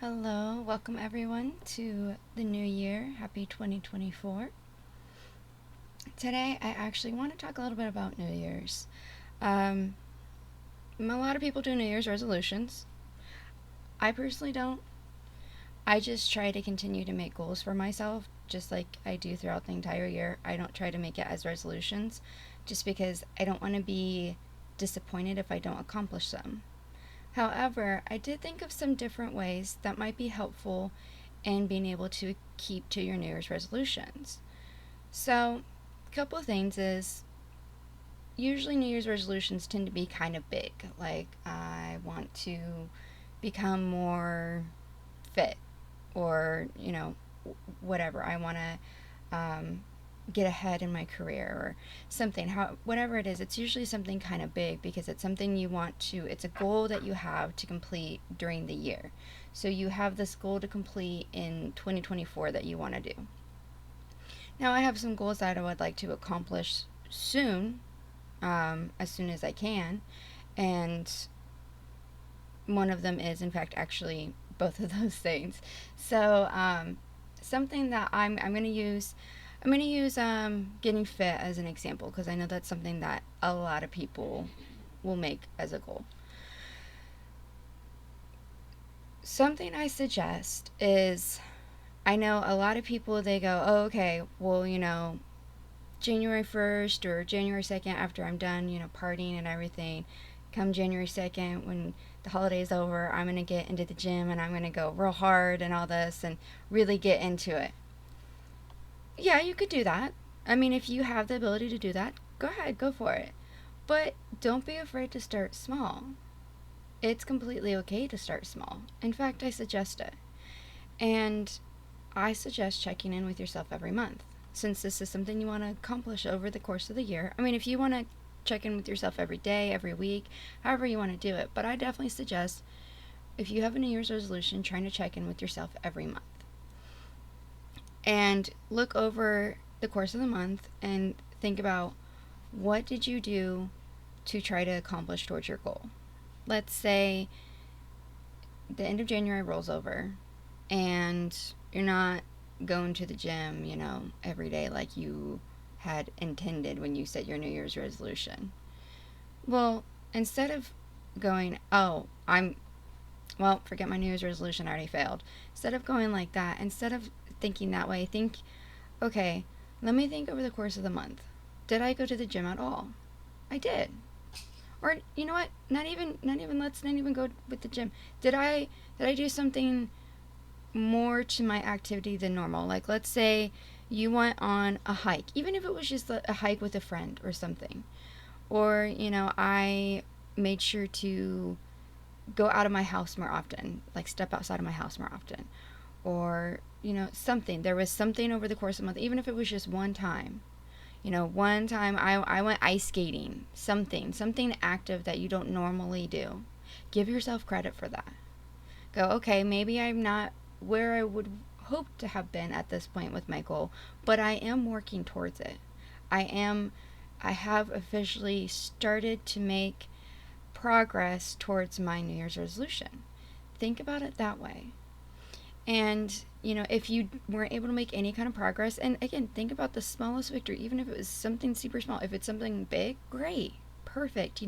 Hello, welcome everyone to the new year. Happy 2024. Today, I actually want to talk a little bit about New Year's. Um, a lot of people do New Year's resolutions. I personally don't. I just try to continue to make goals for myself, just like I do throughout the entire year. I don't try to make it as resolutions, just because I don't want to be disappointed if I don't accomplish them. However, I did think of some different ways that might be helpful in being able to keep to your New Year's resolutions. So, a couple of things is usually New Year's resolutions tend to be kind of big. Like, I want to become more fit, or, whatever. I want to get ahead in my career or something. Whatever it is, it's usually something kind of big because it's something you want to, it's a goal that you have to complete during the year. So, you have this goal to complete in 2024 that you want to do. Now, I have some goals that I would like to accomplish soon, as soon as I can, and one of them is, in fact, actually both of those things. So, something that I'm going to use, getting fit as an example because I know that's something that a lot of people will make as a goal. Something I suggest is, I know a lot of people, they go, oh, okay, well, January 1st or January 2nd, after I'm done, partying and everything, come January 2nd, when the holiday is over, I'm going to get into the gym and I'm going to go real hard and all this and really get into it. Yeah, you could do that. I mean, if you have the ability to do that, go ahead, go for it. But don't be afraid to start small. It's completely okay to start small. In fact, I suggest it. And I suggest checking in with yourself every month. Since this is something you want to accomplish over the course of the year, I mean, if you want to check in with yourself every day, every week, however you want to do it, but I definitely suggest, if you have a New Year's resolution, trying to check in with yourself every month. And look over the course of the month and think about, what did you do to try to accomplish towards your goal. Let's say the end of January rolls over and you're not going to the gym, every day like you had intended when you set your New Year's resolution. Well, instead of going, oh, forget my New Year's resolution, I already failed. Instead of going like that, instead of thinking that way, think, okay, let me think over the course of the month. Did I go to the gym at all? I did. Or you know what? Let's not even go with the gym. Did I do something more to my activity than normal? Like, let's say you went on a hike, even if it was just a hike with a friend or something. Or, I made sure to go out of my house more often, like step outside of my house more often. Or, something. There was something over the course of a month, even if it was just one time. One time I went ice skating, something active that you don't normally do. Give yourself credit for that. Go, okay, maybe I'm not where I would hope to have been at this point with my goal, but I am working towards it. I am, I have officially started to make progress towards my New Year's resolution. Think about it that way. And, if you weren't able to make any kind of progress, and again, think about the smallest victory, even if it was something super small. If it's something big, great, perfect.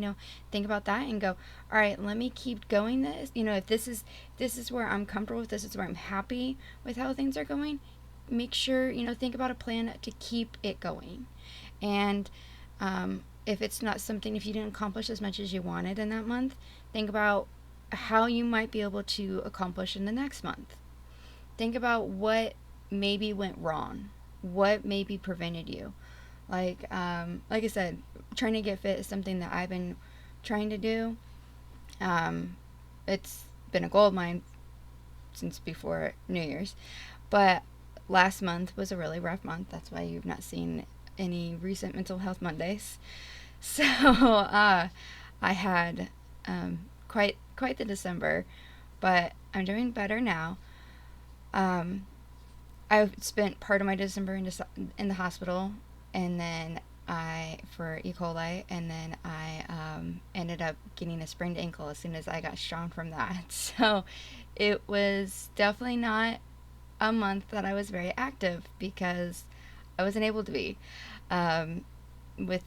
Think about that and go, all right, let me keep going this. If this is where I'm comfortable with, this is where I'm happy with how things are going, make sure, think about a plan to keep it going. And if it's not something, if you didn't accomplish as much as you wanted in that month, think about how you might be able to accomplish in the next month. Think about what maybe went wrong, what maybe prevented you. Like I said, trying to get fit is something that I've been trying to do. Um, it's been a goal of mine since before New Year's, but last month was a really rough month. That's why you've not seen any recent Mental Health Mondays. So I had quite the December, but I'm doing better now. Um, I spent part of my December in the hospital, and then for E. coli, and then I ended up getting a sprained ankle as soon as I got strong from that. So it was definitely not a month that I was very active because I wasn't able to be. Um, with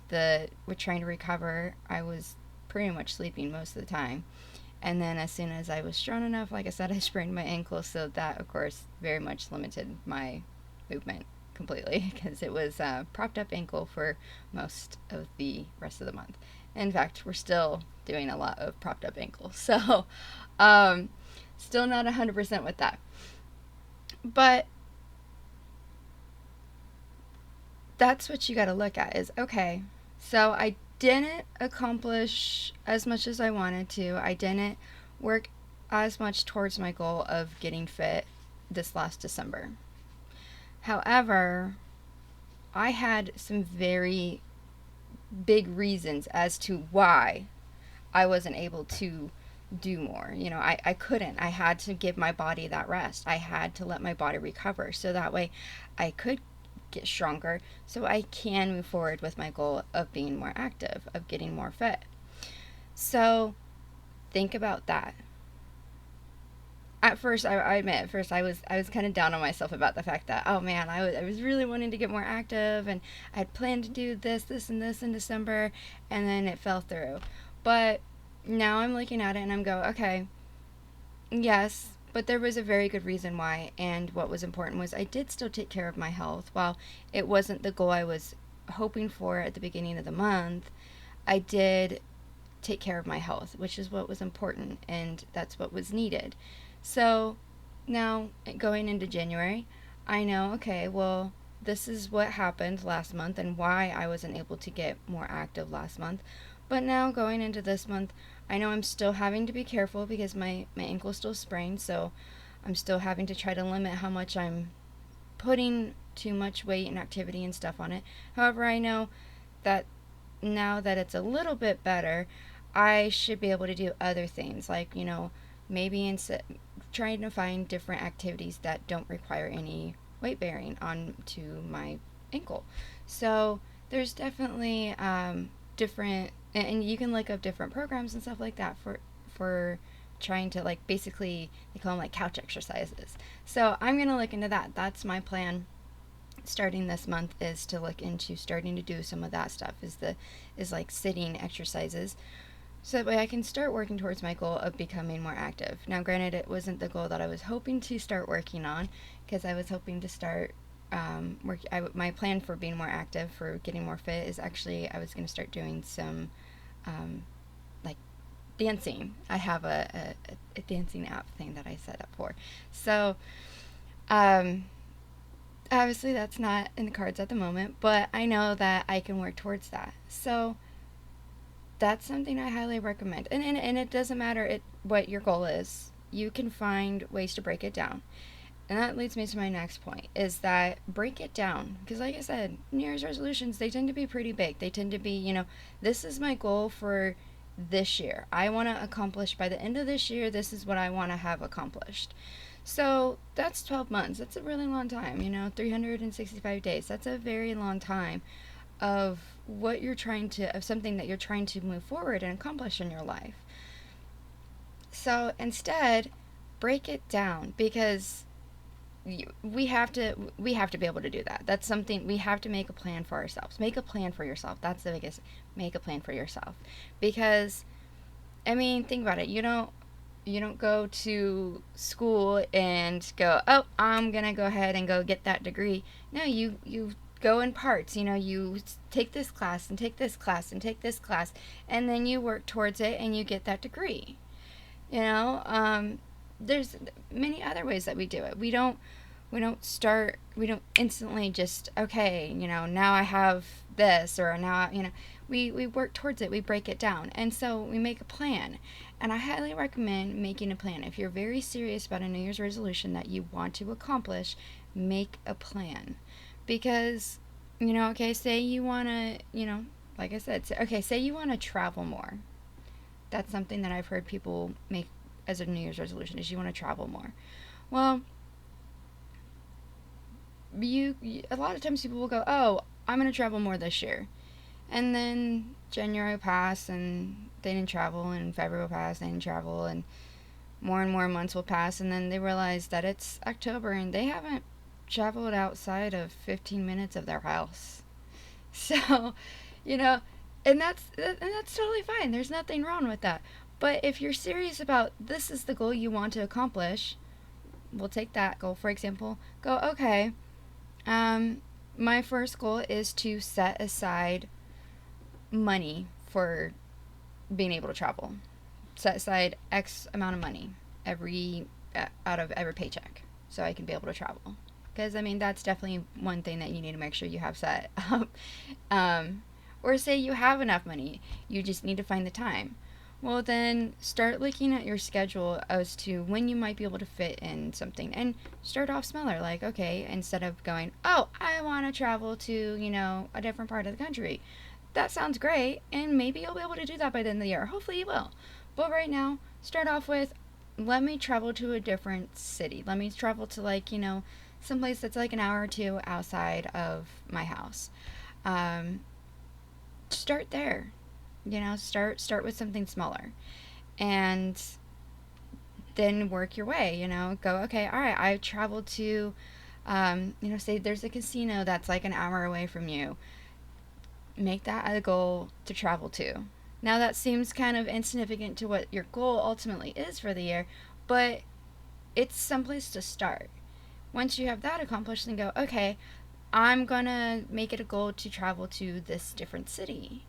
trying to recover, I was pretty much sleeping most of the time. And then as soon as I was strong enough, like I said, I sprained my ankle, so that of course very much limited my movement completely because it was a propped up ankle for most of the rest of the month. In fact, we're still doing a lot of propped up ankles, so um, still not 100% with that. But that's what you got to look at is okay, so I didn't accomplish as much as I wanted to. I didn't work as much towards my goal of getting fit this last December. However, I had some very big reasons as to why I wasn't able to do more. I couldn't. I had to give my body that rest. I had to let my body recover so that way I could get stronger so I can move forward with my goal of being more active, of getting more fit. So think about that. At first, I admit, at first I was kind of down on myself about the fact that, oh man, I was really wanting to get more active, and I had planned to do this, and this in December, and then it fell through. But now I'm looking at it and I'm going, okay, yes, but there was a very good reason why, and what was important was I did still take care of my health. While it wasn't the goal I was hoping for at the beginning of the month, I did take care of my health, which is what was important, and that's what was needed. So now going into January, I know, okay, well, this is what happened last month and why I wasn't able to get more active last month. But now going into this month, I know I'm still having to be careful because my ankle's still sprained, so I'm still having to try to limit how much I'm putting too much weight and activity and stuff on it. However, I know that now that it's a little bit better, I should be able to do other things like, maybe instead trying to find different activities that don't require any weight bearing onto my ankle. So there's definitely different, and you can look up different programs and stuff like that for trying to, like, basically they call them like couch exercises. So I'm gonna look into that. That's my plan starting this month, is to look into starting to do some of that stuff, is like sitting exercises, so that way I can start working towards my goal of becoming more active. Now, granted, it wasn't the goal that I was hoping to start working on, because I was hoping to start my plan for being more active, for getting more fit, is actually I was going to start doing some like dancing. I have a dancing app thing that I set up for. So obviously that's not in the cards at the moment, but I know that I can work towards that. So that's something I highly recommend. And it doesn't matter what your goal is. You can find ways to break it down. And that leads me to my next point, is that break it down. Because like I said, New Year's resolutions, they tend to be pretty big. They tend to be, this is my goal for this year. I want to accomplish by the end of this year, this is what I want to have accomplished. So that's 12 months. That's a really long time, 365 days. That's a very long time of something that you're trying to move forward and accomplish in your life. So instead, break it down, because we have to be able to do that. That's something we have to make a plan for ourselves. Make a plan for yourself. That's the biggest. Make a plan for yourself, because think about it. You don't go to school and go, oh, I'm gonna go ahead and go get that degree. No, you go in parts. You take this class and take this class and take this class, and then you work towards it and you get that degree. There's many other ways that we do it. We don't instantly just, okay, now I have this, or now, we work towards it. We break it down. And so we make a plan. And I highly recommend making a plan. If you're very serious about a New Year's resolution that you want to accomplish, make a plan. Because, okay, say you want to, like I said, say you want to travel more. That's something that I've heard people make as a New Year's resolution, is you want to travel more. Well, a lot of times people will go, oh, I'm going to travel more this year. And then January passed and they didn't travel, and February passed, they didn't travel, and more months will pass, and then they realize that it's October and they haven't traveled outside of 15 minutes of their house. So, you know, and that's totally fine. There's nothing wrong with that. But if you're serious about this is the goal you want to accomplish, we'll take that goal for example. Go, okay, um, my first goal is to set aside money for being able to travel. Set aside X amount of money every out of every paycheck so I can be able to travel. Because I mean that's definitely one thing that you need to make sure you have set up. Um, or say you have enough money, you just need to find the time. Well, then start looking at your schedule as to when you might be able to fit in something and start off smaller. Like, okay, instead of going, oh, I want to travel to, a different part of the country. That sounds great, and maybe you'll be able to do that by the end of the year. Hopefully, you will. But right now, start off with let me travel to a different city. Let me travel to, like, someplace that's like an hour or two outside of my house. Um, Start there. Start with something smaller, and then work your way. Go, okay, all right. I traveled to, say there's a casino that's like an hour away from you. Make that a goal to travel to. Now that seems kind of insignificant to what your goal ultimately is for the year, but it's someplace to start. Once you have that accomplished, then go, okay, I'm gonna make it a goal to travel to this different city,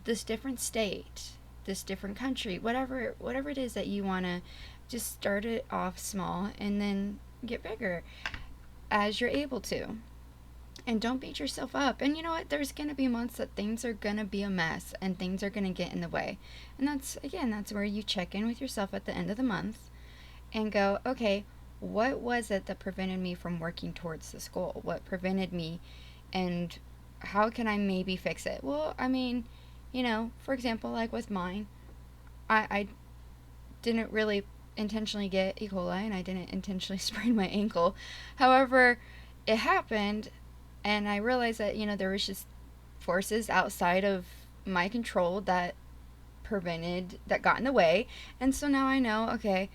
this different state, this different country, whatever it is that you wanna just start it off small and then get bigger as you're able to. And don't beat yourself up. And you know what? There's going to be months that things are going to be a mess and things are going to get in the way. And that's where you check in with yourself at the end of the month and go, okay, what was it that prevented me from working towards this goal? What prevented me, and how can I maybe fix it? Well, I mean, for example, like with mine, I didn't really intentionally get E. coli and I didn't intentionally sprain my ankle. However, it happened, and I realized that, there was just forces outside of my control that got in the way. And so now I know, okay,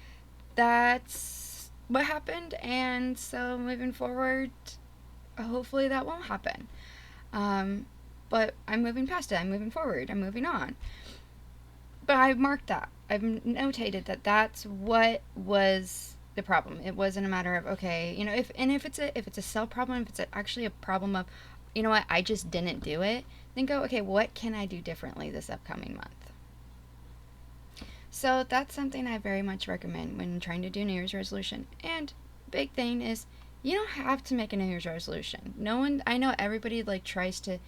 that's what happened. And so moving forward, hopefully that won't happen. Um, but I'm moving past it. I'm moving forward. I'm moving on. But I've marked that. I've notated that that's what was the problem. It wasn't a matter of, okay, if it's a self problem, if it's actually a problem of, you know what, I just didn't do it, then go, okay, what can I do differently this upcoming month? So that's something I very much recommend when trying to do New Year's resolution. And big thing is, you don't have to make a New Year's resolution. No one, I know everybody like tries to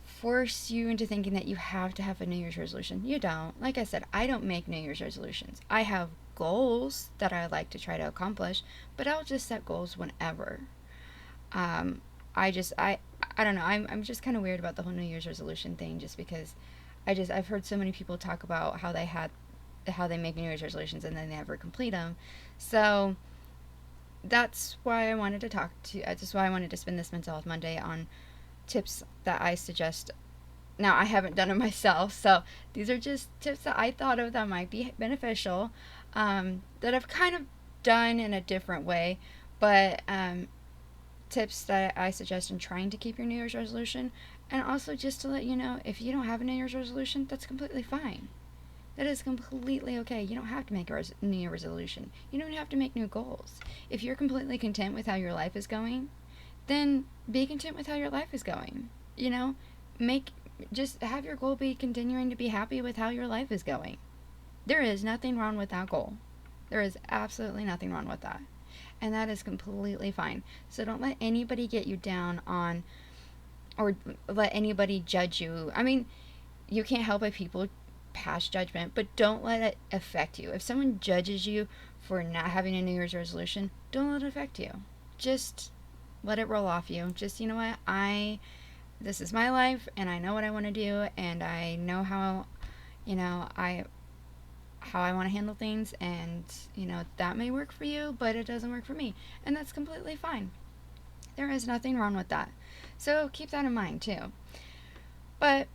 force you into thinking that you have to have a New Year's resolution. You don't. Like I said, I don't make New Year's resolutions. I have goals that I like to try to accomplish, but I'll just set goals whenever. Um, I don't know. I'm just kind of weird about the whole New Year's resolution thing, just because I've heard so many people talk about how they make New Year's resolutions and then they never complete them. So that's why I wanted to talk to. That's why I wanted to spend this Mental Health Monday on tips that I suggest. Now, I haven't done it myself, so these are just tips that I thought of that might be beneficial, that I've kind of done in a different way, but tips that I suggest in trying to keep your New Year's resolution. And also, just to let you know, if you don't have a New Year's resolution, that's completely fine. That is completely okay. You don't have to make a New Year's resolution. You don't have to make new goals. If you're completely content with how your life is going, then be content with how your life is going. Make just have your goal be continuing to be happy with how your life is going. There is nothing wrong with that goal. There is absolutely nothing wrong with that. And that is completely fine. So don't let anybody get you down on, or let anybody judge you. I mean, you can't help but people pass judgment, but don't let it affect you. If someone judges you for not having a New Year's resolution, don't let it affect you. Just let it roll off you. Just, you know what, this is my life and I know what I want to do, and I know how I want to handle things, and that may work for you, but it doesn't work for me, and that's completely fine. There is nothing wrong with that. So keep that in mind too. But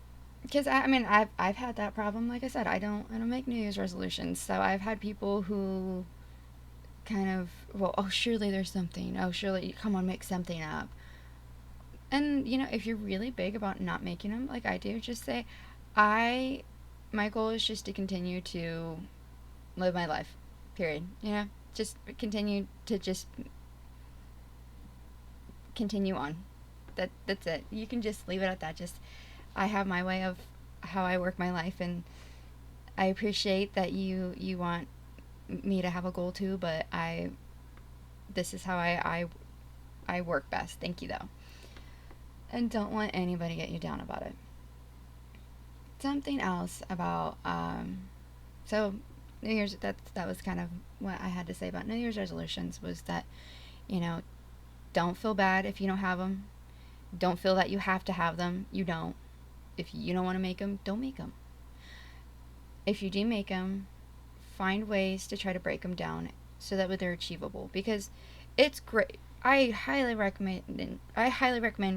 because I mean I've had that problem. Like I said, I don't make New Year's resolutions. So I've had people who kind of, well, oh, surely there's something. Oh, surely, come on, make something up. And if you're really big about not making them, like I do, just say, I my goal is just to continue to live my life. Period. Just continue on. That's it. You can just leave it at that. Just, I have my way of how I work my life, and I appreciate that you want me to have a goal too, but I this is how I work best. Thank you though. And don't let anybody get you down about it. Something else about so New Year's, that was kind of what I had to say about New Year's resolutions, was that, you know, don't feel bad if you don't have them. Don't feel that you have to have them. You don't. If you don't want to make them, don't make them. If you do make them, find ways to try to break them down so that they're achievable, because it's great. I highly recommend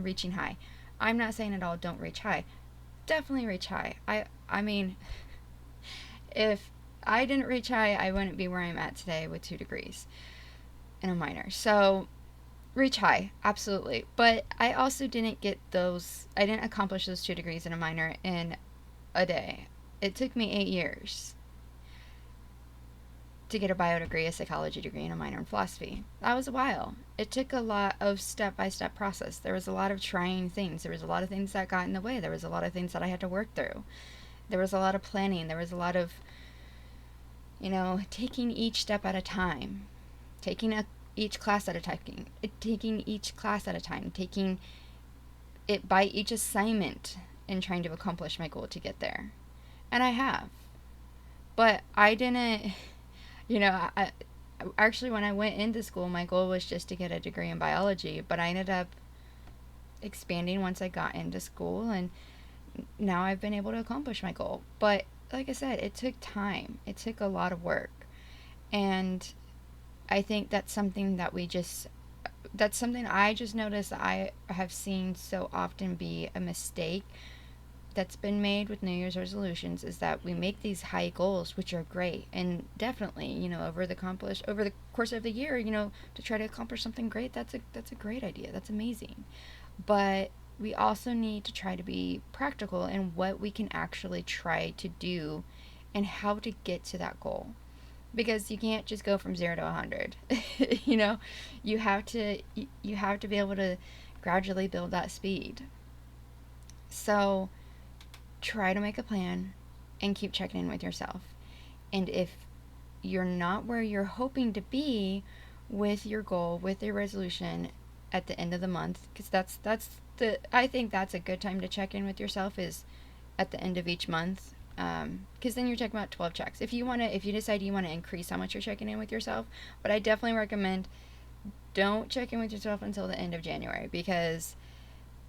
reaching high. I'm not saying at all don't reach high. Definitely reach high. I mean, if I didn't reach high, I wouldn't be where I'm at today with 2 degrees in a minor. So reach high, absolutely. But I also I didn't accomplish those 2 degrees in a minor in a day. It took me 8 years to get a bio degree, a psychology degree, and a minor in philosophy. That was a while. It took a lot of step by step process. There was a lot of trying things. There was a lot of things that got in the way. There was a lot of things that I had to work through. There was a lot of planning. There was a lot of, taking each step at a time, each class at a time, taking each class at a time, taking it by each assignment, and trying to accomplish my goal to get there. And I have. But I didn't, I actually, when I went into school, my goal was just to get a degree in biology, but I ended up expanding once I got into school, and now I've been able to accomplish my goal. But like I said, it took time. It took a lot of work. And I think that's something I just noticed I have seen so often be a mistake that's been made with New Year's resolutions, is that we make these high goals, which are great, and definitely, over the course of the year, to try to accomplish something great. That's a great idea. That's amazing. But we also need to try to be practical in what we can actually try to do and how to get to that goal. Because you can't just go from 0 to 100. you know, you have to be able to gradually build that speed. So try to make a plan and keep checking in with yourself. And if you're not where you're hoping to be with your goal, with your resolution at the end of the month, because I think that's a good time to check in with yourself, is at the end of each month. Because then you're checking about 12 checks. If you decide you want to increase how much you're checking in with yourself, but I definitely recommend, don't check in with yourself until the end of January, because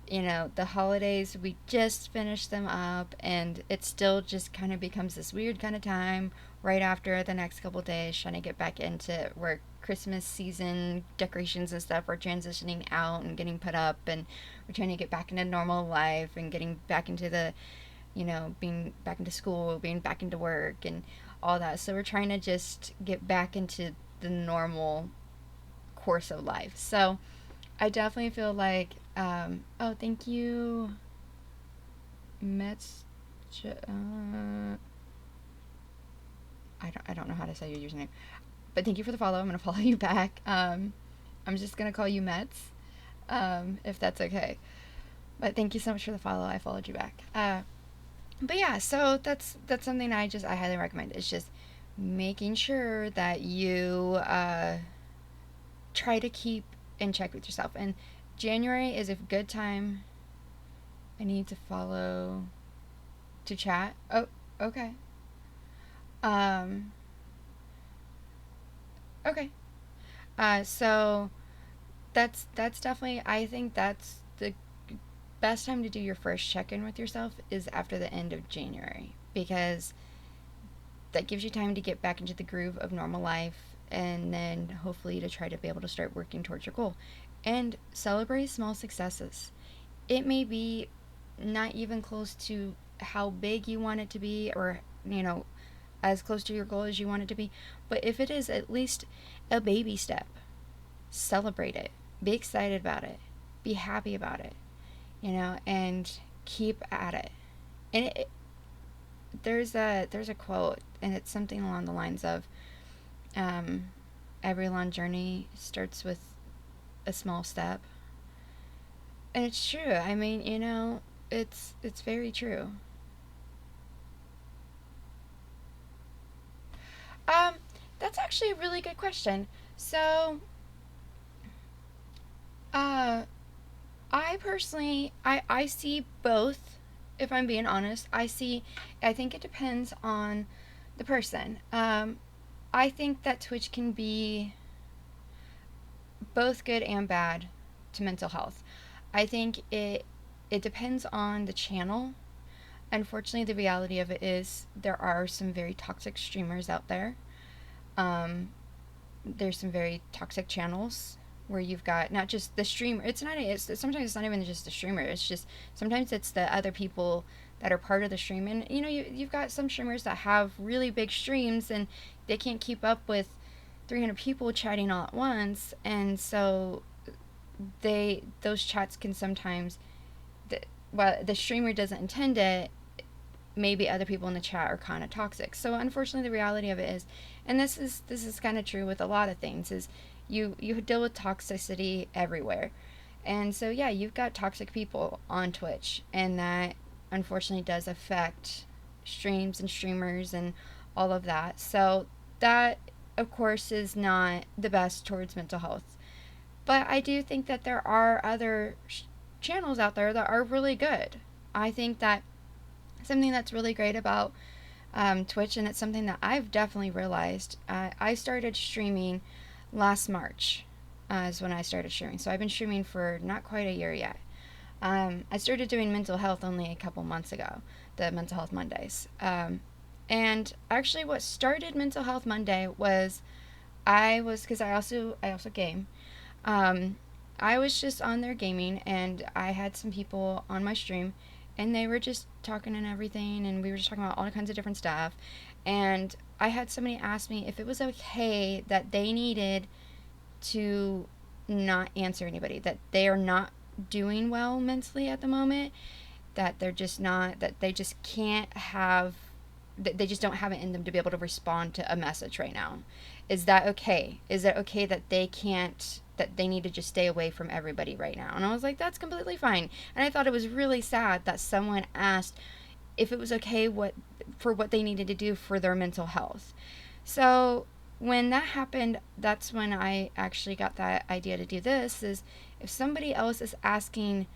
the holidays, we just finished them up, and it still just kind of becomes this weird kind of time right after the next couple days, trying to get back into where Christmas season decorations and stuff are transitioning out and getting put up, and we're trying to get back into normal life and getting back into being back into school, being back into work, and all that. So we're trying to just get back into the normal course of life. So I definitely feel like, oh, thank you, Mets. I don't know how to say your username, but thank you for the follow. I'm gonna follow you back. I'm just gonna call you Mets, if that's okay. But thank you so much for the follow. I followed you back. But yeah, so that's something I highly recommend. It's just making sure that you try to keep in check with yourself. And January is a good time. I need to follow to chat. Oh, okay. Um, okay. So that's definitely, I think that's the best time to do your first check-in with yourself, is after the end of January, because that gives you time to get back into the groove of normal life, and then hopefully to try to be able to start working towards your goal. And celebrate small successes. It may be not even close to how big you want it to be, or, as close to your goal as you want it to be. But if it is at least a baby step, celebrate it. Be excited about it. Be happy about it, and keep at it. And there's a quote, and it's something along the lines of, every long journey starts with a small step. And it's true. I mean, it's very true. Um, that's actually a really good question. So, uh, I personally, I see both. If I'm being honest, I think it depends on the person. I think that Twitch can be both good and bad to mental health. I think it depends on the channel. Unfortunately, the reality of it is there are some very toxic streamers out there. Um, there's some very toxic channels where you've got not just the streamer. Sometimes it's not even just the streamer. It's just sometimes it's the other people that are part of the stream. And you've got some streamers that have really big streams, and they can't keep up with 300 people chatting all at once, and so those chats can sometimes, while the streamer doesn't intend it, maybe other people in the chat are kind of toxic. So unfortunately, the reality of it is, and this is kind of true with a lot of things, is you deal with toxicity everywhere. And so yeah, you've got toxic people on Twitch, and that unfortunately does affect streams and streamers and all of that. So that, of course, is not the best towards mental health. But I do think that there are other channels out there that are really good. I think that something that's really great about Twitch, and it's something that I've definitely realized. I started streaming last March, is when I started streaming. So I've been streaming for not quite a year yet. I started doing mental health only a couple months ago, the Mental Health Mondays. And actually, what started Mental Health Monday was because I also game. Um, I was just on there gaming, and I had some people on my stream, and they were just talking and everything, and we were just talking about all kinds of different stuff. And I had somebody ask me if it was okay that they needed to not answer anybody, that they are not doing well mentally at the moment, that they're just not, that they just can't have, that they just don't have it in them to be able to respond to a message right now. Is that okay? Is it okay that they can't, that they need to just stay away from everybody right now? And I was like, that's completely fine. And I thought it was really sad that someone asked if it was okay for what they needed to do for their mental health. So when that happened, that's when I actually got that idea to do this, is if somebody else is asking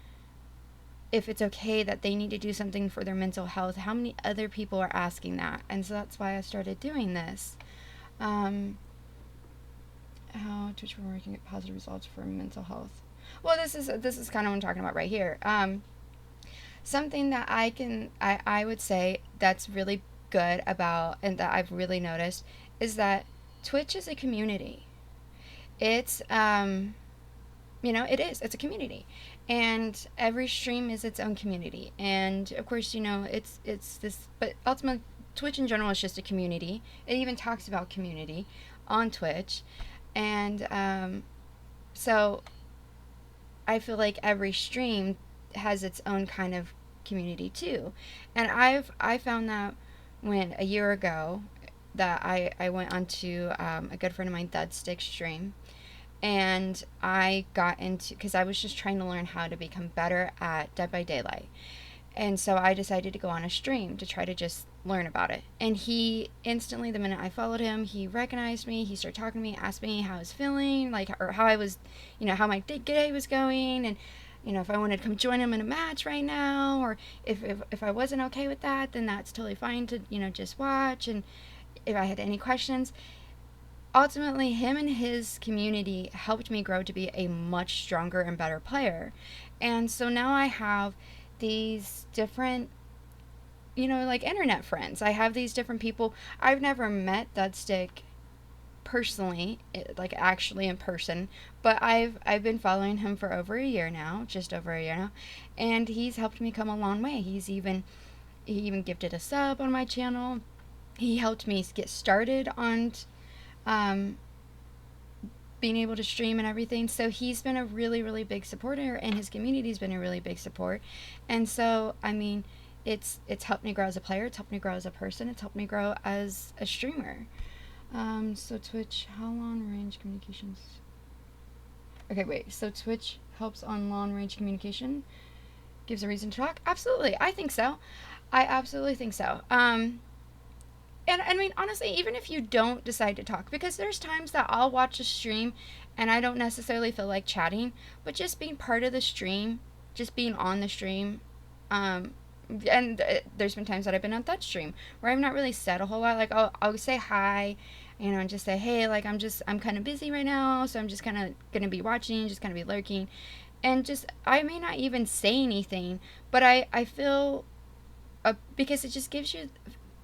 if it's okay that they need to do something for their mental health, how many other people are asking that? And so that's why I started doing this. How Twitch for working at positive results for mental health. Well, this is kind of what I'm talking about right here. Something that I would say that's really good about, and that I've really noticed, is that Twitch is a community. It's it's a community, and every stream is its own community. And of course, it's this, but ultimately Twitch in general is just a community. It even talks about community on Twitch. And so I feel like every stream has its own kind of community too. And I found that when a year ago that I went onto a good friend of mine, Thudstick stream, and I got into, because I was just trying to learn how to become better at Dead by Daylight. And so I decided to go on a stream to try to just learn about it. And he instantly, the minute I followed him, he recognized me. He started talking to me, asked me how I was feeling, like, or how I was, how my day was going, and if I wanted to come join him in a match right now, or if I wasn't okay with that, then that's totally fine to just watch. And if I had any questions, ultimately, him and his community helped me grow to be a much stronger and better player. And so now I have these different, like internet friends. I have these different people. I've never met Thudstick personally, like actually in person, but I've been following him for over a year now, just over a year now, and he's helped me come a long way. He even gifted a sub on my channel. He helped me get started on um, being able to stream and everything. So he's been a really, really big supporter, and his community's been a really big support. And so, I mean, it's helped me grow as a player. It's helped me grow as a person. It's helped me grow as a streamer. So Twitch, how long range communications? Okay, wait. So Twitch helps on long range communication, gives a reason to talk. Absolutely, I think so. I absolutely think so. And I mean, honestly, even if you don't decide to talk, because there's times that I'll watch a stream and I don't necessarily feel like chatting, but just being part of the stream, just being on the stream, um, and there's been times that I've been on that stream where I've not really said a whole lot. Like I'll say hi, and just say, hey, like I'm kind of busy right now, so I'm just kind of gonna be watching, just kind of be lurking, and just I may not even say anything, but I feel because it just gives you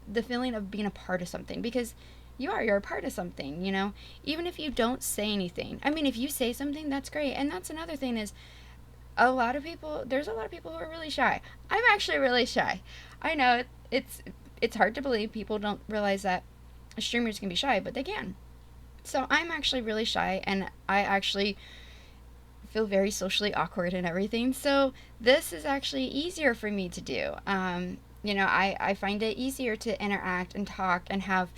the feeling of being a part of something, because you're a part of something, even if you don't say anything. I mean, if you say something, that's great. And that's another thing is, there's a lot of people who are really shy. I'm actually really shy. I know it's hard to believe. People don't realize that streamers can be shy, but they can. So I'm actually really shy, and I actually feel very socially awkward and everything. So this is actually easier for me to do. I find it easier to interact and talk and have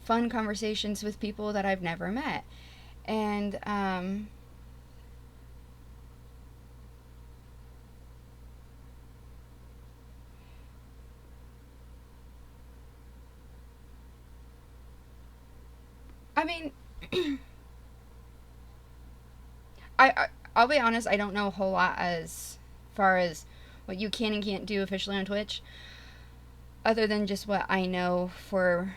fun conversations with people that I've never met. And I mean, I'll be honest, I don't know a whole lot as far as what you can and can't do officially on Twitch, other than just what I know for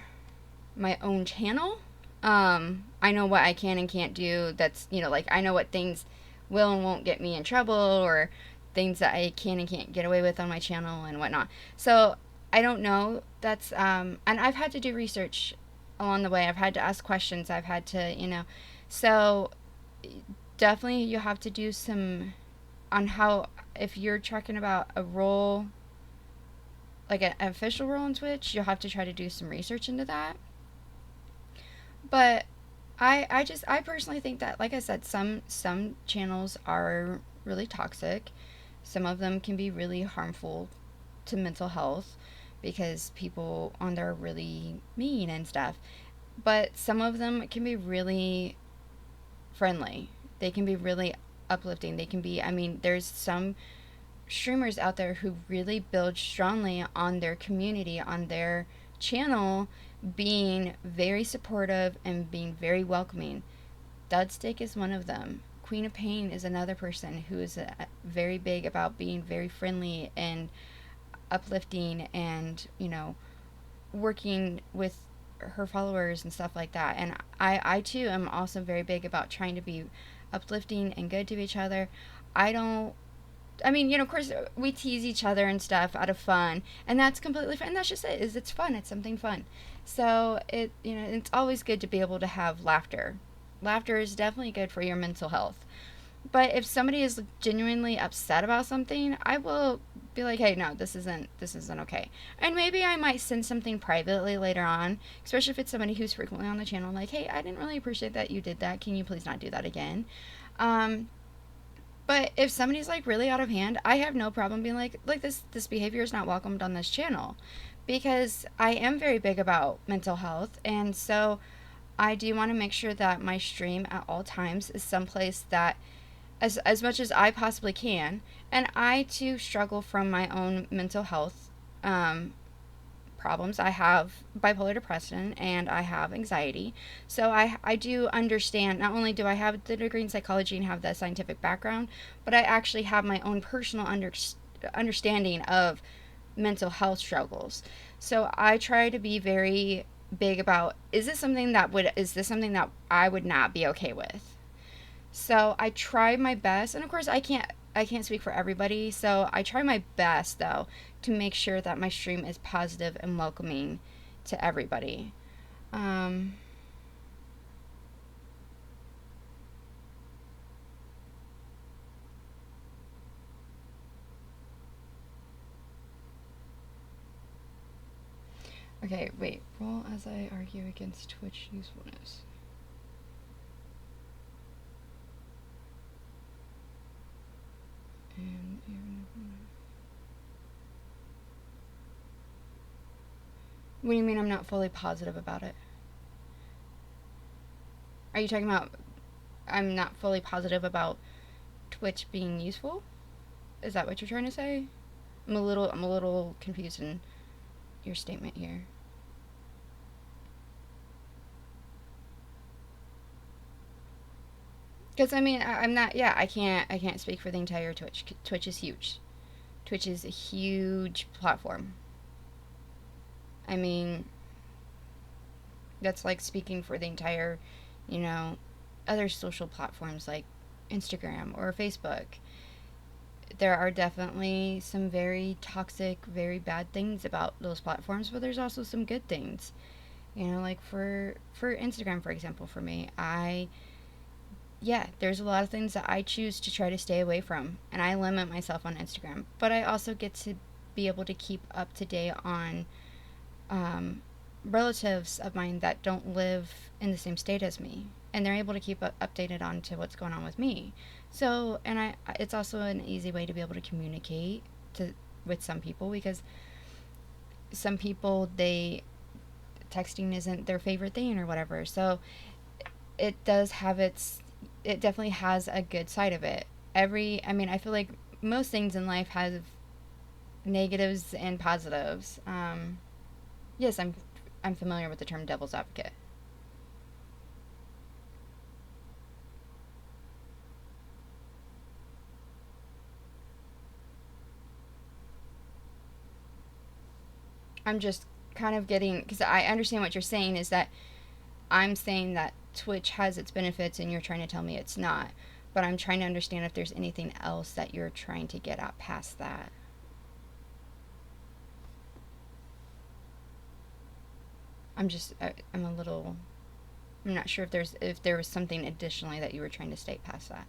my own channel. I know what I can and can't do. That's, like I know what things will and won't get me in trouble, or things that I can and can't get away with on my channel and whatnot. So I don't know. And I've had to do research along the way. I've had to ask questions. I've had to. So definitely you have to do some on how, if you're talking about a role, like an official role on Twitch, you'll have to try to do some research into that. But I personally think that, like I said, some channels are really toxic. Some of them can be really harmful to mental health because people on there are really mean and stuff. But some of them can be really friendly. They can be really uplifting. They can be, I mean, there's some streamers out there who really build strongly on their community, on their channel, being very supportive and being very welcoming. Dudstick is one of them. Queen of Pain is another person who is very big about being very friendly and uplifting, and working with her followers and stuff like that. And I too am also very big about trying to be uplifting and good to each other. I mean, of course, we tease each other and stuff out of fun, and that's completely fine. And that's just it. It's fun. It's something fun. So it's always good to be able to have laughter. Laughter is definitely good for your mental health. But if somebody is genuinely upset about something, I will be like, hey, no, this isn't okay. And maybe I might send something privately later on, especially if it's somebody who's frequently on the channel, like, hey, I didn't really appreciate that you did that. Can you please not do that again? But if somebody's like really out of hand, I have no problem being like this behavior is not welcomed on this channel, because I am very big about mental health, and so I do want to make sure that my stream at all times is someplace that, as much as I possibly can, and I too struggle from my own mental health problems. I have bipolar depression and I have anxiety. So I do understand, not only do I have the degree in psychology and have the scientific background, but I actually have my own personal understanding of mental health struggles. So I try to be very big about, is this something that I would not be okay with? So I try my best, and of course I can't speak for everybody, so I try my best though to make sure that my stream is positive and welcoming to everybody. Um, Okay, wait. Roll as I argue against Twitch usefulness. And even what do you mean I'm not fully positive about it? Are you talking about I'm not fully positive about Twitch being useful? Is that what you're trying to say? I'm a little confused in your statement here. Because I mean, I'm not. Yeah, I can't speak for the entire Twitch. Twitch is huge. Twitch is a huge platform. I mean, that's like speaking for the entire, you know, other social platforms like Instagram or Facebook. There are definitely some very toxic, very bad things about those platforms, but there's also some good things. You know, like for Instagram, for example, for me, there's a lot of things that I choose to try to stay away from, and I limit myself on Instagram. But I also get to be able to keep up to date on um, relatives of mine that don't live in the same state as me, and they're able to keep updated on to what's going on with me. So, and it's also an easy way to be able to communicate to with some people, because some people, they texting isn't their favorite thing or whatever. So it definitely has a good side of it. I mean, I feel like most things in life have negatives and positives. Yes, I'm familiar with the term devil's advocate. I'm just kind of getting, because I understand what you're saying is that I'm saying that Twitch has its benefits and you're trying to tell me it's not. But I'm trying to understand if there's anything else that you're trying to get at past that. I'm a little, I'm not sure if there was something additionally that you were trying to state past that.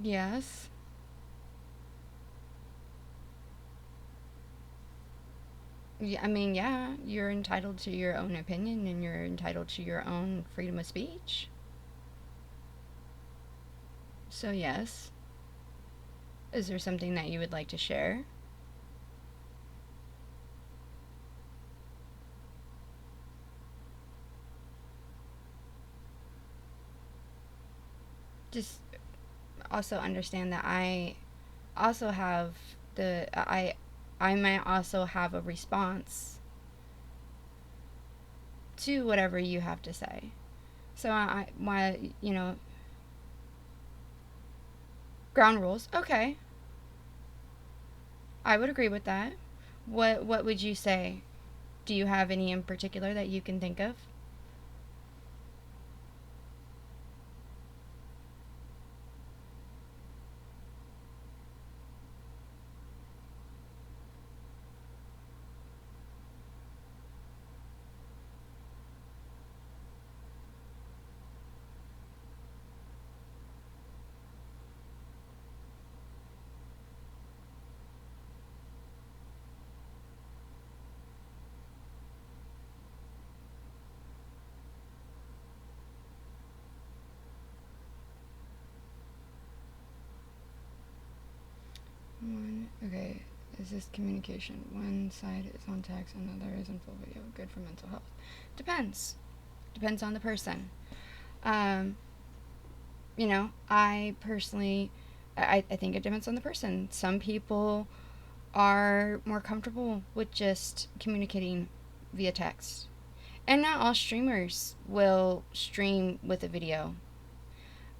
Yes. Yeah, I mean, yeah, you're entitled to your own opinion and you're entitled to your own freedom of speech. So, yes. Is there something that you would like to share? Just also understand that I also have the I might also have a response to whatever you have to say. So ground rules. Okay. I would agree with that. What would you say? Do you have any in particular that you can think of? One, okay, is this communication? One side is on text and the other is in full video. Good for mental health. Depends. Depends on the person. Um, I personally, I think it depends on the person. Some people are more comfortable with just communicating via text. And not all streamers will stream with a video.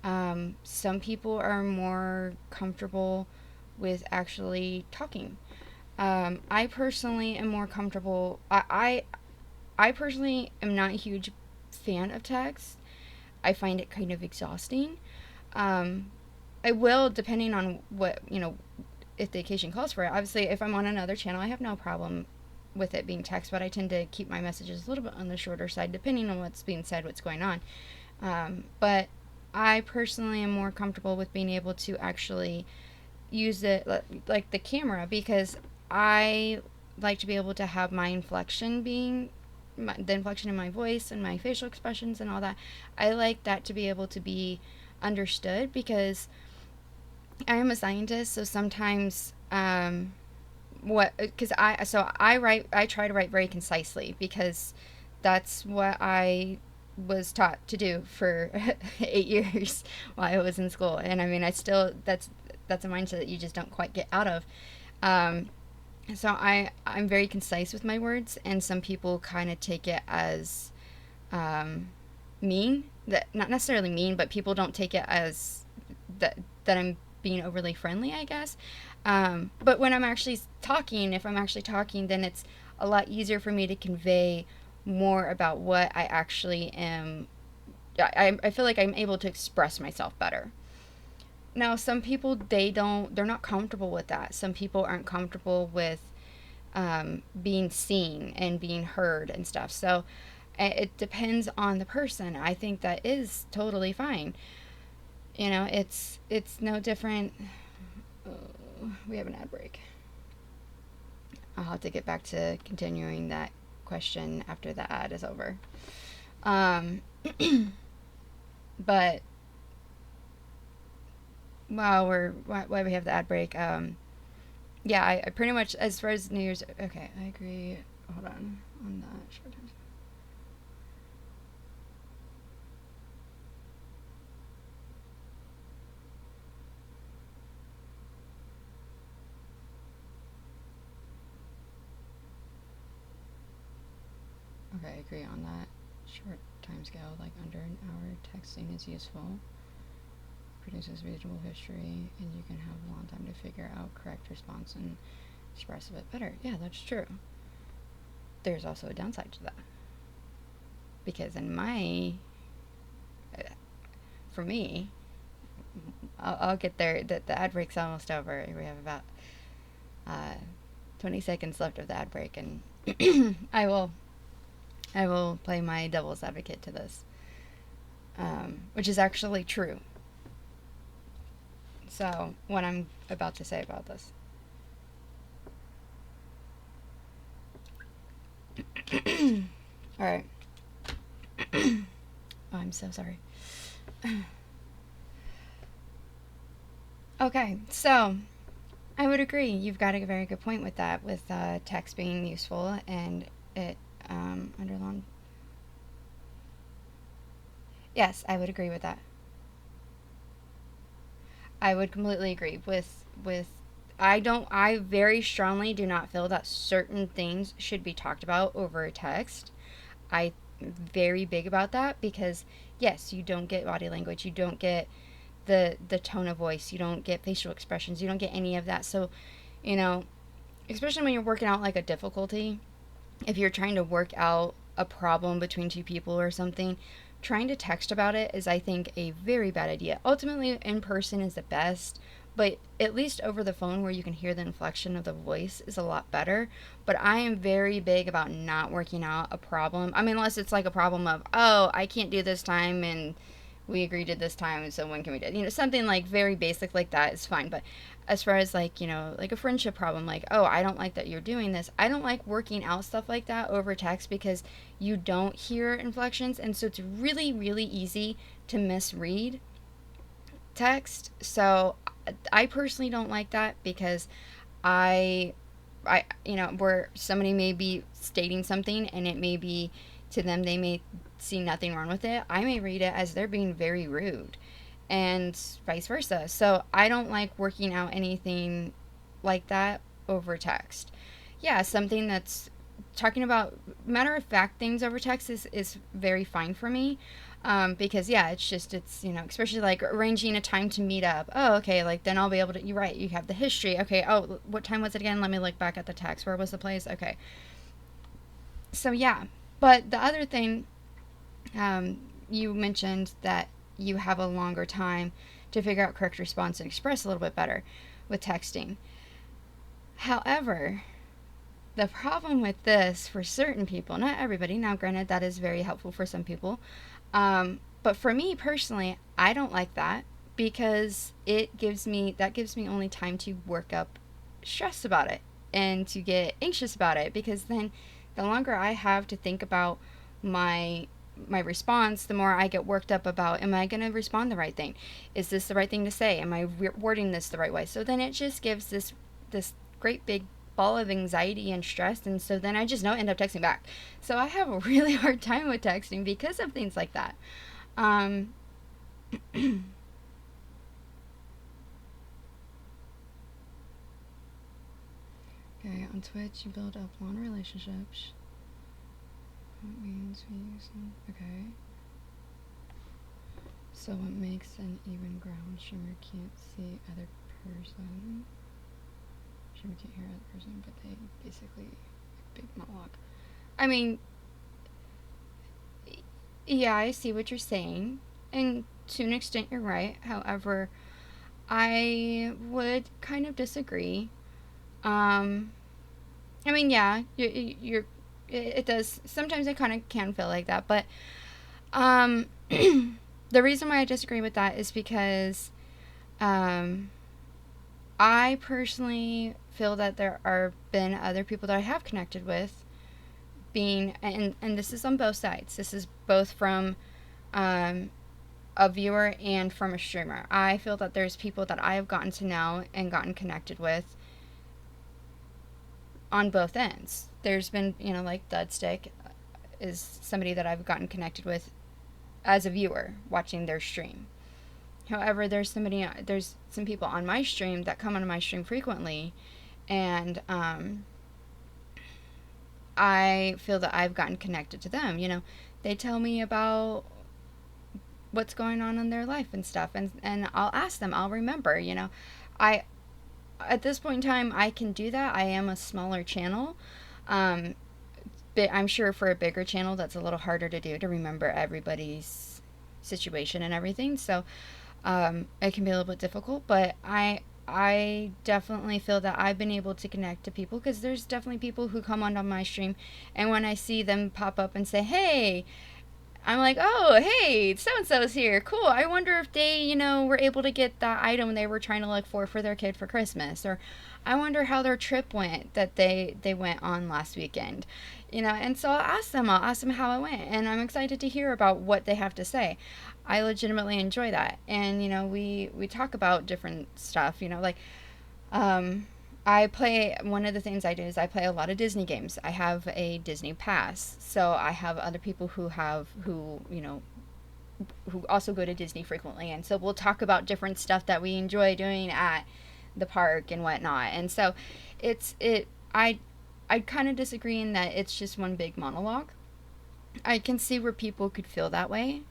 Some people are more comfortable with actually talking. I personally am more comfortable. I personally am not a huge fan of text. I find it kind of exhausting. Um, I will, depending on what, if the occasion calls for it. Obviously, if I'm on another channel, I have no problem with it being text, but I tend to keep my messages a little bit on the shorter side, depending on what's being said, what's going on. But I personally am more comfortable with being able to actually use it like the camera, because I like to be able to have my inflection being the inflection in my voice and my facial expressions and all that. I like that to be able to be understood, because I am a scientist, so sometimes because I try to write very concisely, because that's what I was taught to do for 8 years while I was in school. And I mean, I still that's a mindset that you just don't quite get out of. Um, so I'm very concise with my words, and some people kind of take it as mean. That not necessarily mean, but people don't take it as that I'm being overly friendly, I guess. But when I'm actually talking, if I'm actually talking, then it's a lot easier for me to convey more about what I actually am. I feel like I'm able to express myself better. Now, some people, they're not comfortable with that. Some people aren't comfortable with being seen and being heard and stuff. So it depends on the person. I think that is totally fine. It's no different. We have an ad break. I'll have to get back to continuing that question after the ad is over. But while we have the ad break, yeah, I pretty much, as far as New Year's, okay, I agree. Hold on that short time. Okay, I agree on that. Short time scale, like under an hour, texting is useful. Produces readable history, and you can have a long time to figure out correct response and express a bit better. Yeah, that's true. There's also a downside to that, because for me, I'll get there. The ad break's almost over. We have about 20 seconds left of the ad break, and I will play my devil's advocate to this, which is actually true. So, what I'm about to say about this. All right. Oh, I'm so sorry. Okay, so I would agree. You've got a very good point with that, with text being useful and it underlined. Yes, I would agree with that. I would completely agree with I very strongly do not feel that certain things should be talked about over text. I'm very big about that, because yes, you don't get body language, you don't get the tone of voice, you don't get facial expressions, you don't get any of that. So, you know, especially when you're working out like a difficulty, if you're trying to work out a problem between two people or something, trying to text about it is, I think, a very bad idea. Ultimately, in person is the best, but at least over the phone, where you can hear the inflection of the voice, is a lot better. But I am very big about not working out a problem. I mean, unless it's like a problem of, oh, I can't do this time and we agreed to this time, so when can we do it? Something like very basic like that is fine. But as far as like, like a friendship problem, like, oh, I don't like that you're doing this. I don't like working out stuff like that over text, because you don't hear inflections. And so it's really, really easy to misread text. So I personally don't like that, because where somebody may be stating something and it may be, to them, they may see nothing wrong with it. I may read it as they're being very rude, and vice versa. So I don't like working out anything like that over text. Yeah, something that's talking about matter of fact things over text is very fine for me. Because yeah, it's especially like arranging a time to meet up. Oh, okay, like then I'll be able to, you're right, you have the history. Okay, oh, what time was it again? Let me look back at the text. Where was the place? Okay. So yeah, but the other thing, you mentioned that you have a longer time to figure out correct response and express a little bit better with texting. However, the problem with this for certain people, not everybody, now granted that is very helpful for some people, but for me personally, I don't like that because that gives me only time to work up stress about it and to get anxious about it, because then the longer I have to think about my my response, the more I get worked up about, am I going to respond the right thing? Is this the right thing to say? Am I wording this the right way? So then it just gives this great big ball of anxiety and stress, and so then I just don't end up texting back. So I have a really hard time with texting because of things like that. Um, okay, on Twitch you build up long relationships. What means we use them? Okay. So what makes an even ground streamer can't see other person? Streamer can't hear other person, but they basically big monologue. I mean, yeah, I see what you're saying, and to an extent you're right. However, I would kind of disagree. Um, I mean, yeah, it does. Sometimes it kind of can feel like that, but the reason why I disagree with that is because um, I personally feel that there are been other people that I have connected with, being, and this is on both sides. This is both from um, a viewer and from a streamer. I feel that there's people that I have gotten to know and gotten connected with on both ends. There's been, like Dudstick is somebody that I've gotten connected with as a viewer watching their stream. However, there's some people on my stream that come onto my stream frequently, and I feel that I've gotten connected to them. They tell me about what's going on in their life and stuff, and I'll ask them. I'll remember. I at this point in time I can do that. I am a smaller channel. But I'm sure for a bigger channel that's a little harder to do, to remember everybody's situation and everything. So it can be a little bit difficult, but I definitely feel that I've been able to connect to people, because there's definitely people who come on my stream, and when I see them pop up and say, hey, I'm like, oh, hey, so-and-so's here. Cool. I wonder if they, were able to get that item they were trying to look for their kid for Christmas. Or I wonder how their trip went that they went on last weekend. And so I'll ask them how it went. And I'm excited to hear about what they have to say. I legitimately enjoy that. And, we talk about different stuff, like, one of the things I do is I play a lot of Disney games. I have a Disney Pass. So I have other people who also go to Disney frequently. And so we'll talk about different stuff that we enjoy doing at the park and whatnot. And so I kind of disagree in that it's just one big monologue. I can see where people could feel that way.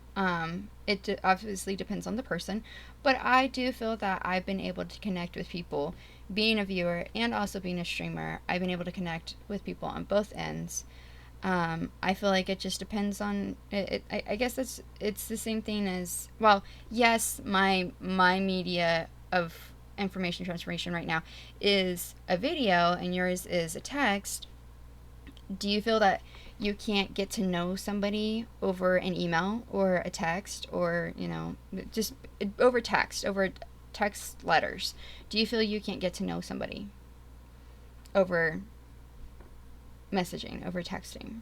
It obviously depends on the person, but I do feel that I've been able to connect with people, being a viewer and also being a streamer. I've been able to connect with people on both ends. I feel like it just depends on it. I guess it's the same thing as, well, yes, my media of information transformation right now is a video and yours is a text. Do you feel that you can't get to know somebody over an email or a text, or just over text letters? Do you feel you can't get to know somebody over messaging, over texting?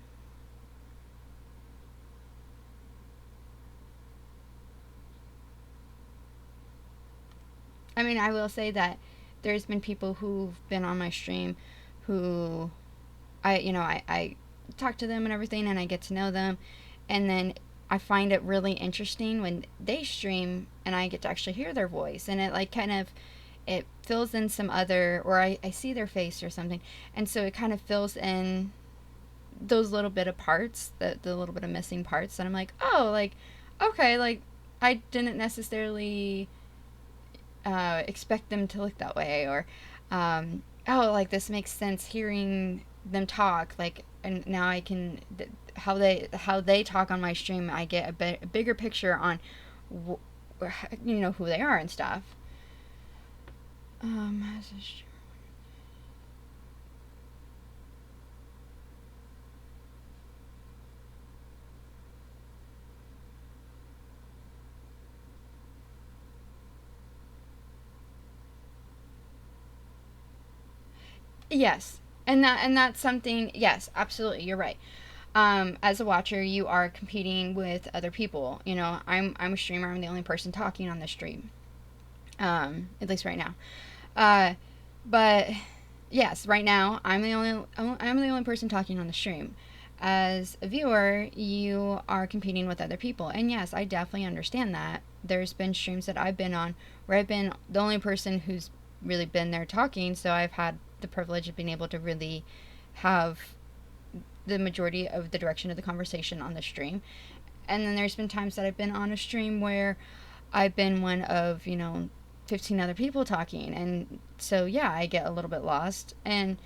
I mean, I will say that there's been people who've been on my stream who I talk to them and everything, and I get to know them, and then I find it really interesting when they stream and I get to actually hear their voice, and it it fills in some other, or I see their face or something, and so it kind of fills in those little bit of parts, the little bit of missing parts, and I'm like, oh, like, okay, like, I didn't necessarily expect them to look that way, or oh, like, this makes sense hearing them talk, like, and now I can how they talk on my stream, I get a bigger picture on who they are and stuff. Yes. And that's something, yes, absolutely, you're right. As a watcher, you are competing with other people. I'm a streamer. I'm the only person talking on the stream. At least right now. Uh, but yes, right now I'm the only person talking on the stream. As a viewer, you are competing with other people, and yes, I definitely understand that. There's been streams that I've been on where I've been the only person who's really been there talking, so I've had the privilege of being able to really have the majority of the direction of the conversation on the stream. And then there's been times that I've been on a stream where I've been one of 15 other people talking, and so yeah, I get a little bit lost. And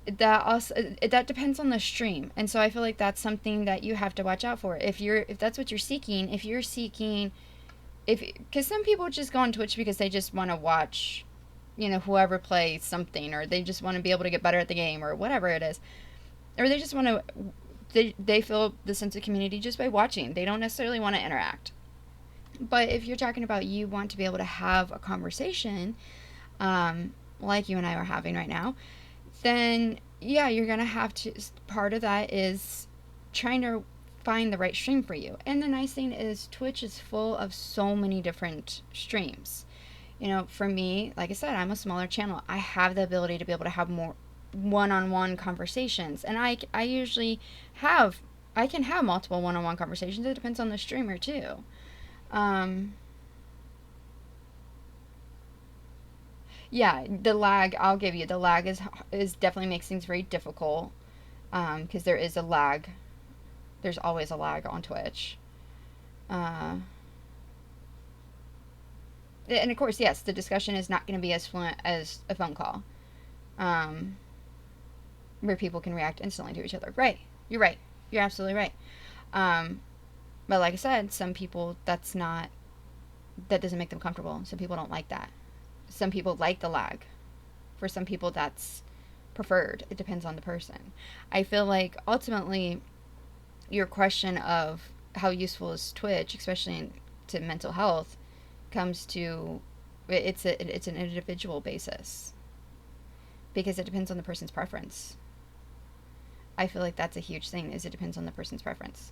that depends on the stream, and so I feel like that's something that you have to watch out for. If that's what you're seeking, if you're seeking, if because some people just go on Twitch because they just want to watch whoever plays something, or they just want to be able to get better at the game, or whatever it is, or they just want to they feel the sense of community just by watching. They don't necessarily want to interact. But if you're talking about you want to be able to have a conversation, like you and I are having right now, then yeah, you're going to have to. Part of that is trying to find the right stream for you. And the nice thing is, Twitch is full of so many different streams. For me, like I said, I'm a smaller channel. I have the ability to be able to have more one-on-one conversations. And I usually I can have multiple one-on-one conversations. It depends on the streamer, too. Um, yeah, the lag, I'll give you, the lag is definitely makes things very difficult. Because there is a lag. There's always a lag on Twitch. Uh, and of course, yes, the discussion is not going to be as fluent as a phone call, um, where people can react instantly to each other. Right. You're right. You're absolutely right. Um, but like I said, some people, that doesn't make them comfortable. Some people don't like that. Some people like the lag. For some people, that's preferred. It depends on the person. I feel like ultimately, your question of how useful is Twitch, especially to mental health, comes to it's an individual basis, because it depends on the person's preference. I feel like that's a huge thing. Is it depends on the person's preference.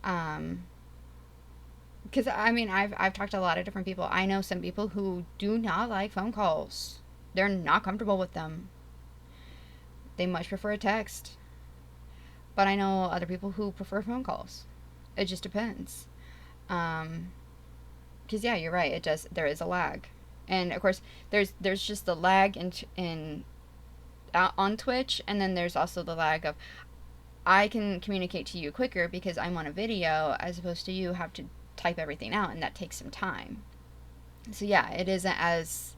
Um, because I mean, I've talked to a lot of different people. I know some people who do not like phone calls. They're not comfortable with them. They much prefer a text. But I know other people who prefer phone calls. It just depends. Um, because yeah, you're right. It does. There is a lag, and of course, there's just the lag in on Twitch, and then there's also the lag of I can communicate to you quicker because I'm on a video, as opposed to you have to type everything out, and that takes some time. So yeah, it isn't as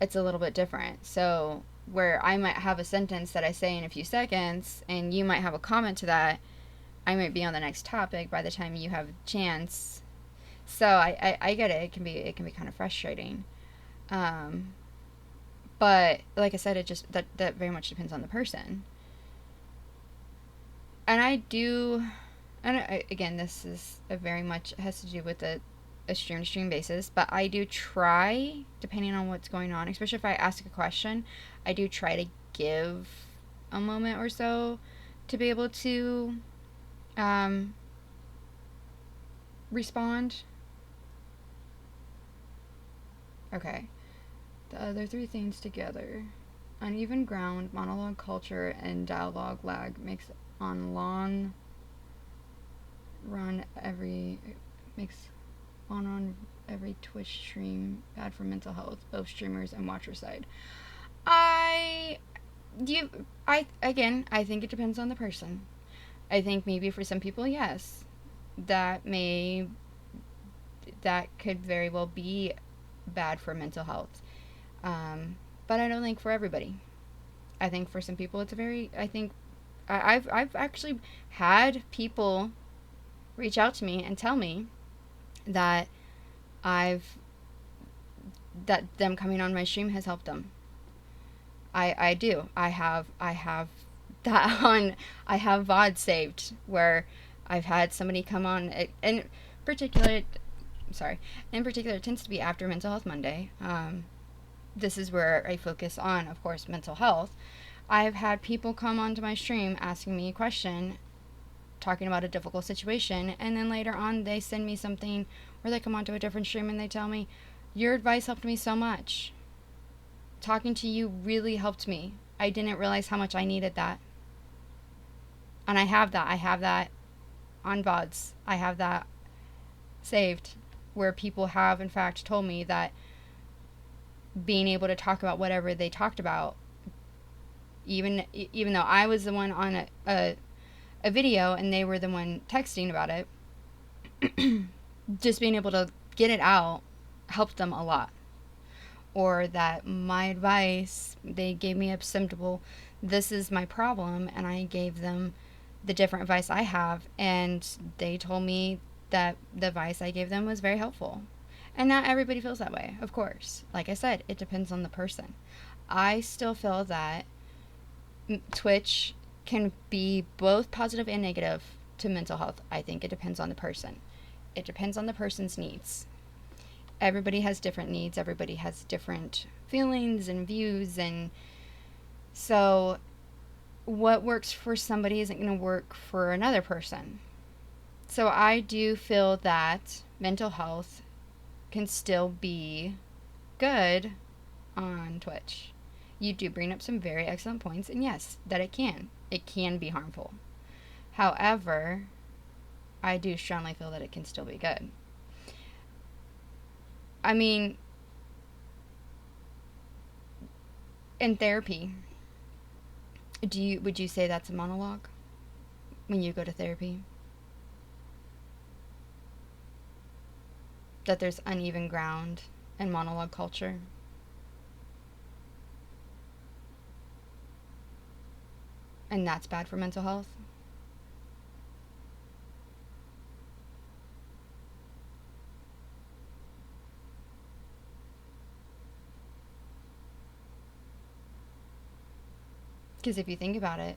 it's a little bit different. So where I might have a sentence that I say in a few seconds, and you might have a comment to that, I might be on the next topic by the time you have a chance. So I get it. It can be kind of frustrating. Um, but like I said, it just that very much depends on the person. And I do, and again, this is a very much has to do with a stream to stream basis, but I do try, depending on what's going on, especially if I ask a question, I do try to give a moment or so to be able to um, respond. Okay. The other three things together: uneven ground, monologue culture, and dialogue lag makes on long run every makes on every Twitch stream bad for mental health, both streamers and watcher side. I you I again, I think it depends on the person. I think maybe for some people, yes, that may that could very well be bad for mental health. But I don't think for everybody. I think for some people it's a very I think I've actually had people reach out to me and tell me that I've that them coming on my stream has helped them. I do. I have that on. I have VOD saved where I've had somebody come on. In particular, sorry. In particular, it tends to be after Mental Health Monday. This is where I focus on, of course, mental health. I've had people come onto my stream asking me a question, talking about a difficult situation, and then later on they send me something, or they come onto a different stream and they tell me, your advice helped me so much. Talking to you really helped me. I didn't realize how much I needed that. And I have that. I have that on VODs. I have that saved where people have, in fact, told me that being able to talk about whatever they talked about, even though I was the one on a video and they were the one texting about it, just being able to get it out helped them a lot. Or that my advice, they gave me a simple, this is my problem, and I gave them the different advice I have, and they told me that the advice I gave them was very helpful. And not everybody feels that way, of course. Like I said, it depends on the person. I still feel that Twitch can be both positive and negative to mental health. I think it depends on the person. It depends on the person's needs. Everybody has different needs. Everybody has different feelings and views. And so what works for somebody isn't going to work for another person. So I do feel that mental health can still be good on Twitch. You do bring up some very excellent points, and yes, that it can be harmful. However, I do strongly feel that it can still be good. I mean, in therapy, would you say that's a monologue when you go to therapy? That there's uneven ground in monologue culture? And that's bad for mental health? Because if you think about it,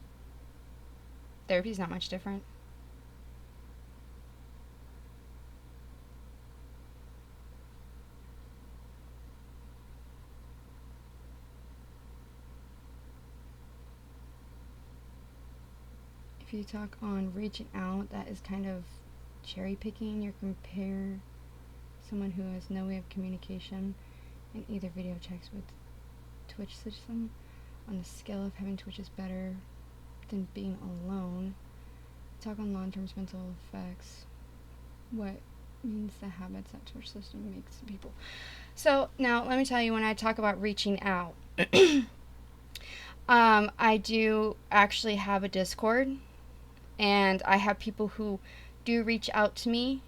therapy's not much different. If you talk on reaching out, that is kind of cherry picking. You compare someone who has no way of communication in either video checks with Twitch system on the scale of having Twitch is better than being alone. Talk on long-term mental effects. What means the habits that Twitch system makes people. So now let me tell you, when I talk about reaching out, I do actually have a Discord, and I have people who do reach out to me,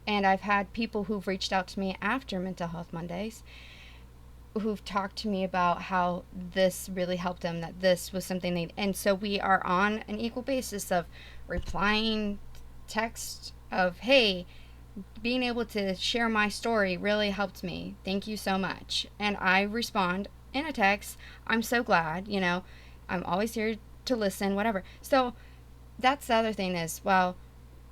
and I've had people who've reached out to me after Mental Health Mondays who've talked to me about how this really helped them, that this was something they, and so we are on an equal basis of replying text of, hey, being able to share my story really helped me. Thank you so much. And I respond in a text, I'm so glad, I'm always here to listen, whatever. So that's the other thing is, well,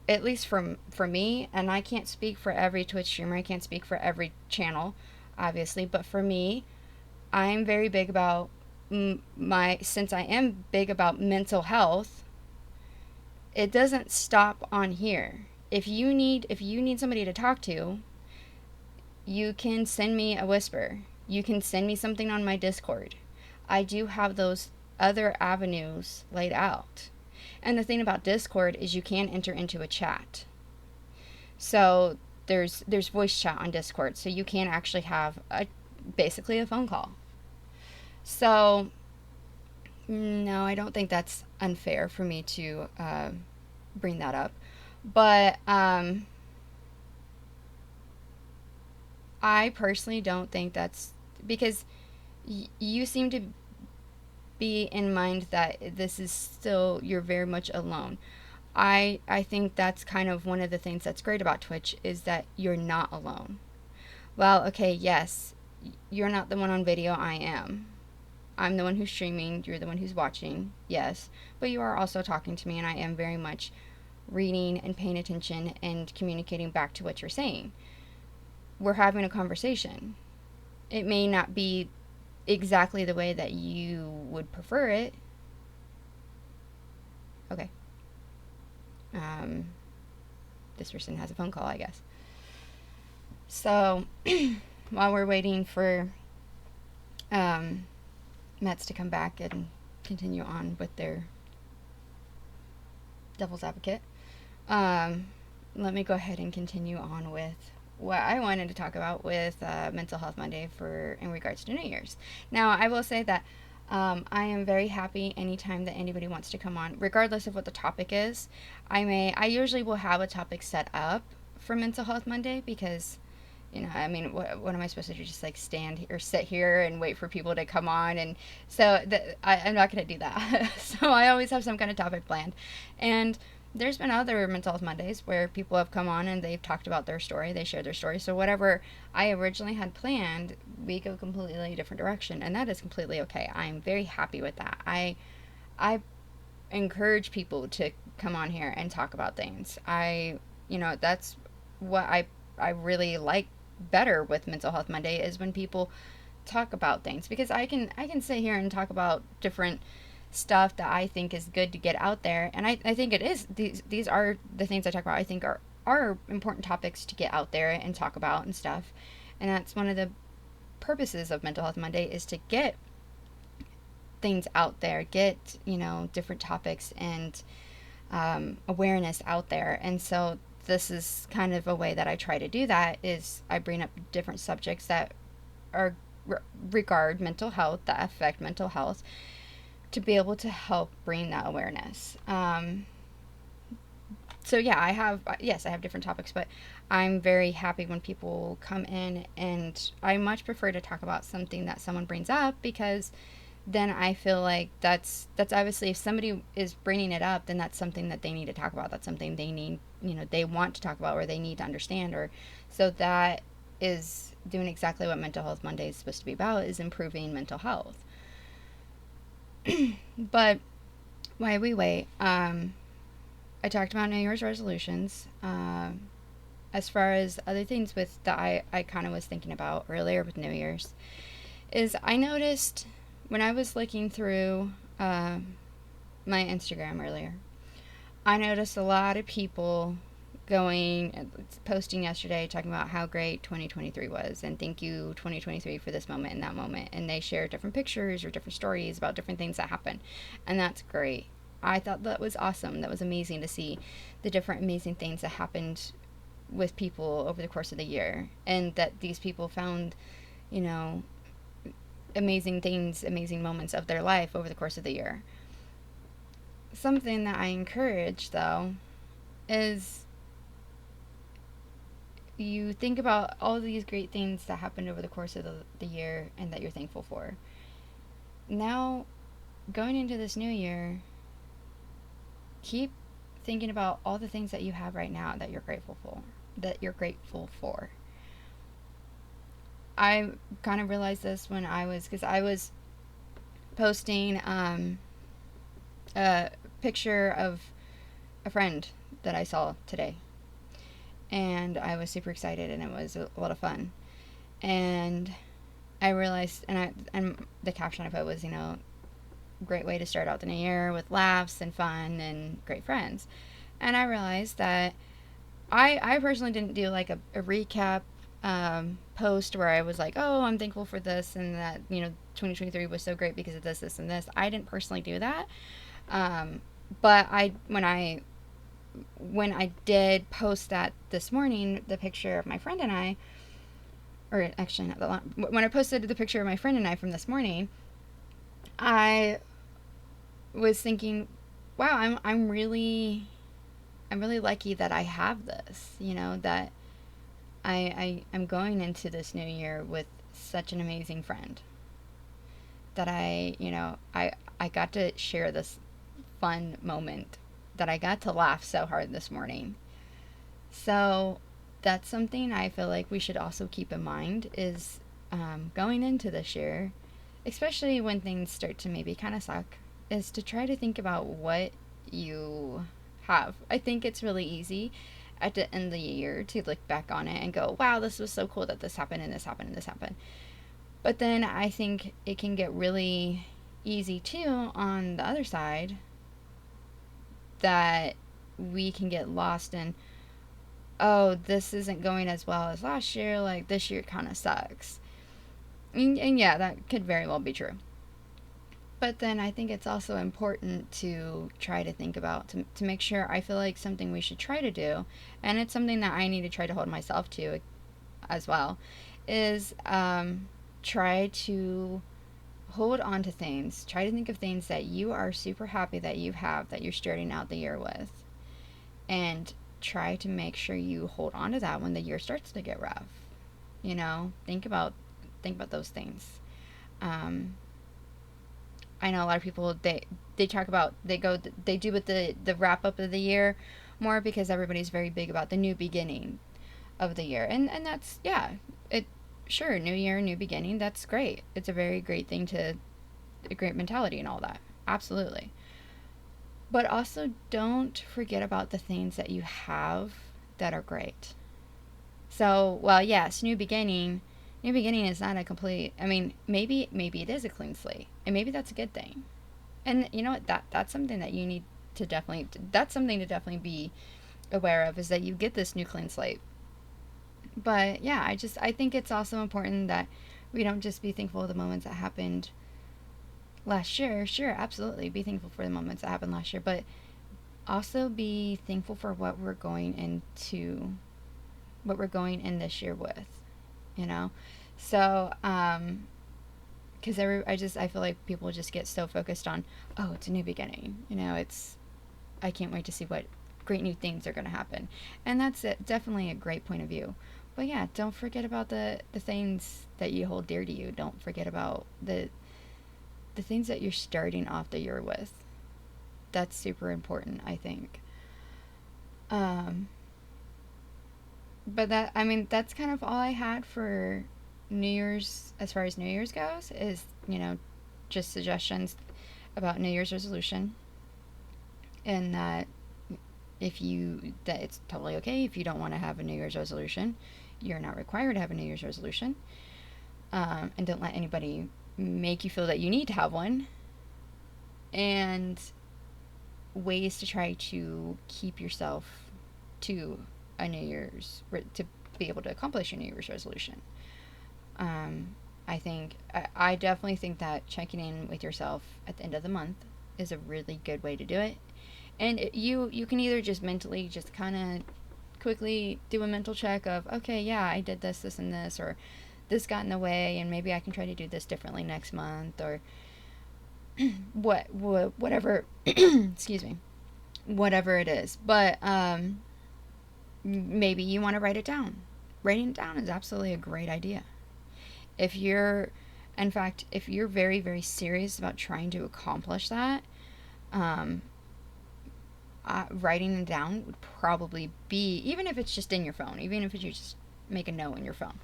at least for me, and I can't speak for every Twitch streamer, I can't speak for every channel, obviously, but for me, I'm very big about since I am big about mental health, it doesn't stop on here. If you need somebody to talk to, you can send me a whisper. You can send me something on my Discord. I do have those other avenues laid out. And the thing about Discord is you can enter into a chat. So there's voice chat on Discord, so you can actually have basically a phone call. So no, I don't think that's unfair for me to bring that up. But I personally don't think that's because you seem to be in mind that this is still, you're very much alone. I think that's kind of one of the things that's great about Twitch is that you're not alone. Well, okay, yes, you're not the one on video, I am. I'm the one who's streaming, you're the one who's watching, yes, but you are also talking to me, and I am very much reading and paying attention and communicating back to what you're saying. We're having a conversation. It may not be exactly the way that you would prefer it. Okay. Um, this person has a phone call, I guess. So, while we're waiting for Mets to come back and continue on with their devil's advocate, let me go ahead and continue on with what I wanted to talk about with Mental Health Monday for in regards to New Year's. Now, I will say that I am very happy anytime that anybody wants to come on, regardless of what the topic is. I usually will have a topic set up for Mental Health Monday because, I mean, what am I supposed to do? Just like stand here, or sit here and wait for people to come on? And so I'm not going to do that. So I always have some kind of topic planned. And there's been other Mental Health Mondays where people have come on and they've talked about their story, they shared their story. So whatever I originally had planned, we go completely different direction, and that is completely okay. I'm very happy with that. I encourage people to come on here and talk about things. That's what I really like better with Mental Health Monday is when people talk about things, because I can sit here and talk about different stuff that I think is good to get out there, and I think it is. These are the things I talk about. I think are important topics to get out there and talk about and stuff, and that's one of the purposes of Mental Health Monday is to get things out there, get different topics and awareness out there, and so this is kind of a way that I try to do that is I bring up different subjects that are regard mental health, that affect mental health, to be able to help bring that awareness. So yeah, I have different topics, but I'm very happy when people come in, and I much prefer to talk about something that someone brings up, because then I feel like that's obviously, if somebody is bringing it up, then that's something that they need to talk about. That's something they need, they want to talk about, or they need to understand, or so that is doing exactly what Mental Health Monday is supposed to be about, is improving mental health. But while we wait, I talked about New Year's resolutions. As far as other things with that I kind of was thinking about earlier with New Year's, is I noticed when I was looking through my Instagram earlier, I noticed a lot of people posting yesterday talking about how great 2023 was, and thank you 2023 for this moment and that moment, and they share different pictures or different stories about different things that happen, and that's great. I thought that was awesome. That was amazing to see the different amazing things that happened with people over the course of the year, and that these people found, amazing things, amazing moments of their life over the course of the year. Something that I encourage, though, is you think about all these great things that happened over the course of the year and that you're thankful for. Now, going into this new year, keep thinking about all the things that you have right now that you're grateful for. I kind of realized this when because I was posting a picture of a friend that I saw today, and I was super excited, and it was a lot of fun. And I realized, and the caption I put was, great way to start out the new year with laughs and fun and great friends. And I realized that I personally didn't do like a recap post where I was like, oh, I'm thankful for this, and that 2023 was so great because of this and this. I didn't personally do that, but when I did post that this morning, the picture of my friend and I, or actually not that long, when I posted the picture of my friend and I from this morning, I was thinking, wow, I'm really lucky that I have this, that I'm going into this new year with such an amazing friend, that I got to share this fun moment that I got to laugh so hard this morning. So that's something I feel like we should also keep in mind is going into this year, especially when things start to maybe kind of suck, is to try to think about what you have. I think it's really easy at the end of the year to look back on it and go, wow, this was so cool that this happened and this happened and this happened. But then I think it can get really easy too on the other side that we can get lost in, oh, this isn't going as well as last year, like this year kind of sucks. And yeah, that could very well be true. But then I think it's also important to try to think about, to make sure, I feel like something we should try to do, and it's something that I need to try to hold myself to as well, is try to hold on to things. Try to think of things that you are super happy that you have, that you're starting out the year with. And try to make sure you hold on to that when the year starts to get rough. You know, think about those things. I know a lot of people, they talk about, they do with the wrap up of the year more because everybody's very big about the new beginning of the year. And that's, yeah, it, sure, new year, new beginning, that's great. It's a very great thing, to a great mentality and all that. Absolutely. But also don't forget about the things that you have that are great. So, well, yes, new beginning. New beginning is not a complete. I mean, maybe it is a clean slate, and maybe that's a good thing. And you know what? That's something that you need to definitely. That's something to definitely be aware of, is that you get this new clean slate. But yeah, I think it's also important that we don't just be thankful of the moments that happened last year. Sure, absolutely, be thankful for the moments that happened last year, but also be thankful for what we're going in this year with, you know. So because I feel like people just get so focused on, oh, it's a new beginning, you know, it's, I can't wait to see what great new things are going to happen, and that's definitely a great point of view. But yeah, don't forget about the things that you hold dear to you. Don't forget about the things that you're starting off the year with. That's super important, I think. Um, but that, I mean, that's kind of all I had for New Year's, as far as New Year's goes, is, you know, just suggestions about New Year's resolution. And that that it's totally okay if you don't want to have a New Year's resolution. You're not required to have a New Year's resolution. And don't let anybody make you feel that you need to have one. And ways to try to keep yourself to a New Year's, to be able to accomplish your New Year's resolution. I think, I definitely think that checking in with yourself at the end of the month is a really good way to do it. And you can either just mentally just kind of quickly do a mental check of, okay, yeah, I did this, and this, or this got in the way, and maybe I can try to do this differently next month, or whatever, excuse me, whatever it is. But maybe you want to write it down. Writing it down is absolutely a great idea. If you're, in fact, if you're very, very serious about trying to accomplish that, um, writing it down would probably be, even if it's just in your phone, even if you just make a note in your phone,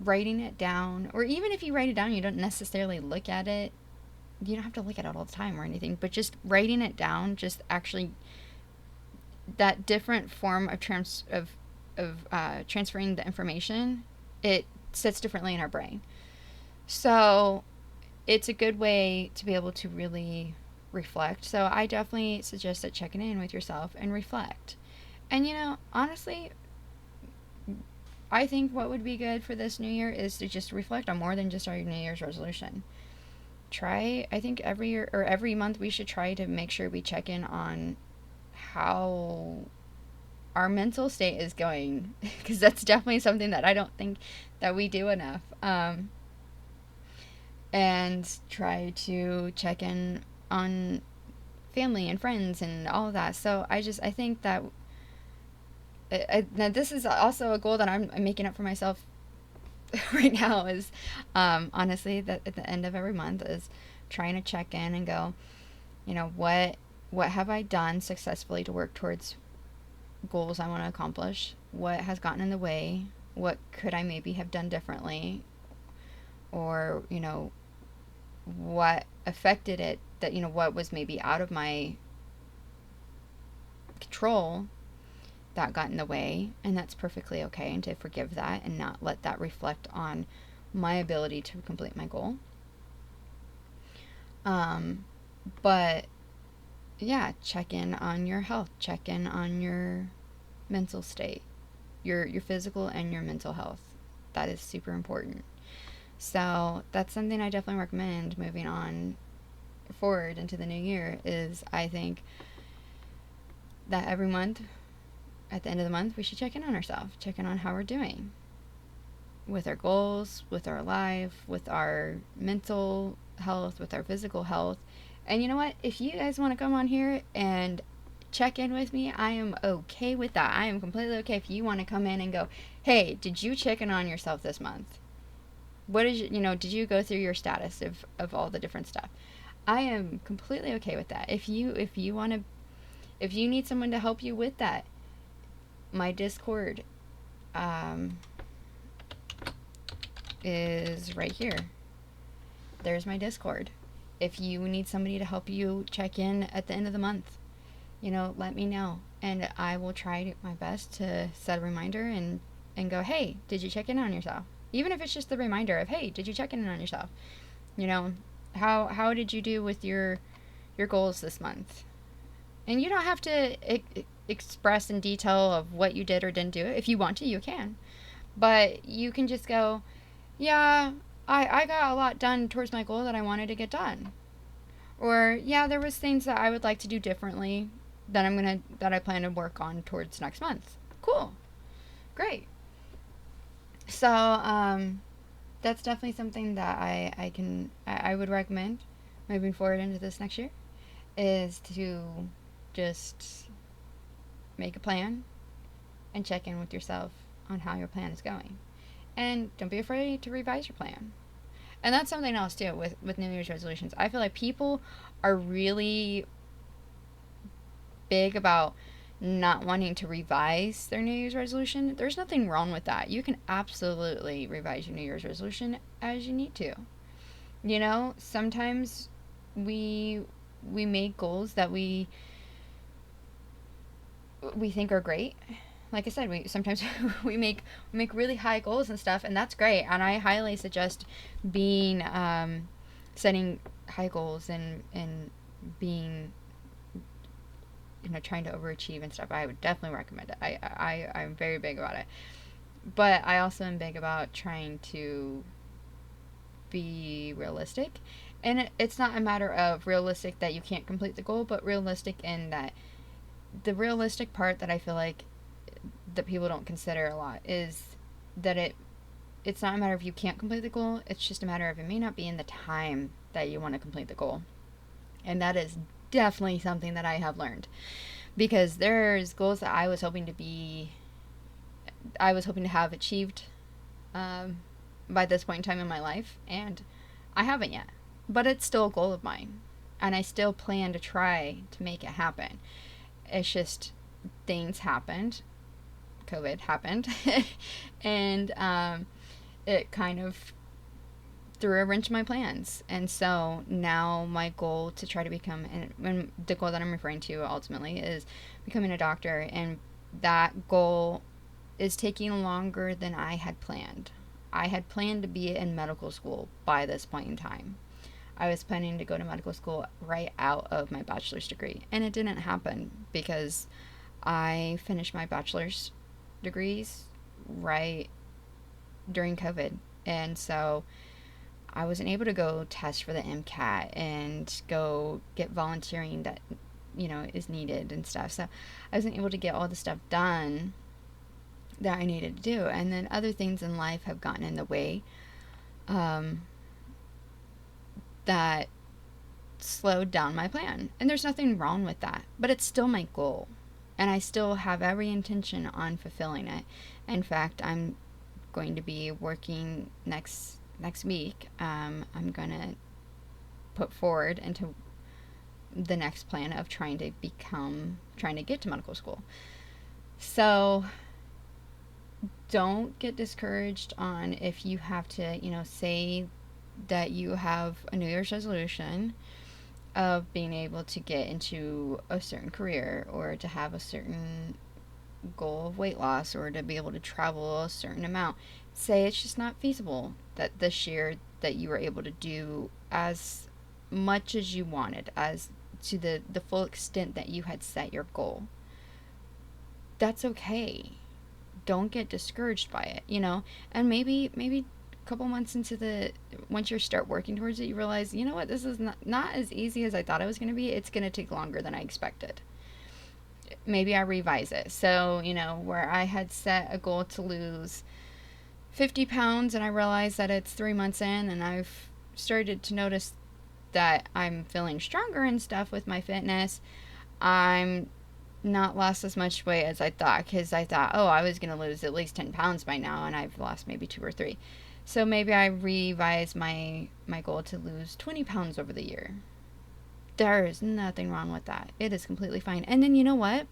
writing it down, or even if you write it down, you don't necessarily look at it. You don't have to look at it all the time or anything, but just writing it down, just actually that different form of transferring the information, it sits differently in our brain. So it's a good way to be able to really reflect. So I definitely suggest that checking in with yourself and reflect. And you know, honestly, I think what would be good for this new year is to just reflect on more than just our New Year's resolution. I think every year or every month we should try to make sure we check in on how our mental state is going, because that's definitely something that I don't think that we do enough. And try to check in on family and friends and all of that. So I think that now this is also a goal that I'm making up for myself right now, is honestly that at the end of every month is trying to check in and go, you know, what what have I done successfully to work towards goals I want to accomplish? What has gotten in the way? What could I maybe have done differently? Or, what affected it, that, what was maybe out of my control that got in the way, and that's perfectly okay, and to forgive that and not let that reflect on my ability to complete my goal. But yeah, check in on your health, check in on your mental state, your physical and your mental health. That is super important. So that's something I definitely recommend moving on forward into the new year. Is I think that every month, at the end of the month, we should check in on ourselves, check in on how we're doing with our goals, with our life, with our mental health, with our physical health. And you know what? If you guys want to come on here and check in with me, I am okay with that. I am completely okay if you want to come in and go, hey, did you check in on yourself this month? What is, did you go through your status of all the different stuff? I am completely okay with that. If you want to, if you need someone to help you with that, my Discord is right here. There's my Discord. If you need somebody to help you check in at the end of the month, let me know. And I will try my best to set a reminder and go, hey, did you check in on yourself? Even if it's just the reminder of, hey, did you check in on yourself? How did you do with your goals this month? And you don't have to express in detail of what you did or didn't do. If you want to, you can. But you can just go, yeah, I got a lot done towards my goal that I wanted to get done. Or, yeah, there was things that I would like to do differently that I plan to work on towards next month. Cool. Great. So, that's definitely something that I would recommend moving forward into this next year, is to just make a plan and check in with yourself on how your plan is going. And don't be afraid to revise your plan. And that's something else too with New Year's resolutions. I feel like people are really big about not wanting to revise their New Year's resolution. There's nothing wrong with that. You can absolutely revise your New Year's resolution as you need to. Sometimes we make goals that we think are great. Like I said, we sometimes we make really high goals and stuff, and that's great. And I highly suggest being setting high goals and being trying to overachieve and stuff. I would definitely recommend it. I'm very big about it. But I also am big about trying to be realistic. And it's not a matter of realistic that you can't complete the goal, but realistic in that the realistic part that I feel like that people don't consider a lot is that it's not a matter of you can't complete the goal. It's just a matter of it may not be in the time that you want to complete the goal. And that is definitely something that I have learned, because there's goals that I was hoping to have achieved by this point in time in my life, and I haven't yet. But it's still a goal of mine, and I still plan to try to make it happen. It's just things happened. COVID happened, and it kind of threw a wrench in my plans. And so now my goal to try to become, and the goal that I'm referring to ultimately is becoming a doctor, and that goal is taking longer than I had planned. I had planned to be in medical school by this point in time. I was planning to go to medical school right out of my bachelor's degree, and it didn't happen because I finished my bachelor's degrees right during COVID, and so I wasn't able to go test for the MCAT and go get volunteering that is needed and stuff. So I wasn't able to get all the stuff done that I needed to do, and then other things in life have gotten in the way that slowed down my plan. And there's nothing wrong with that, but it's still my goal, and I still have every intention on fulfilling it. In fact, I'm going to be working next week. I'm going to put forward into the next plan of trying to get to medical school. So don't get discouraged on if you have to, say that you have a New Year's resolution of being able to get into a certain career or to have a certain goal of weight loss or to be able to travel a certain amount. Say it's just not feasible that this year that you were able to do as much as you wanted, as to the full extent that you had set your goal. That's okay. Don't get discouraged by it, and maybe a couple months once you start working towards it, you realize, what, this is not as easy as I thought it was going to be. It's going to take longer than I expected. Maybe I revise it. So, where I had set a goal to lose 50 pounds and I realized that it's 3 months in and I've started to notice that I'm feeling stronger and stuff with my fitness, I'm not lost as much weight as I thought, because I thought, oh, I was going to lose at least 10 pounds by now, and I've lost maybe 2 or 3. So maybe I revise my goal to lose 20 pounds over the year. There is nothing wrong with that. It is completely fine. And then you know what?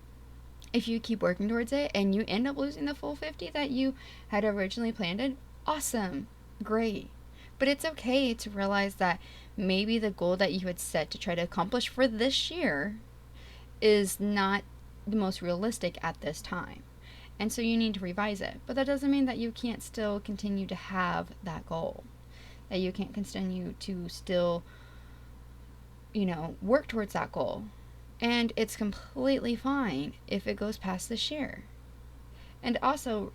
If you keep working towards it and you end up losing the full 50 that you had originally planned it, awesome. Great. But it's okay to realize that maybe the goal that you had set to try to accomplish for this year is not the most realistic at this time. And so you need to revise it. But that doesn't mean that you can't still continue to have that goal. That you can't continue to still, work towards that goal. And it's completely fine if it goes past this year. And also,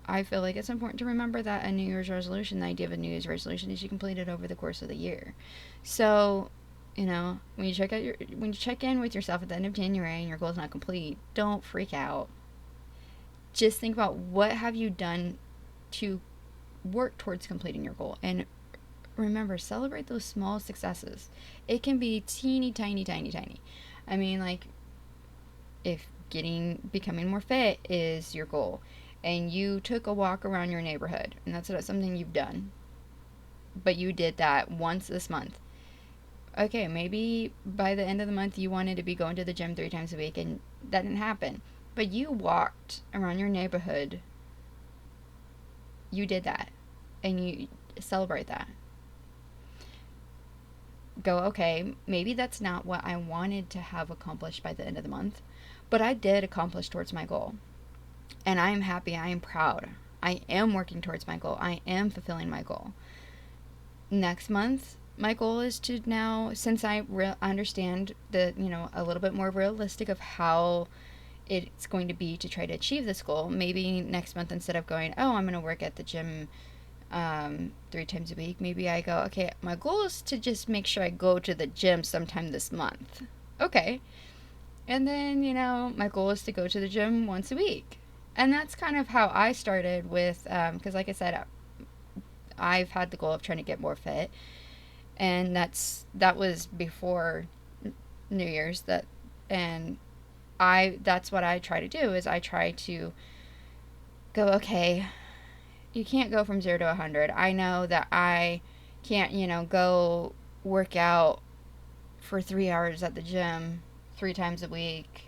I feel like it's important to remember that a New Year's resolution, the idea of a New Year's resolution is you complete it over the course of the year. So, when you check in with yourself at the end of January and your goal is not complete, don't freak out. Just think about what have you done to work towards completing your goal. And remember, celebrate those small successes. It can be teeny, tiny, tiny, tiny. I mean, like, if becoming more fit is your goal, and you took a walk around your neighborhood, and that's something you've done, but you did that once this month. Okay, maybe by the end of the month you wanted to be going to the gym 3 times a week, and that didn't happen. But you walked around your neighborhood. You did that, and you celebrate that. Go, okay, maybe that's not what I wanted to have accomplished by the end of the month, but I did accomplish towards my goal. And I am happy, I am proud. I am working towards my goal. I am fulfilling my goal. Next month, my goal is to now, since I understand a little bit more realistic of how it's going to be to try to achieve this goal, maybe next month, instead of going, oh, I'm going to work at the gym 3 times a week, maybe I go, okay, my goal is to just make sure I go to the gym sometime this month. Okay. And then, my goal is to go to the gym once a week. And that's kind of how I started with, because like I said, I've had the goal of trying to get more fit. And that was before New Year's. That's what I try to do, is I try to go, okay, you can't go from 0 to 100. I know that I can't, go work out for 3 hours at the gym 3 times a week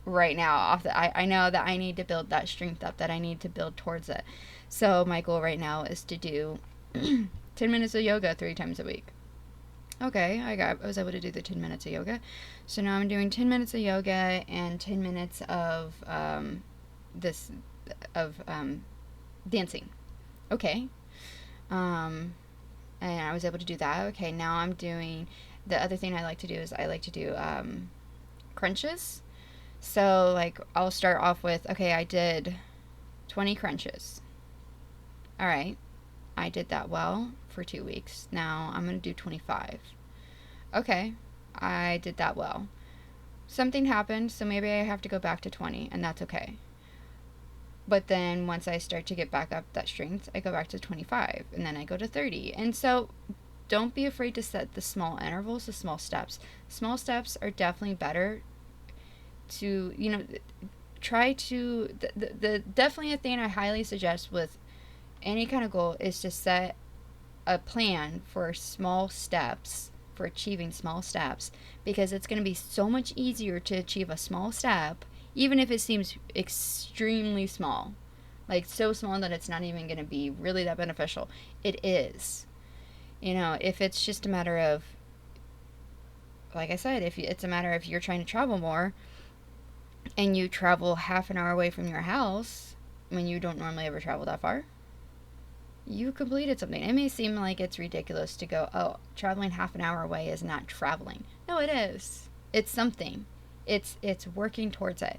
right now. I know that I need to build that strength up, that I need to build towards it. So my goal right now is to do 10 minutes of yoga 3 times a week. Okay, I was able to do the 10 minutes of yoga. So now I'm doing 10 minutes of yoga and 10 minutes of dancing. Okay. And I was able to do that. Okay, now I'm doing, the other thing I like to do is I like to do crunches. So, like, I'll start off with, okay, I did 20 crunches. All right. I did that well for 2 weeks. Now I'm going to do 25. Okay. I did that well. Something happened, so maybe I have to go back to 20, and that's okay. But then once I start to get back up that strength, I go back to 25, and then I go to 30. And so don't be afraid to set the small intervals, the small steps. Small steps are definitely better to, try to, the definitely a thing I highly suggest with any kind of goal is to set a plan for small steps for achieving small steps, because it's going to be so much easier to achieve a small step, even if it seems extremely small, like so small that it's not even going to be really that beneficial. It is. If it's just a matter of, like I said, if it's a matter of you're trying to travel more and you travel half an hour away from your house when you don't normally ever travel that far, you completed something. It may seem like it's ridiculous to go, oh, traveling half an hour away is not traveling. No, it is. It's something. It's working towards it.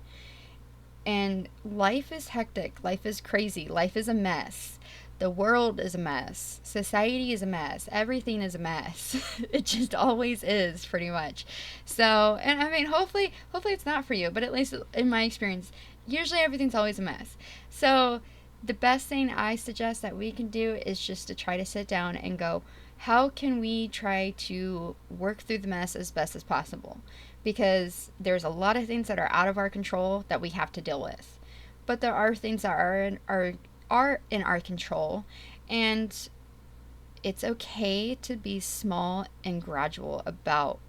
And life is hectic. Life is crazy. Life is a mess. The world is a mess. Society is a mess. Everything is a mess. It just always is, pretty much. So, and I mean, hopefully it's not for you, but at least in my experience, usually everything's always a mess. So, the best thing I suggest that we can do is just to try to sit down and go, how can we try to work through the mess as best as possible? Because there's a lot of things that are out of our control that we have to deal with. But there are things that are in our control, and it's okay to be small and gradual about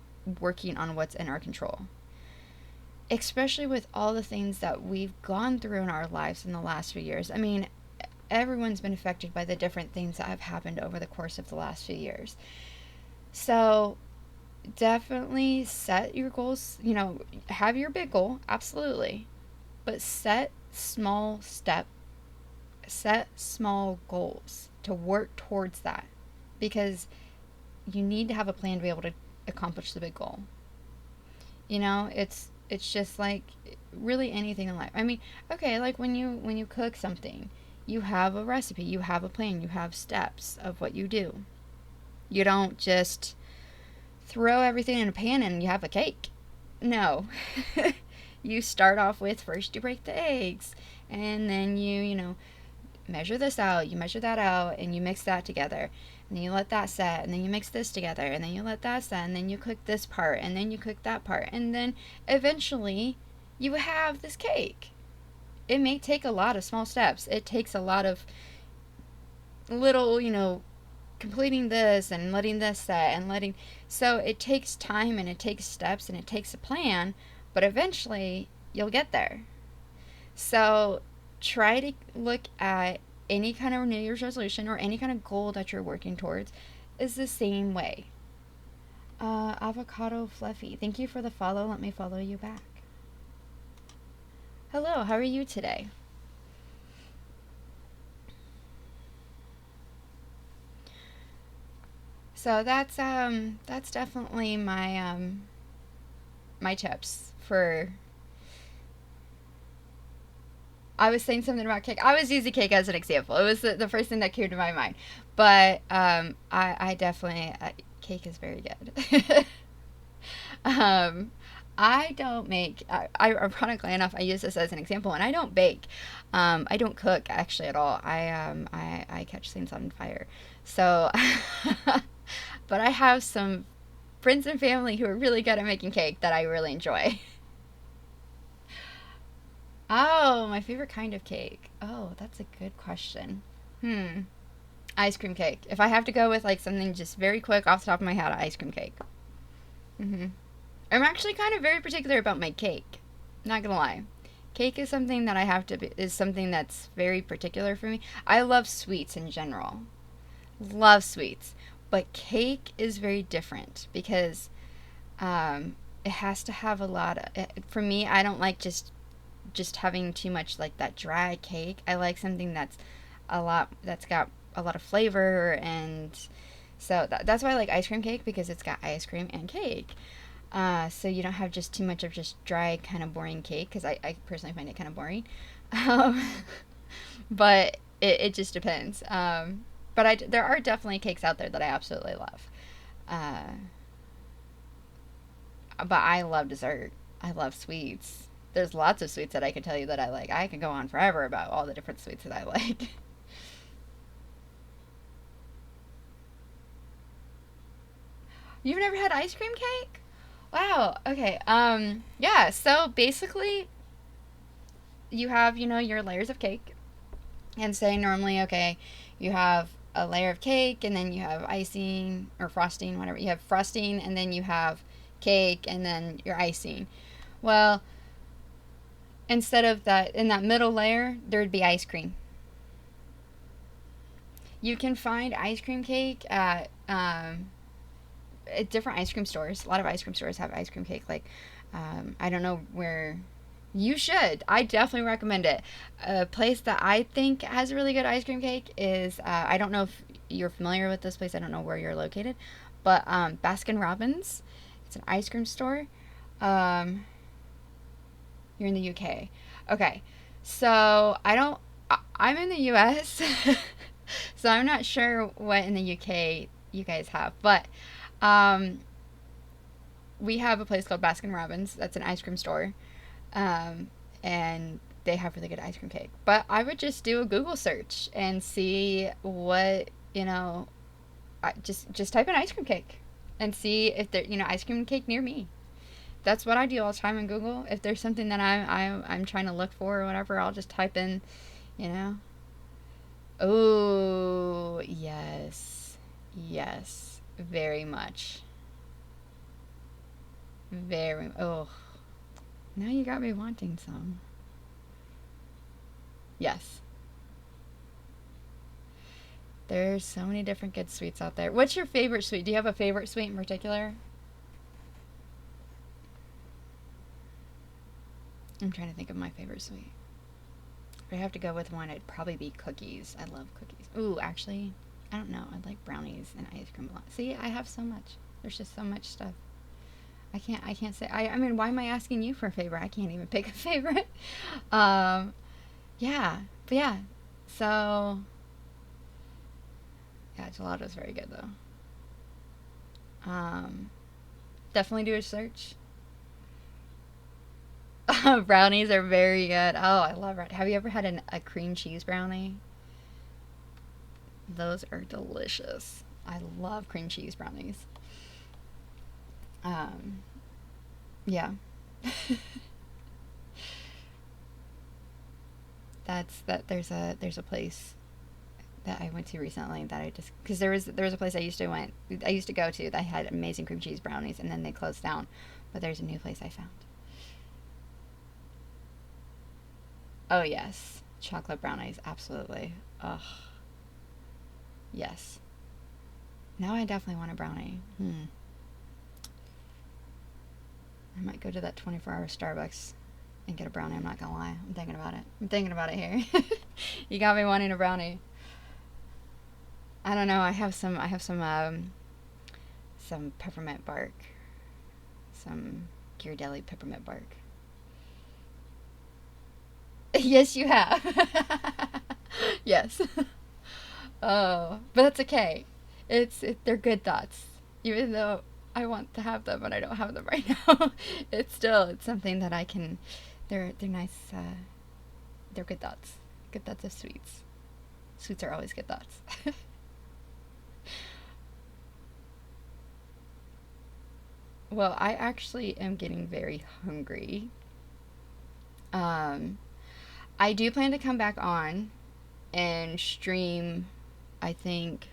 working on what's in our control. Especially with all the things that we've gone through in our lives in the last few years. I mean, everyone's been affected by the different things that have happened over the course of the last few years. So definitely set your goals, have your big goal, absolutely. But set small goals to work towards that, because you need to have a plan to be able to accomplish the big goal. It's just like really anything in life. I mean, okay, like when you cook something, you have a recipe, you have a plan, you have steps of what you do. You don't just throw everything in a pan and you have a cake. No. You start off with, first you break the eggs, and then you measure this out, you measure that out, and you mix that together. And then you let that set, and then you mix this together, and then you let that set, and then you cook this part, and then you cook that part, and then eventually you have this cake. It may take a lot of small steps. It takes a lot of little, completing this and letting this set and so it takes time and it takes steps and it takes a plan, but eventually you'll get there. So try to look at any kind of New Year's resolution or any kind of goal that you're working towards is the same way. Avocado Fluffy, thank you for the follow. Let me follow you back. Hello, how are you today? So that's definitely my tips for. I was saying something about cake. I was using cake as an example. It was the first thing that came to my mind. But I definitely, cake is very good. I don't make, ironically enough, I use this as an example, and I don't bake. I don't cook, actually, at all. I catch things on fire. So, but I have some friends and family who are really good at making cake that I really enjoy. Oh, my favorite kind of cake. Oh, that's a good question. Ice cream cake. If I have to go with like something just very quick off the top of my head, ice cream cake. I'm actually kind of very particular about my cake. Not gonna lie. Cake is something that is something that's very particular for me. I love sweets in general. Love sweets. But cake is very different because it has to have a lot of, for me, I don't like just having too much like that dry cake. I like something that's got a lot of flavor, and so that's why I like ice cream cake, because it's got ice cream and cake. So you don't have just too much of just dry, kind of boring cake, because I personally find it kind of boring. But it just depends. But there are definitely cakes out there that I absolutely love. But I love dessert. I love sweets. There's lots of sweets that I could tell you that I like. I could go on forever about all the different sweets that I like. You've never had ice cream cake? Wow. Okay. Yeah. So basically, you have your layers of cake, and say normally, okay, you have a layer of cake, and then you have icing or frosting, whatever. You have frosting, and then you have cake, and then your icing. Well, instead of that, in that middle layer, there would be ice cream. You can find ice cream cake at different ice cream stores. A lot of ice cream stores have ice cream cake. Like, I don't know where. You should. I definitely recommend it. A place that I think has a really good ice cream cake is, I don't know if you're familiar with this place. I don't know where you're located, but Baskin Robbins. It's an ice cream store. Um, you're in the UK. Okay. So I'm in the US, so I'm not sure what in the UK you guys have, but um, we have a place called Baskin Robbins. That's an ice cream store, um, and they have really good ice cream cake. But I would just do a Google search and see what just type in ice cream cake and see if there ice cream cake near me. That's what I do all the time in Google. If there's something that I'm trying to look for or whatever, I'll just type in, you know. Oh yes, yes, very much, very. Oh, now you got me wanting some. Yes. There's so many different good sweets out there. What's your favorite sweet? Do you have a favorite sweet in particular? I'm trying to think of my favorite sweet. If I have to go with one, it'd probably be cookies. I love cookies. Ooh, actually, I don't know. I like brownies and ice cream a lot. See, I have so much. There's just so much stuff. I can't say. I mean, why am I asking you for a favorite? I can't even pick a favorite. Um, yeah, but yeah. So yeah, gelato's very good though. Um, definitely do a search. Brownies are very good. Oh, I love it. Have you ever had a cream cheese brownie? Those are delicious. I love cream cheese brownies. Um, yeah. There's a place that I went to recently that I just because there was a place I used to go to that had amazing cream cheese brownies, and then they closed down, but there's a new place I found. Oh yes, chocolate brownies, absolutely. Ugh, yes. Now I definitely want a brownie. I might go to that 24-hour Starbucks and get a brownie. I'm not gonna lie. I'm thinking about it. I'm thinking about it here. You got me wanting a brownie. I don't know. I have some peppermint bark. Some Ghirardelli peppermint bark. Yes, you have. Yes. Oh, but that's okay. They're good thoughts. Even though I want to have them, but I don't have them right now. It's something that I can. They're nice. They're good thoughts. Good thoughts of sweets. Sweets are always good thoughts. Well, I actually am getting very hungry. Um, I do plan to come back on and stream. I think.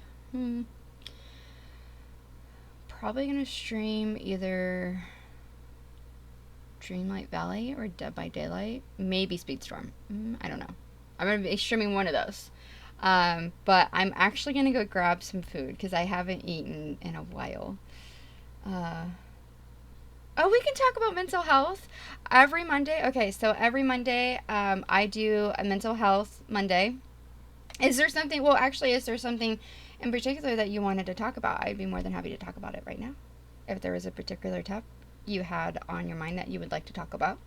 Probably gonna stream either Dreamlight Valley or Dead by Daylight. Maybe Speedstorm. I don't know. I'm gonna be streaming one of those. But I'm actually gonna go grab some food because I haven't eaten in a while. Uh, oh, we can talk about mental health every Monday. Okay, so every Monday, I do a mental health Monday. Is there something? Well, actually, is there something in particular that you wanted to talk about? I'd be more than happy to talk about it right now. If there was a particular topic you had on your mind that you would like to talk about.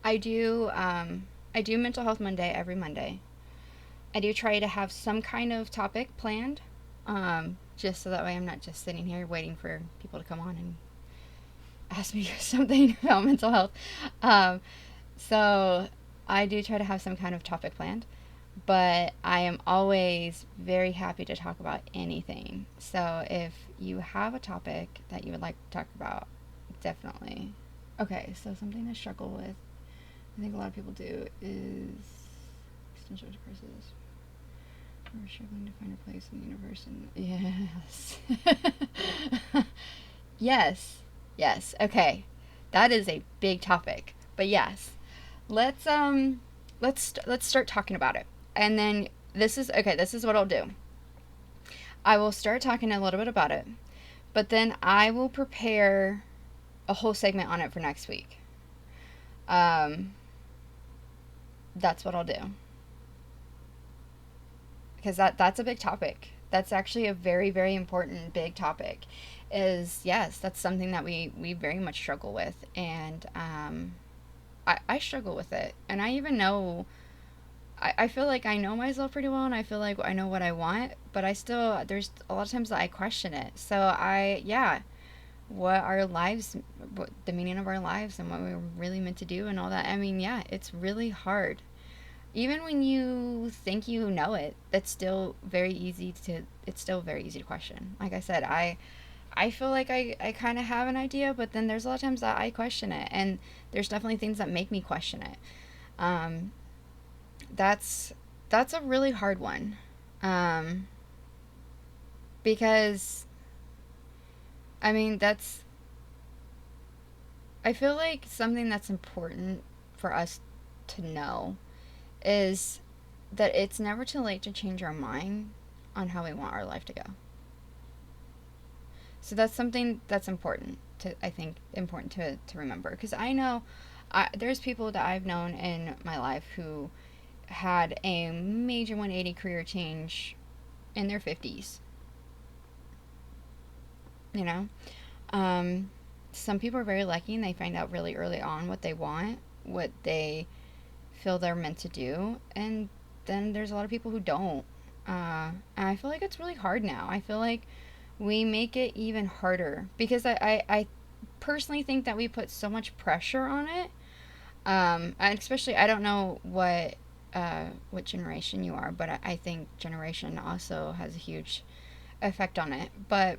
I do. I do mental health Monday every Monday. I do try to have some kind of topic planned, just so that way I'm not just sitting here waiting for people to come on and ask me something about mental health. Um, so I do try to have some kind of topic planned. but I am always very happy to talk about anything. So if you have a topic that you would like to talk about, definitely. Okay, so something to struggle with, I think a lot of people do, is existential crisis. We're struggling to find a place in the universe. And yes. Yes. Yes. Okay. That is a big topic. But yes. Let's let's start talking about it. And then this is what I'll do. I will start talking a little bit about it, but then I will prepare a whole segment on it for next week. Um that's what I'll do. Because that's a big topic. That's actually a very, very important big topic. Is yes, that's something that we very much struggle with, and I struggle with it, and I even know. I feel like I know myself pretty well, and I feel like I know what I want, but I still there's a lot of times that I question it. So what our lives, what the meaning of our lives, and what we're really meant to do, and all that. I mean, yeah, it's really hard even when you think you know it, it's still very easy to question. Like I said, I feel like I kind of have an idea, but then there's a lot of times that I question it, and there's definitely things that make me question it. um that's that's a really hard one, um because I mean that's I feel like something that's important for us to know is that it's never too late to change our mind on how we want our life to go. So that's something that's important to, I think, important to remember. Because I know there's people that I've known in my life who had a major 180 career change in their 50s, you know? Um, some people are very lucky and they find out really early on what they want, what they feel they're meant to do, and then there's a lot of people who don't. And I feel like it's really hard now. I feel like we make it even harder because I personally think that we put so much pressure on it. And especially, I don't know what generation you are, but I think generation also has a huge effect on it. But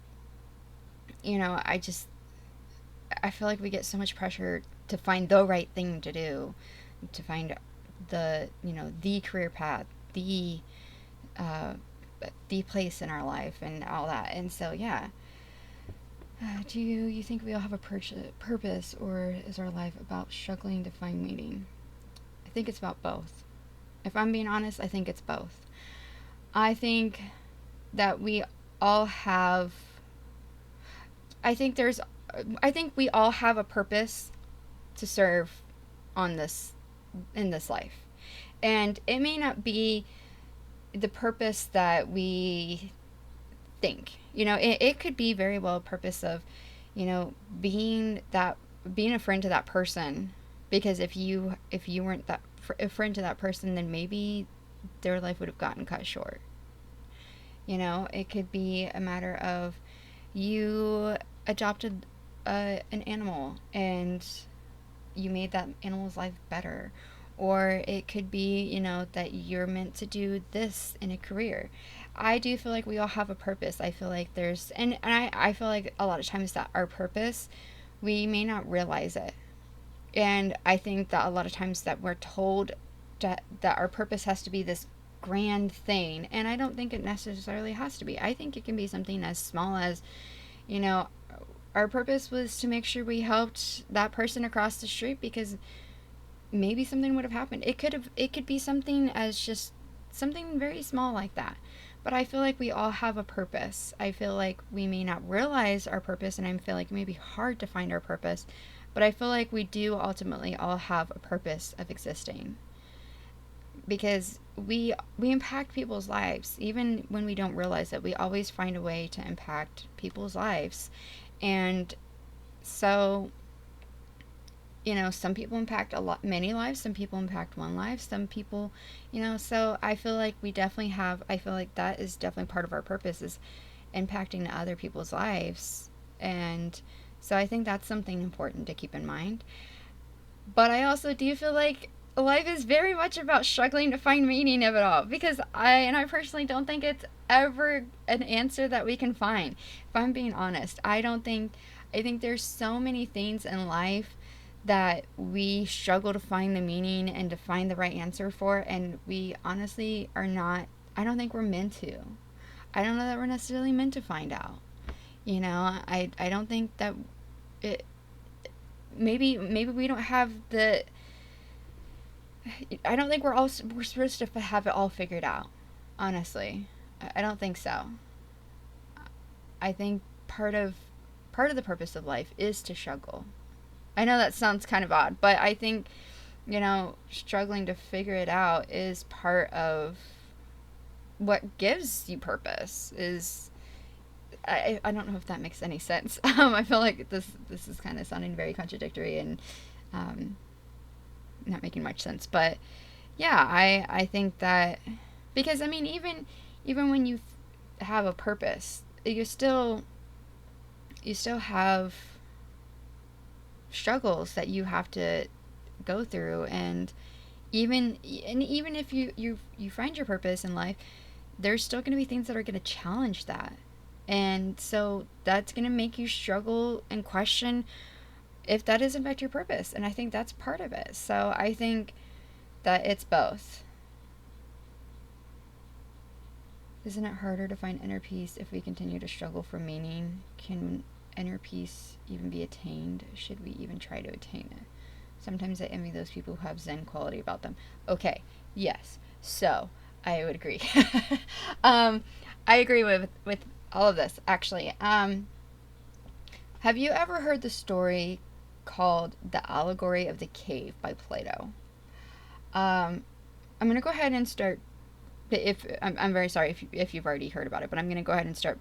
you know, I feel like we get so much pressure to find the right thing to do, to find the career path, uh, the place in our life, and all that. And so, yeah. Do you think we all have a purpose, or is our life about struggling to find meaning? I think it's about both. If I'm being honest, I think it's both. I think that we all have. I think there's. I think we all have a purpose to serve on this in this life, and it may not be the purpose that we think. You know, it could be very well a purpose of, being a friend to that person, because if you weren't that a friend to that person, then maybe their life would have gotten cut short. You know, it could be a matter of you adopted an animal and you made that animal's life better. Or it could be, that you're meant to do this in a career. I do feel like we all have a purpose. I feel like I feel like a lot of times that our purpose, we may not realize it. And I think that a lot of times that we're told that our purpose has to be this grand thing. And I don't think it necessarily has to be. I think it can be something as small as, you know, our purpose was to make sure we helped that person across the street because maybe something would have happened. It could be something as just something very small like that. But I feel like we all have a purpose. I feel like we may not realize our purpose, and I feel like it may be hard to find our purpose, but I feel like we do ultimately all have a purpose of existing. Because we impact people's lives even when we don't realize it. We always find a way to impact people's lives. And so, some people impact many lives, some people impact one life, some people, so I feel like I feel like that is definitely part of our purpose, is impacting other people's lives. And so I think that's something important to keep in mind. But I also do feel like life is very much about struggling to find meaning of it all, because I personally don't think it's ever an answer that we can find. If I'm being honest, I think there's so many things in life that we struggle to find the meaning and to find the right answer for, and we honestly are not, I don't think we're meant to. I don't know that we're necessarily meant to find out. I don't think that it, maybe we don't have the, I don't think we're supposed to have it all figured out. Honestly, I don't think so. I think part of the purpose of life is to struggle. I know that sounds kind of odd, but I think, struggling to figure it out is part of what gives you purpose. Is I don't know if that makes any sense. I feel like this is kind of sounding very contradictory and um, not making much sense. But yeah, I think that, because I mean, even when you have a purpose, you still have struggles that you have to go through, and even if you find your purpose in life, there's still going to be things that are going to challenge that. And so that's going to make you struggle and question if that is in fact your purpose. And I think that's part of it. So I think that it's both. Isn't it harder to find inner peace if we continue to struggle for meaning? Can inner peace even be attained? Should we even try to attain it? Sometimes I envy those people who have Zen quality about them. Okay, yes. So I would agree. I agree with all of this, actually. Have you ever heard the story called The Allegory of the Cave by Plato? Um, I'm going to go ahead and start. If I'm very sorry if you've already heard about it, but I'm going to go ahead and start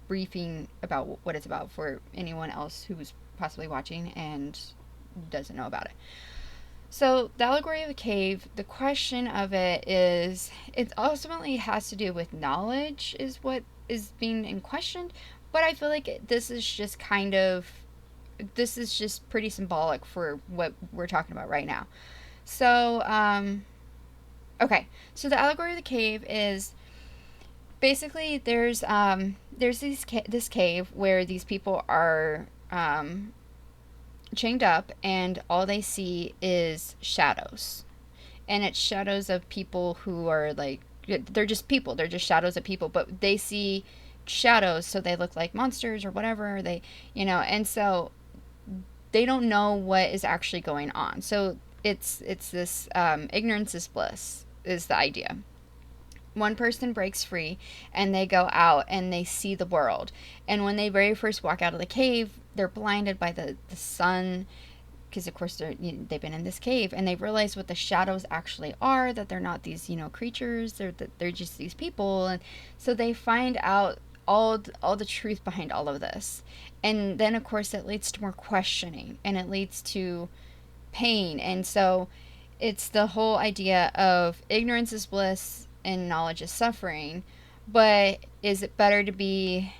briefing about what it's about for anyone else who's possibly watching and doesn't know about it. So, the allegory of the cave, the question of it is, it ultimately has to do with knowledge, is what is being in question. But I feel like this is just pretty symbolic for what we're talking about right now. So, okay. So, the allegory of the cave is basically there's this cave where these people are chained up, and all they see is shadows. And it's shadows of people who are like, they're just people, they're just shadows of people, but they see shadows, so they look like monsters or whatever. And so they don't know what is actually going on. So it's this ignorance is bliss is the idea. One person breaks free, and they go out and they see the world. And when they very first walk out of the cave, they're blinded by the sun, because of course they've been in this cave, and they realize what the shadows actually are, that they're not these creatures, they're just these people. And so they find out all the truth behind all of this. And then of course it leads to more questioning, and it leads to pain. And so it's the whole idea of ignorance is bliss and knowledge is suffering. But is it better to be,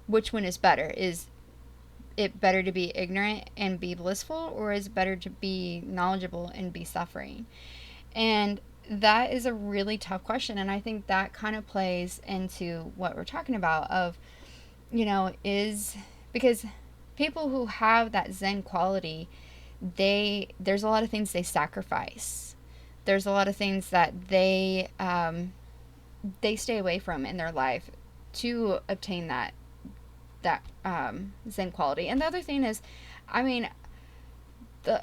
which one is better? Is it better to be ignorant and be blissful, or is it better to be knowledgeable and be suffering? And that is a really tough question, and I think that kind of plays into what we're talking about of, is because people who have that Zen quality, there's a lot of things they sacrifice. There's a lot of things that they stay away from in their life to obtain that Zen quality. And the other thing is, I mean, the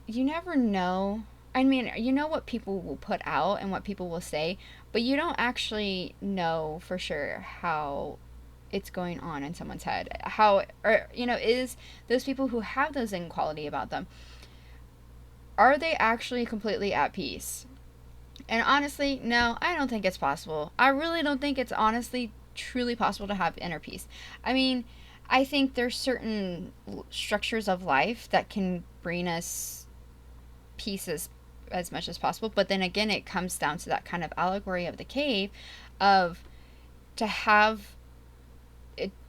you never know. I mean, you know what people will put out and what people will say, but you don't actually know for sure how it's going on in someone's head. How, or is those people who have those Zen quality about them, are they actually completely at peace? And honestly, no, I don't think it's possible. I really don't think it's honestly truly possible to have inner peace. I mean, I think there's certain structures of life that can bring us peace as much as possible. But then again, it comes down to that kind of allegory of the cave, of to have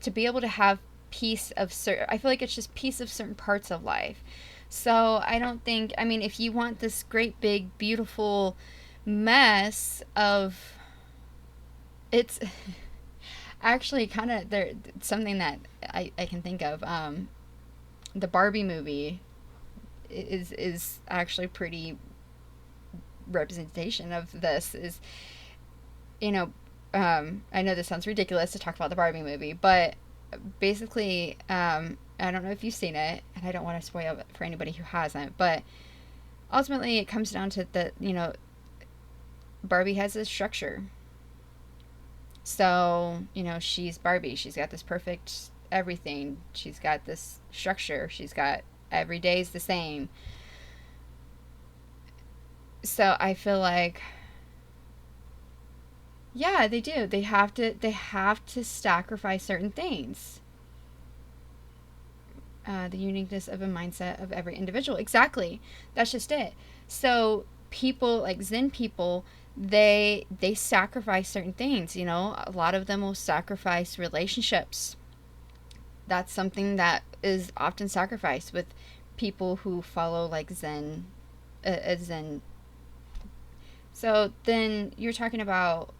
to be able to have peace of certain. I feel like it's just peace of certain parts of life. So I don't think, I mean, if you want this great big beautiful mess of, it's actually kind of there, something that I can think of, the Barbie movie is actually pretty representation of this. Is, you know, I know this sounds ridiculous to talk about the Barbie movie, but basically, I don't know if you've seen it, and I don't want to spoil it for anybody who hasn't, but ultimately it comes down to that, Barbie has a structure. So, she's Barbie. She's got this perfect everything. She's got this structure. She's got every day's the same. So I feel like, yeah, they do. They have to sacrifice certain things. The uniqueness of a mindset of every individual. Exactly. That's just it. So people like Zen people, they sacrifice certain things. A lot of them will sacrifice relationships. That's something that is often sacrificed with people who follow like Zen, Zen. So then you're talking about,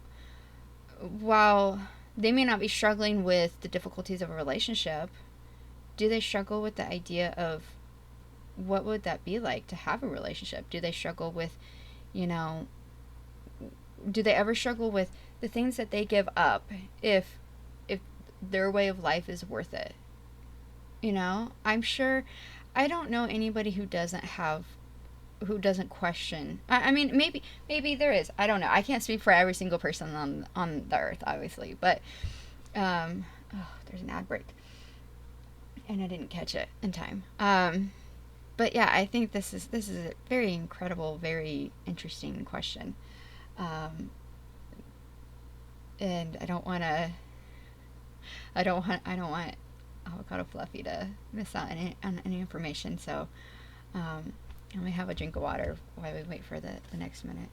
while they may not be struggling with the difficulties of a relationship, do they struggle with the idea of what would that be like to have a relationship? Do they struggle with, you know, do they ever struggle with the things that they give up if their way of life is worth it? I'm sure, I don't know anybody who doesn't question. I mean, maybe there is. I don't know. I can't speak for every single person on the earth, obviously, but there's an ad break, and I didn't catch it in time. But yeah, I think this is a very incredible, very interesting question, and I don't want avocado fluffy to miss out on any information. So let me have a drink of water while we wait for the next minute.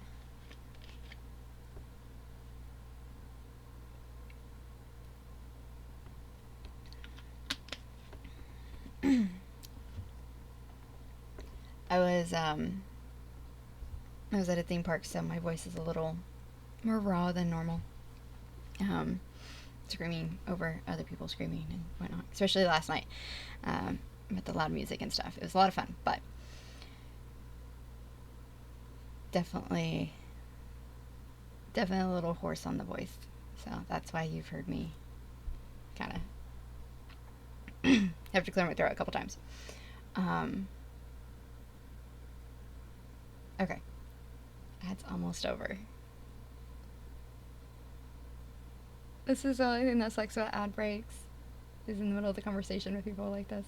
I was I was at a theme park, so my voice is a little more raw than normal. Um, Screaming over other people screaming and whatnot, especially last night, with the loud music and stuff. It was a lot of fun, but definitely, definitely a little hoarse on the voice. So that's why you've heard me kind of have to clear my throat a couple times. Um, okay, that's almost over. This is the only thing that sucks about ad breaks, is in the middle of the conversation with people like this.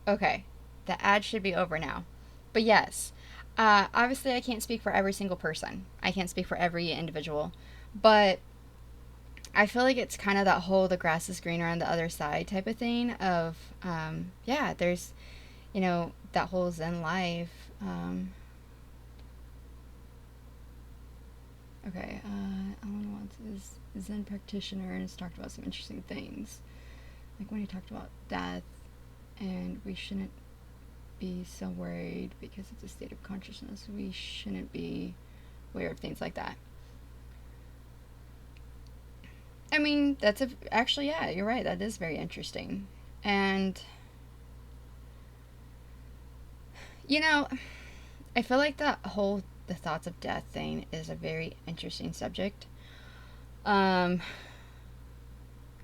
Okay, the ad should be over now. But yes, obviously I can't speak for every single person. I can't speak for every individual. But I feel like it's kind of that whole the grass is greener on the other side type of thing of, yeah, there's, that whole Zen life. Okay, Alan Watts is a Zen practitioner and has talked about some interesting things. Like when he talked about death, and we shouldn't be so worried because it's a state of consciousness. We shouldn't be aware of things like that. I mean, actually, yeah, you're right. That is very interesting. And, you know, I feel like the thoughts of death thing is a very interesting subject. Um,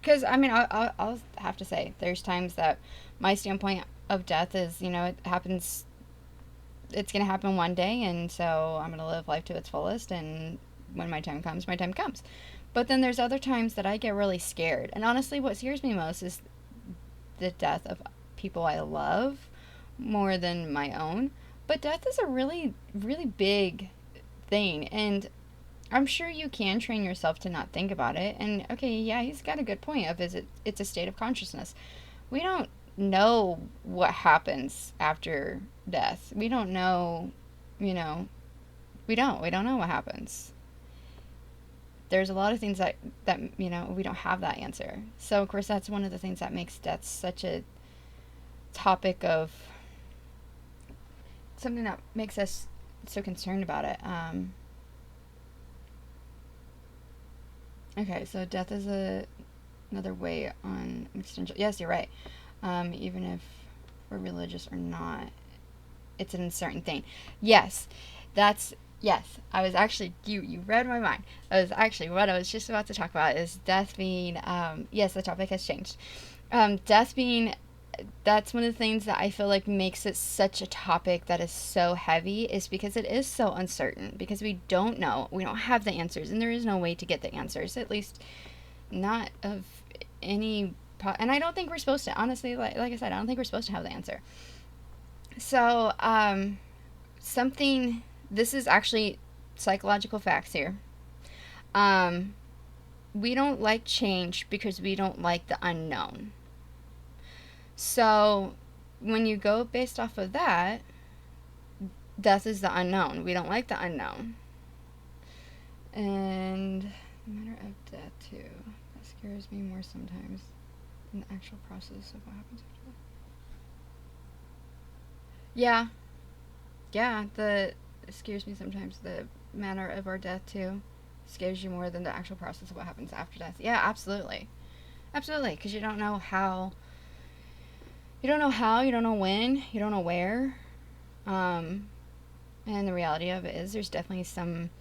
because, I mean, I'll have to say, there's times that my standpoint of death is, it happens, it's going to happen one day, and so I'm going to live life to its fullest, and when my time comes, my time comes. But then there's other times that I get really scared. And honestly, what scares me most is the death of people I love more than my own. But death is a really, really big thing. And I'm sure you can train yourself to not think about it. And okay, yeah, he's got a good point of it's a state of consciousness. We don't know what happens after death. We don't know, you know, We don't know what happens. There's a lot of things that you know, we don't have that answer. So of course that's one of the things that makes death such a topic of something that makes us so concerned about it. Okay, so death is another way on existential. Yes, you're right. Even if we're religious or not, it's an uncertain thing. Yes, that's yes. I was actually you read my mind. That was actually what I was just about to talk about is death being. Yes, the topic has changed. Death being, that's one of the things that I feel like makes it such a topic that is so heavy is because it is so uncertain, because we don't know, we don't have the answers, and there is no way to get the answers, at least not of any and I don't think we're supposed to, honestly, like I said, I don't think we're supposed to have the answer. So something, this is actually psychological facts here. We don't like change because we don't like the unknown. So when you go based off of that, death is the unknown. We don't like the unknown. And the matter of death, too. That scares me more sometimes than the actual process of what happens after that. Yeah. Yeah, it scares me sometimes. The manner of our death, too, scares you more than the actual process of what happens after death. Yeah, absolutely. Absolutely, because you don't know how. You don't know how, you don't know when, you don't know where. And the reality of it is there's definitely some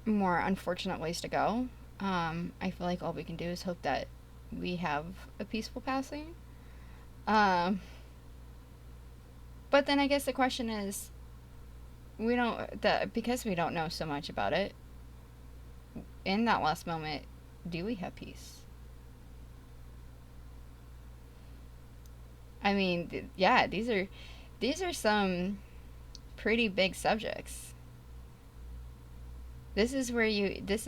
more unfortunate ways to go. I feel like all we can do is hope that we have a peaceful passing. But then I guess the question is, because we don't know so much about it, in that last moment, do we have peace? I mean, yeah, these are some pretty big subjects. This is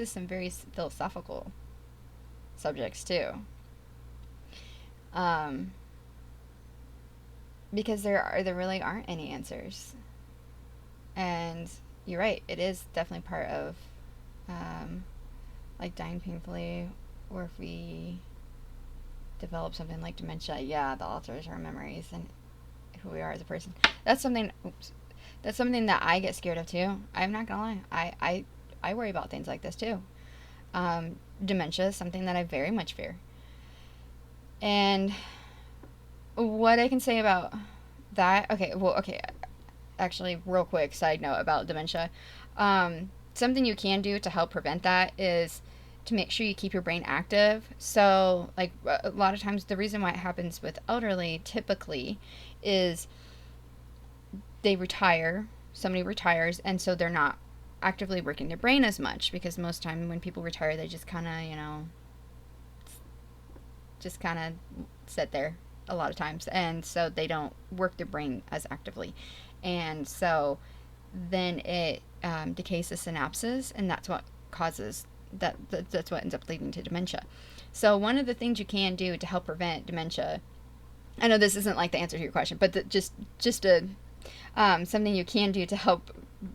some very philosophical subjects too. Because there really aren't any answers. And you're right, it is definitely part of like dying painfully, or if we develop something like dementia, yeah, the alters our memories and who we are as a person. That's something that I get scared of too. I'm not gonna lie. I worry about things like this too. Dementia is something that I very much fear. And what I can say about that, okay, actually, real quick side note about dementia. Something you can do to help prevent that is to make sure you keep your brain active. So, like, a lot of times, the reason why it happens with elderly typically is somebody retires, and so they're not actively working their brain as much, because most time when people retire, they just kind of, sit there a lot of times, and so they don't work their brain as actively, and so then it decays the synapses, and that's what causes that's what ends up leading to dementia. So one of the things you can do to help prevent dementia, I know this isn't like the answer to your question, but just something you can do to help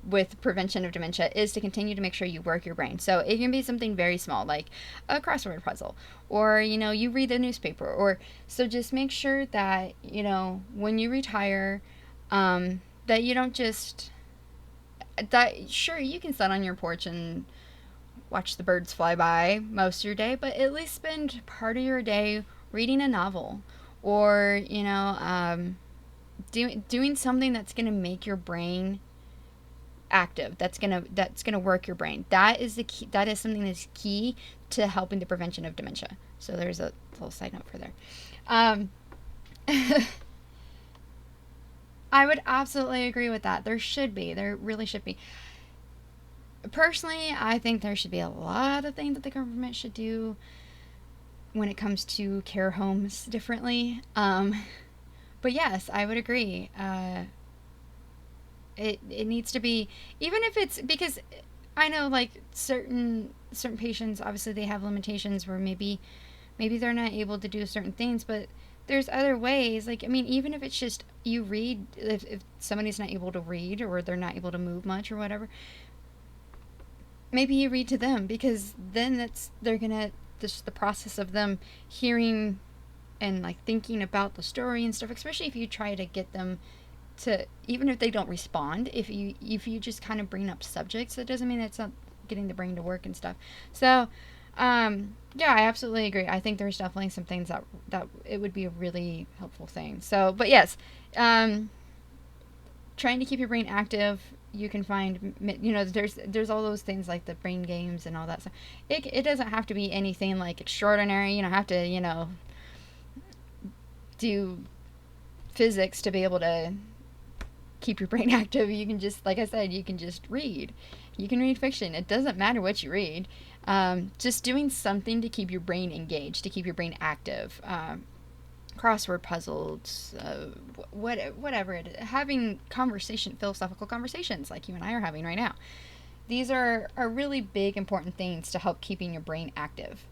with prevention of dementia is to continue to make sure you work your brain. So it can be something very small, like a crossword puzzle, or you read the newspaper, or so just make sure that when you retire, that you don't just that sure you can sit on your porch and watch the birds fly by most of your day, but at least spend part of your day reading a novel, or doing something that's going to make your brain active, that's gonna work your brain. That is the key. That is something that's key to helping the prevention of dementia. So there's a little side note for there. I would absolutely agree with that. There really should be. Personally, I think there should be a lot of things that the government should do when it comes to care homes differently. But yes, I would agree. It needs to be, even if it's, because I know, like, certain patients, obviously they have limitations where maybe maybe they're not able to do certain things, but there's other ways. Like, I mean, even if it's just you read, if somebody's not able to read or they're not able to move much or whatever, maybe you read to them, because then they're gonna, just the process of them hearing and like thinking about the story and stuff, especially if you try to get them to, even if they don't respond, if you just kind of bring up subjects, that doesn't mean it's not getting the brain to work and stuff. So yeah, I absolutely agree. I think there's definitely some things that it would be a really helpful thing. So, but yes, trying to keep your brain active, you can find, there's all those things like the brain games and all that stuff. It doesn't have to be anything like extraordinary. You don't have to, do physics to be able to keep your brain active. You can just, like I said, you can just read. You can read fiction. It doesn't matter what you read. Just doing something to keep your brain engaged, to keep your brain active. Crossword puzzles, whatever it is. Having philosophical conversations like you and I are having right now. These are really big, important things to help keeping your brain active.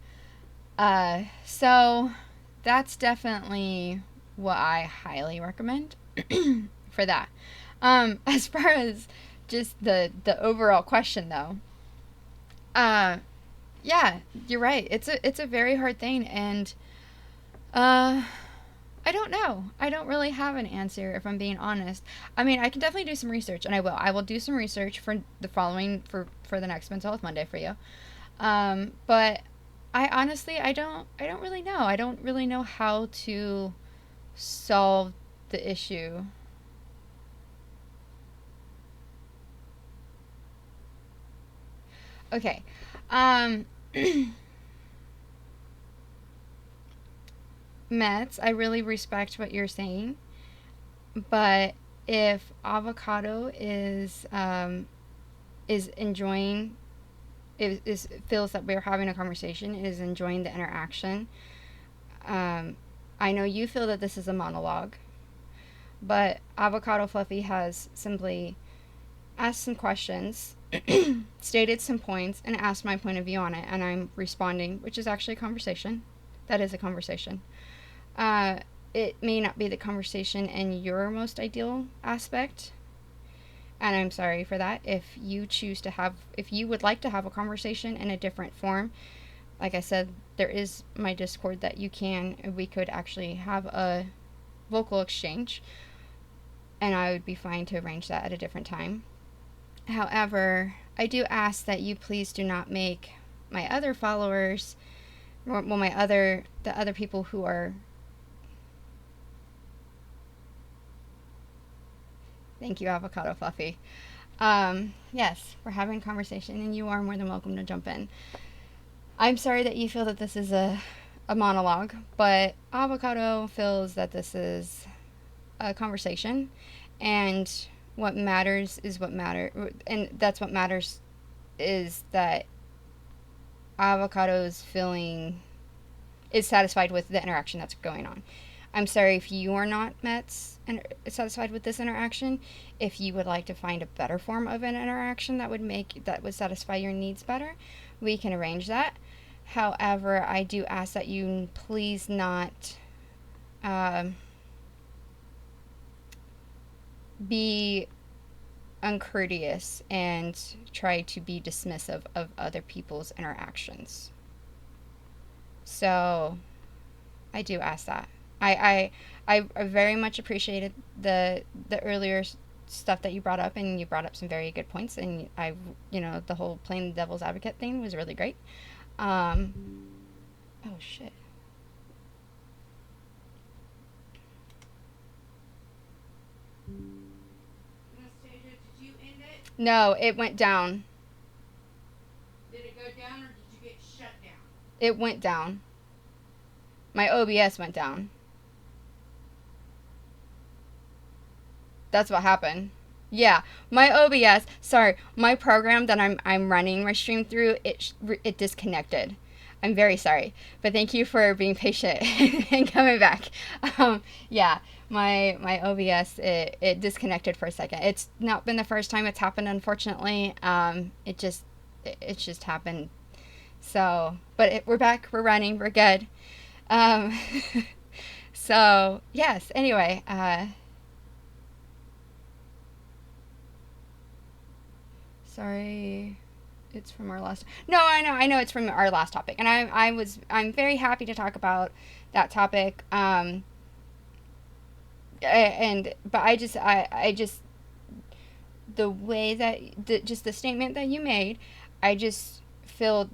So that's definitely what I highly recommend for that. As far as just the overall question, though, yeah, you're right. It's a very hard thing, and I don't know. I don't really have an answer, if I'm being honest. I mean, I can definitely do some research, and I will. I will do some research for the following, for the next Mental Health Monday for you. But I honestly, I don't really know. I don't really know how to solve the issue. Okay. Mets, I really respect what you're saying, but if avocado is enjoying, is feels that we're having a conversation, is enjoying the interaction, I know you feel that this is a monologue, but Avocado Fluffy has simply asked some questions, stated some points, and asked my point of view on it, and I'm responding, which is actually a conversation. That is a conversation. It may not be the conversation in your most ideal aspect, and I'm sorry for that. If you would like to have a conversation in a different form, like I said, there is my Discord that we could actually have a vocal exchange, and I would be fine to arrange that at a different time. However, I do ask that you please do not make my other followers, well, the other people who are. Thank you, Avocado Fluffy. Yes, we're having a conversation, and you are more than welcome to jump in. I'm sorry that you feel that this is a monologue, but Avocado feels that this is a conversation, and what matters is what matters, and that's what matters, is that Avocado is satisfied with the interaction that's going on. I'm sorry if you are not satisfied with this interaction. If you would like to find a better form of an interaction that would satisfy your needs better, we can arrange that. However, I do ask that you please not be uncourteous and try to be dismissive of other people's interactions. So, I do ask that. I very much appreciated the earlier stuff that you brought up, and you brought up some very good points, and the whole playing the devil's advocate thing was really great. Oh shit. Anastasia, did you end it? No, it went down. Did it go down or did you get shut down? It went down. My OBS went down. That's what happened. Yeah, my OBS. Sorry, my program that I'm running my stream through, it disconnected. I'm very sorry, but thank you for being patient and coming back. Yeah, my OBS it disconnected for a second. It's not been the first time it's happened, unfortunately. It's just happened So, but we're back. We're running. We're good. Um, so yes. Anyway, sorry. It's from our last. No, I know it's from our last topic, and I'm very happy to talk about that topic. But I just the way that just the statement that you made, I just feel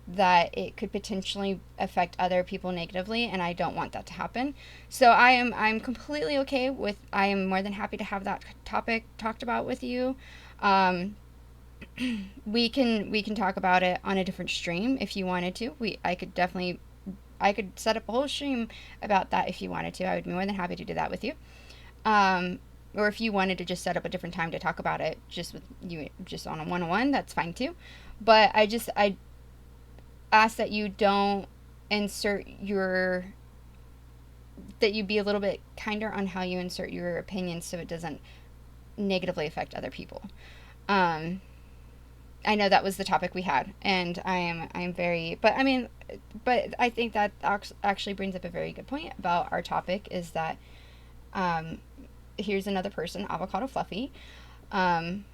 that it could potentially affect other people negatively, and I don't want that to happen. So I'm completely okay with. I am more than happy to have that topic talked about with you. Um, we can talk about it on a different stream if you wanted to. We I could definitely I could set up a whole stream about that if you wanted to. I would be more than happy to do that with you. Um, or if you wanted to just set up a different time to talk about it, just with you, just on a one-on-one, that's fine too. But I ask that you don't insert your that you be a little bit kinder on how you insert your opinions so it doesn't negatively affect other people. Um, I know that was the topic we had, and I am very, but I mean, but I think that actually brings up a very good point about our topic is that um, here's another person, Avocado Fluffy, um,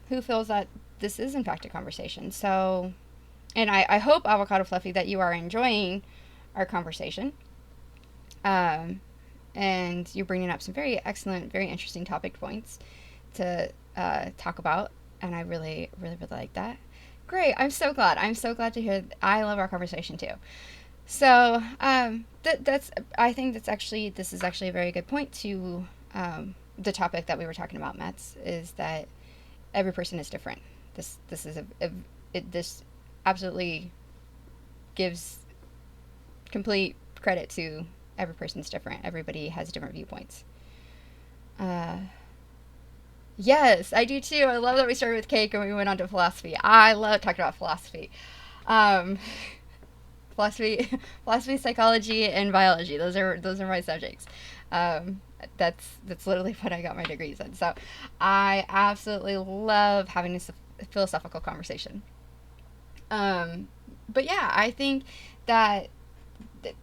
who feels that this is in fact a conversation. So, and I hope, Avocado Fluffy, that you are enjoying our conversation. Um, and you're bringing up some very excellent, very interesting topic points to talk about, and I really, really, really like that. Great! I'm so glad. I'm so glad to hear. I love our conversation too. So that's. I think this is actually a very good point to the topic that we were talking about, Mets, is that every person is different. This is this absolutely gives complete credit to every person's different. Everybody has different viewpoints. Uh, yes, I do too. I love that we started with cake and we went on to philosophy. I love talking about philosophy. Um, philosophy, philosophy, psychology, and biology. Those are my subjects. Um, that's literally what I got my degrees in. So I absolutely love having this philosophical conversation. Um, but yeah, I think that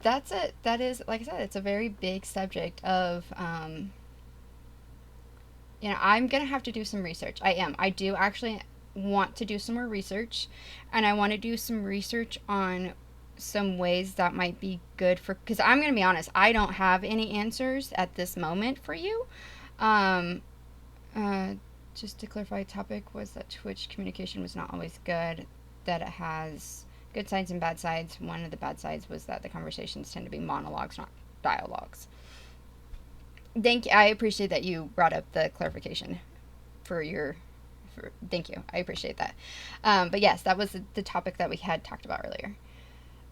that's it. That is, like I said, it's a very big subject of. I'm gonna have to do some research. I am. I do actually want to do some more research, and I want to do some research on some ways that might be good for. Because I'm gonna be honest, I don't have any answers at this moment for you. Um, uh, just to clarify, topic was that Twitch communication was not always good. That it has good sides and bad sides. One of the bad sides was that the conversations tend to be monologues, not dialogues. Thank you. I appreciate that you brought up the clarification for your. Thank you. I appreciate that. But yes, that was the topic that we had talked about earlier.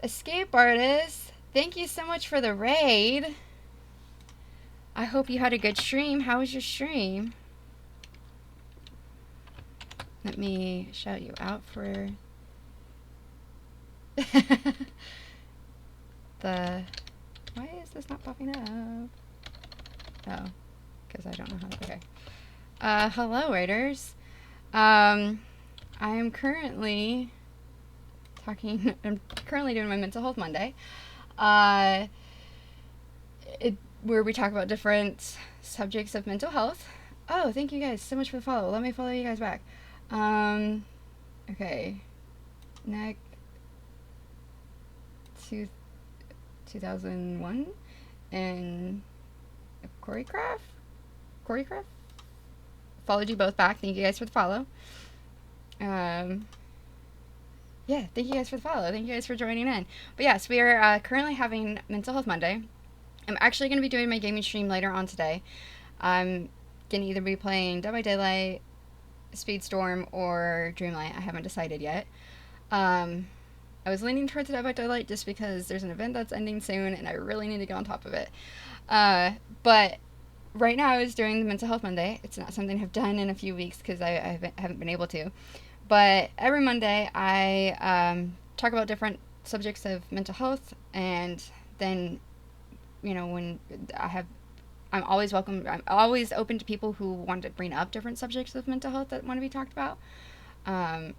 Escape artist, thank you so much for the raid. I hope you had a good stream. How was your stream? Let me shout you out for the. Why is this not popping up? Oh, because I don't know how to. Okay. Hello, Raiders. I am currently talking. I'm currently doing my Mental Health Monday. Uh, where we talk about different subjects of mental health. Oh, thank you guys so much for the follow. Let me follow you guys back. Okay. Neck. 2001 and choreograph. Followed you both back. Thank you guys for the follow. Yeah, thank you guys for the follow. Thank you guys for joining in. But yes, we are currently having Mental Health Monday. I'm actually going to be doing my gaming stream later on today. I'm going to either be playing Dead by Daylight, Speedstorm, or Dreamlight. I haven't decided yet. I was leaning towards Dead by Daylight just because there's an event that's ending soon and I really need to get on top of it. But right now I was doing the Mental Health Monday. It's not something I've done in a few weeks because I haven't been able to. But every Monday I talk about different subjects of mental health, and then, when I'm always welcome. I'm always open to people who want to bring up different subjects of mental health that want to be talked about. Um,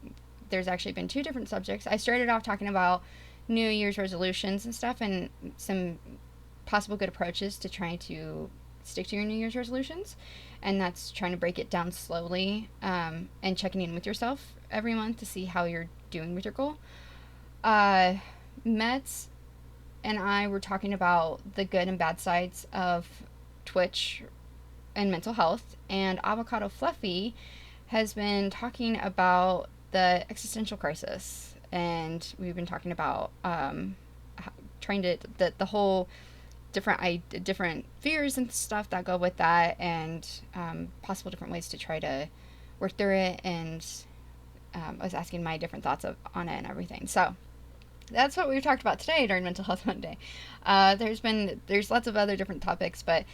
there's actually been two different subjects. I started off talking about New Year's resolutions and stuff, and some possible good approaches to trying to stick to your New Year's resolutions. And that's trying to break it down slowly, and checking in with yourself every month to see how you're doing with your goal. Uh, Mets and I were talking about the good and bad sides of Twitch and mental health, and Avocado Fluffy has been talking about the existential crisis, and we've been talking about trying to the whole different fears and stuff that go with that, and possible different ways to try to work through it. And I was asking my different thoughts on it and everything. So that's what we've talked about today during Mental Health Monday. There's lots of other different topics, but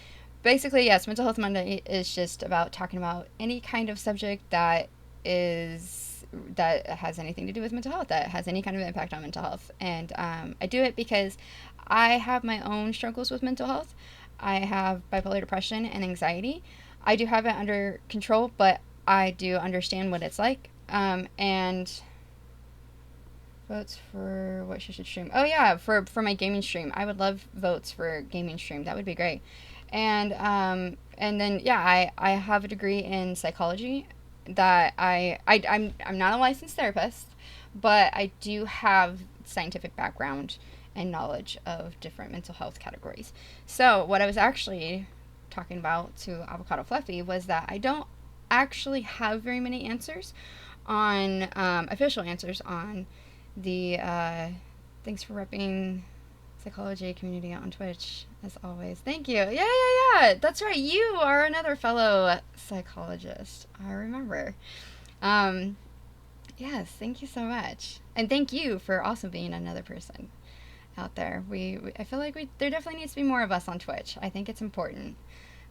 basically, yes, Mental Health Monday is just about talking about any kind of subject that has anything to do with mental health, that has any kind of impact on mental health. And I do it because I have my own struggles with mental health. I have bipolar depression and anxiety. I do have it under control, but I do understand what it's like. And votes for what she should stream. Oh yeah, for my gaming stream. I would love votes for gaming stream. That would be great. And then yeah, I have a degree in psychology that I'm not a licensed therapist, but I do have scientific background and knowledge of different mental health categories. So what I was actually talking about to Avocado Fluffy was that I don't actually have very many answers on official answers on the thanks for repping psychology community on Twitch as always. Thank you. Yeah. That's right. You are another fellow psychologist. I remember. Yes. Thank you so much, and thank you for also being another person out there. I feel like there definitely needs to be more of us on Twitch. I think it's important.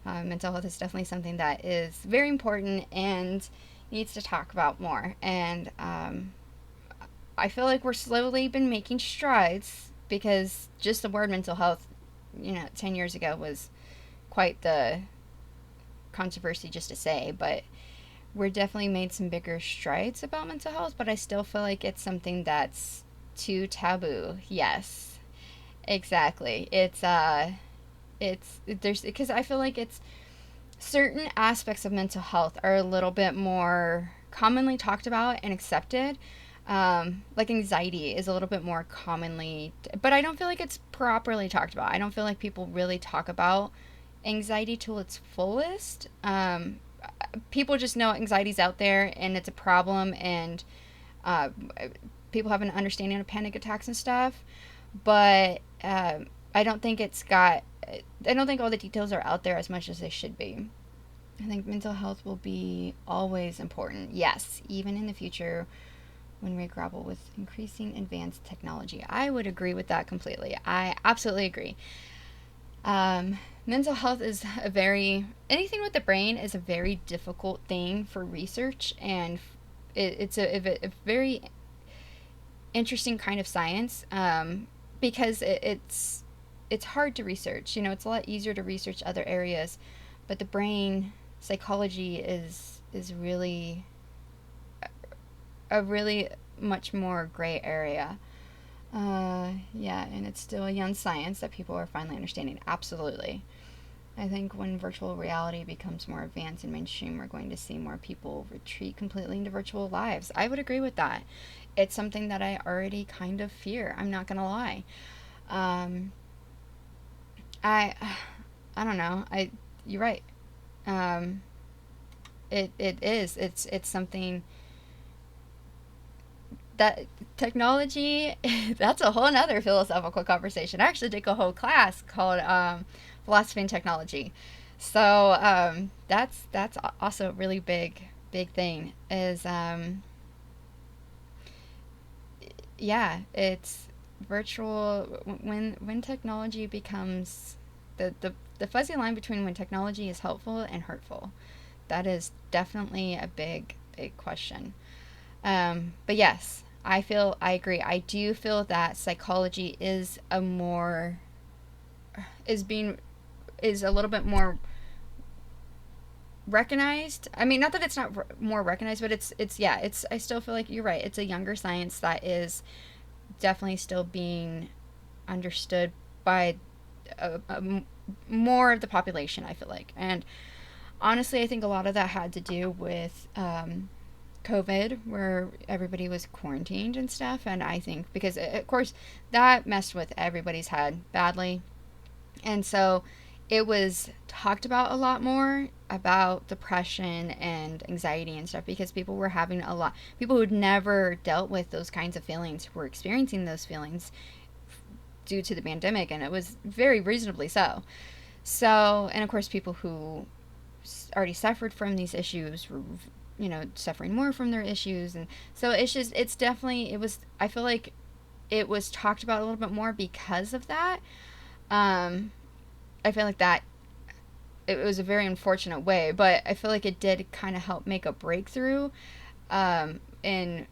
Mental health is definitely something that is very important and needs to talk about more. And I feel like we're slowly been making strides, because just the word mental health, 10 years ago was quite the controversy just to say, but we're definitely made some bigger strides about mental health, but I still feel like it's something that's too taboo. Yes, exactly. There's, because I feel like it's certain aspects of mental health are a little bit more commonly talked about and accepted. Like anxiety is a little bit more commonly, but I don't feel like it's properly talked about. I don't feel like people really talk about anxiety to its fullest. People just know anxiety's out there and it's a problem, and people have an understanding of panic attacks and stuff, but I don't think I don't think all the details are out there as much as they should be. I think mental health will be always important. Yes, even in the future when we grapple with increasing advanced technology. I would agree with that completely. I absolutely agree. Mental health is anything with the brain is a very difficult thing for research, and it's a very interesting kind of science, because it's hard to research. It's a lot easier to research other areas, but the brain psychology is really a really much more gray area. Yeah, and it's still a young science that people are finally understanding. Absolutely. I think when virtual reality becomes more advanced and mainstream, we're going to see more people retreat completely into virtual lives. I would agree with that. It's something that I already kind of fear. I'm not gonna lie. I don't know. You're right. It is. It's something that technology, that's a whole nother philosophical conversation. I actually took a whole class called philosophy and technology. So that's also a really big thing is yeah, it's virtual when technology becomes the fuzzy line between when technology is helpful and hurtful. That is definitely a big question. But yes, I agree. I do feel that psychology is a little bit more recognized. I mean, not that it's not more recognized, but it's I still feel like you're right. It's a younger science that is definitely still being understood by more of the population, I feel like. And honestly, I think a lot of that had to do with COVID, where everybody was quarantined and stuff. And I think because, of course, that messed with everybody's head badly. And so it was talked about a lot more about depression and anxiety and stuff because people were having a lot, people who'd never dealt with those kinds of feelings were experiencing those feelings due to the pandemic, and it was very reasonably so. So, and of course, people who already suffered from these issues were, suffering more from their issues. And so it's definitely, I feel like it was talked about a little bit more because of that. I feel like that it was a very unfortunate way, but I feel like it did kind of help make a breakthrough in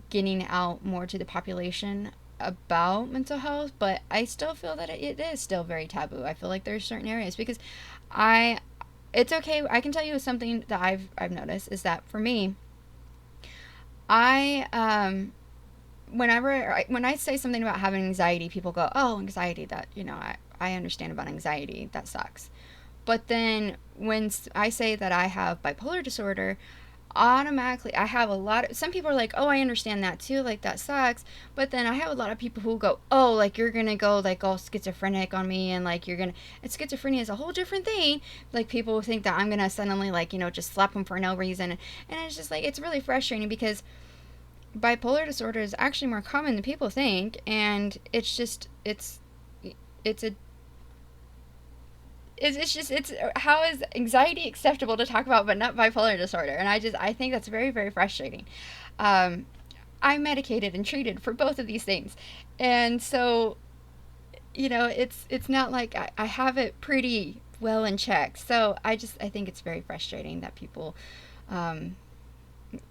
getting out more to the population about mental health. But I still feel that it is still very taboo. I feel like there's certain areas because it's okay. I can tell you something that I've noticed is that for me, I when I say something about having anxiety, people go, "Oh, anxiety, that, I understand about anxiety. That sucks." But then when I say that I have bipolar disorder, automatically I have a lot of, some people are like, "Oh, I understand that too, like that sucks." But then I have a lot of people who go, "Oh, like you're going to go like all schizophrenic on me, and like you're going to, and schizophrenia is a whole different thing." Like people think that I'm going to suddenly like, just slap them for no reason. And it's just like, it's really frustrating because bipolar disorder is actually more common than people think, and it's just it's a it's how is anxiety acceptable to talk about but not bipolar disorder? And I think that's very, very frustrating. I'm medicated and treated for both of these things, and so it's not like I have it pretty well in check. So I think it's very frustrating that people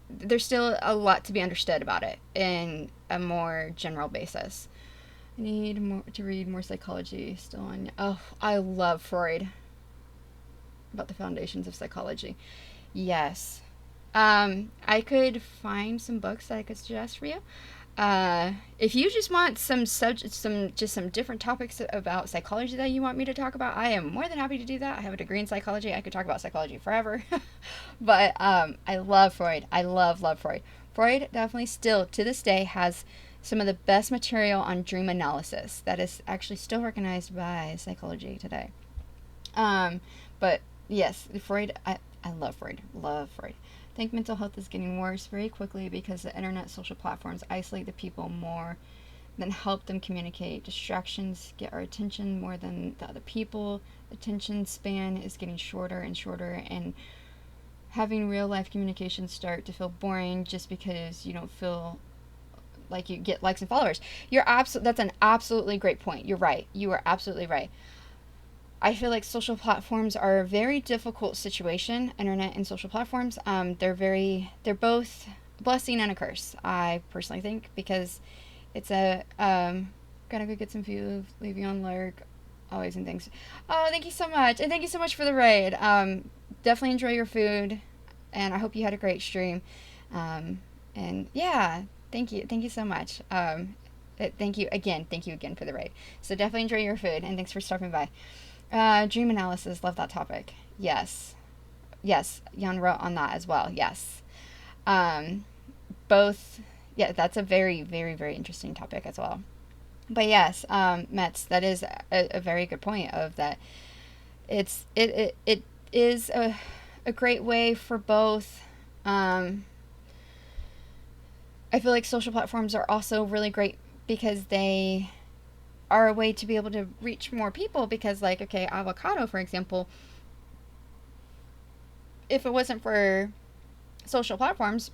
there's still a lot to be understood about it in a more general basis. I need more to read more psychology still on. Oh, I love Freud, about the foundations of psychology. Yes. I could find some books that I could suggest for you. If you just want some different topics about psychology that you want me to talk about, I am more than happy to do that. I have a degree in psychology. I could talk about psychology forever. But I love Freud. I love Freud. Freud definitely still to this day has some of the best material on dream analysis that is actually still recognized by psychology today. But yes, Freud, I love Freud. Love Freud. I think mental health is getting worse very quickly because the internet social platforms isolate the people more than help them communicate. Distractions get our attention more than the other people. Attention span is getting shorter and shorter, and having real life communications start to feel boring just because you don't feel like you get likes and followers. That's an absolutely great point. You're right. You are absolutely right. I feel like social platforms are a very difficult situation, internet and social platforms. They're both a blessing and a curse, I personally think, because it's gotta go get some food, leave you on lurk, always, and things. Oh, thank you so much. And thank you so much for the raid. Definitely enjoy your food, and I hope you had a great stream. And yeah, thank you. Thank you so much. Thank you again. Thank you again for the raid. So definitely enjoy your food, and thanks for stopping by. Dream analysis, love that topic. Yes. Yes, Jan wrote on that as well. Yes. Both, yeah, that's a very, very, very interesting topic as well. But yes, Metz, that is a very good point of that. It is a great way for both. I feel like social platforms are also really great because they are a way to be able to reach more people because, like, okay, Avocado, for example, if it wasn't for social platforms,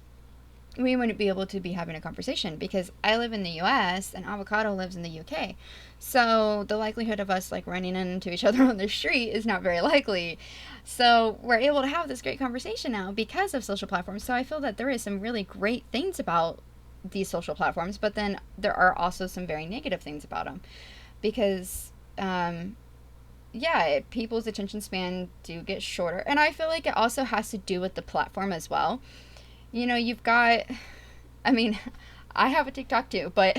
we wouldn't be able to be having a conversation because I live in the US and Avocado lives in the UK. So the likelihood of us like running into each other on the street is not very likely. So we're able to have this great conversation now because of social platforms. So I feel that there is some really great things about these social platforms, but then there are also some very negative things about them because people's attention span do get shorter. And I feel like it also has to do with the platform as well. You've got, I mean, I have a TikTok too, but,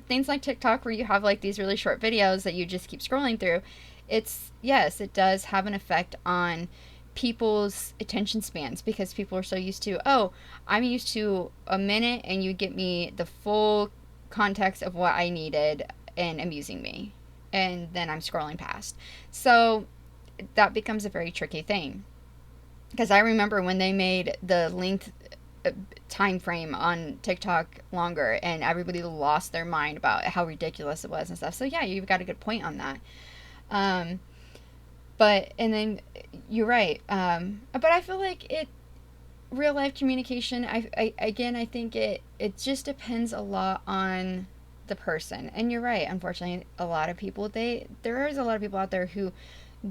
things like TikTok where you have like these really short videos that you just keep scrolling through, yes, it does have an effect on people's attention spans because people are so used to, oh, I'm used to a minute and you get me the full context of what I needed and amusing me. And then I'm scrolling past. So that becomes a very tricky thing. Because I remember when they made the length time frame on TikTok longer and everybody lost their mind about how ridiculous it was and stuff. So yeah, you've got a good point on that. Um, and then you're right. But I feel like real life communication, I think it just depends a lot on the person. And you're right. Unfortunately, there is a lot of people out there who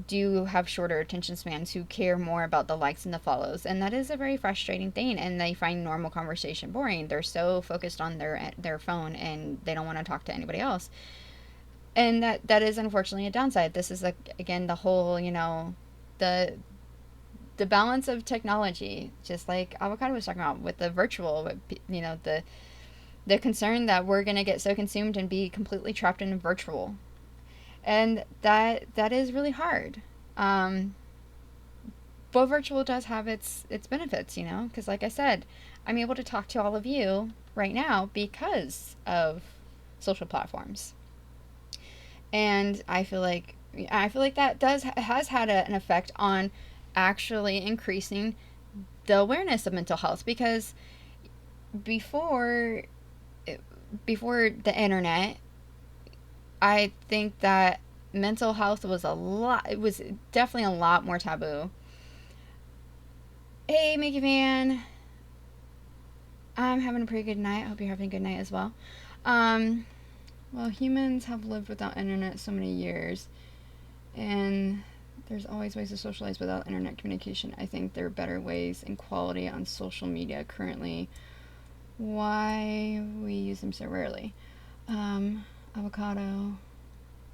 do have shorter attention spans, who care more about the likes and the follows, and that is a very frustrating thing. And they find normal conversation boring. They're so focused on their phone and they don't want to talk to anybody else. And that is unfortunately a downside. This is again the whole the balance of technology, just like Avocado was talking about with the virtual, the concern that we're going to get so consumed and be completely trapped in virtual. And that is really hard. But virtual does have its benefits, because like I said, I'm able to talk to all of you right now because of social platforms. And I feel like that has had an effect on actually increasing the awareness of mental health, because before the internet, I think that mental health was it was definitely a lot more taboo. Hey, Mickey Man. I'm having a pretty good night. I hope you're having a good night as well. Well, humans have lived without internet so many years, and there's always ways to socialize without internet communication. I think there are better ways and quality on social media currently. Why we use them so rarely. Avocado.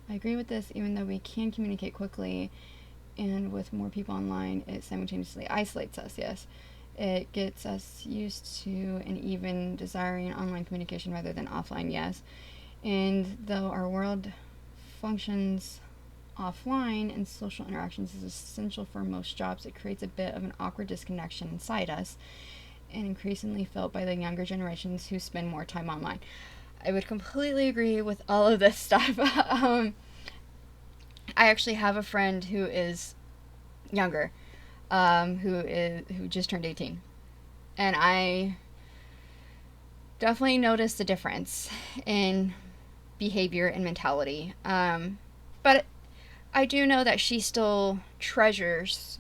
I agree with this, even though we can communicate quickly and with more people online, it simultaneously isolates us, yes. It gets us used to and even desiring online communication rather than offline, yes. And though our world functions offline and social interactions is essential for most jobs, it creates a bit of an awkward disconnection inside us and increasingly felt by the younger generations who spend more time online. I would completely agree with all of this stuff. I actually have a friend who is younger, who just turned 18, and I definitely noticed a difference in behavior and mentality. But I do know that she still treasures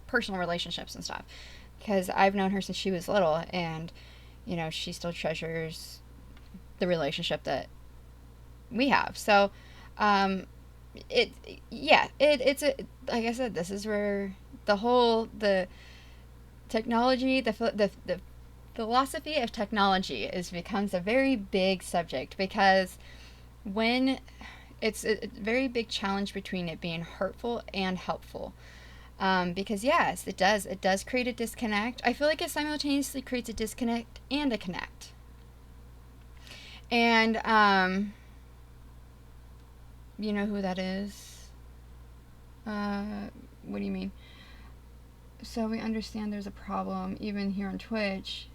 personal relationships and stuff, because I've known her since she was little, and she still treasures the relationship that we have. So it's like I said, this is where the technology, the philosophy of technology becomes a very big subject, because when it's a very big challenge between it being hurtful and helpful. Because yes, it does create a disconnect. I feel like it simultaneously creates a disconnect and a connect. And you know who that is? What do you mean? So we understand there's a problem even here on Twitch.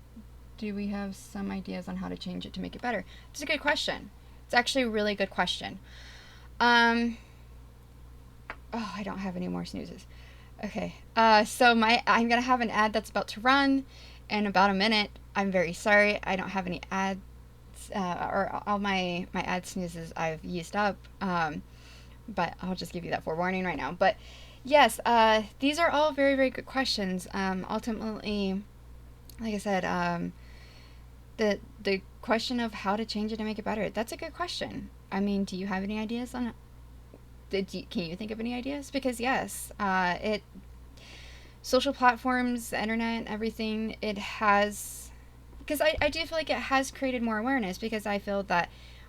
Do we have some ideas on how to change it to make it better? It's a good question. It's actually a really good question. I don't have any more snoozes. Okay. So I'm gonna have an ad that's about to run in about a minute. I'm very sorry. I don't have any ads, or all my ad snoozes I've used up. But I'll just give you that forewarning right now. But yes, these are all very, very good questions. Ultimately, like I said, the question of how to change it and make it better, that's a good question. I mean, do you have any ideas on it? Can you think of any ideas? Because yes, social platforms, the internet, everything, it has, because I do feel like it has created more awareness, because I feel that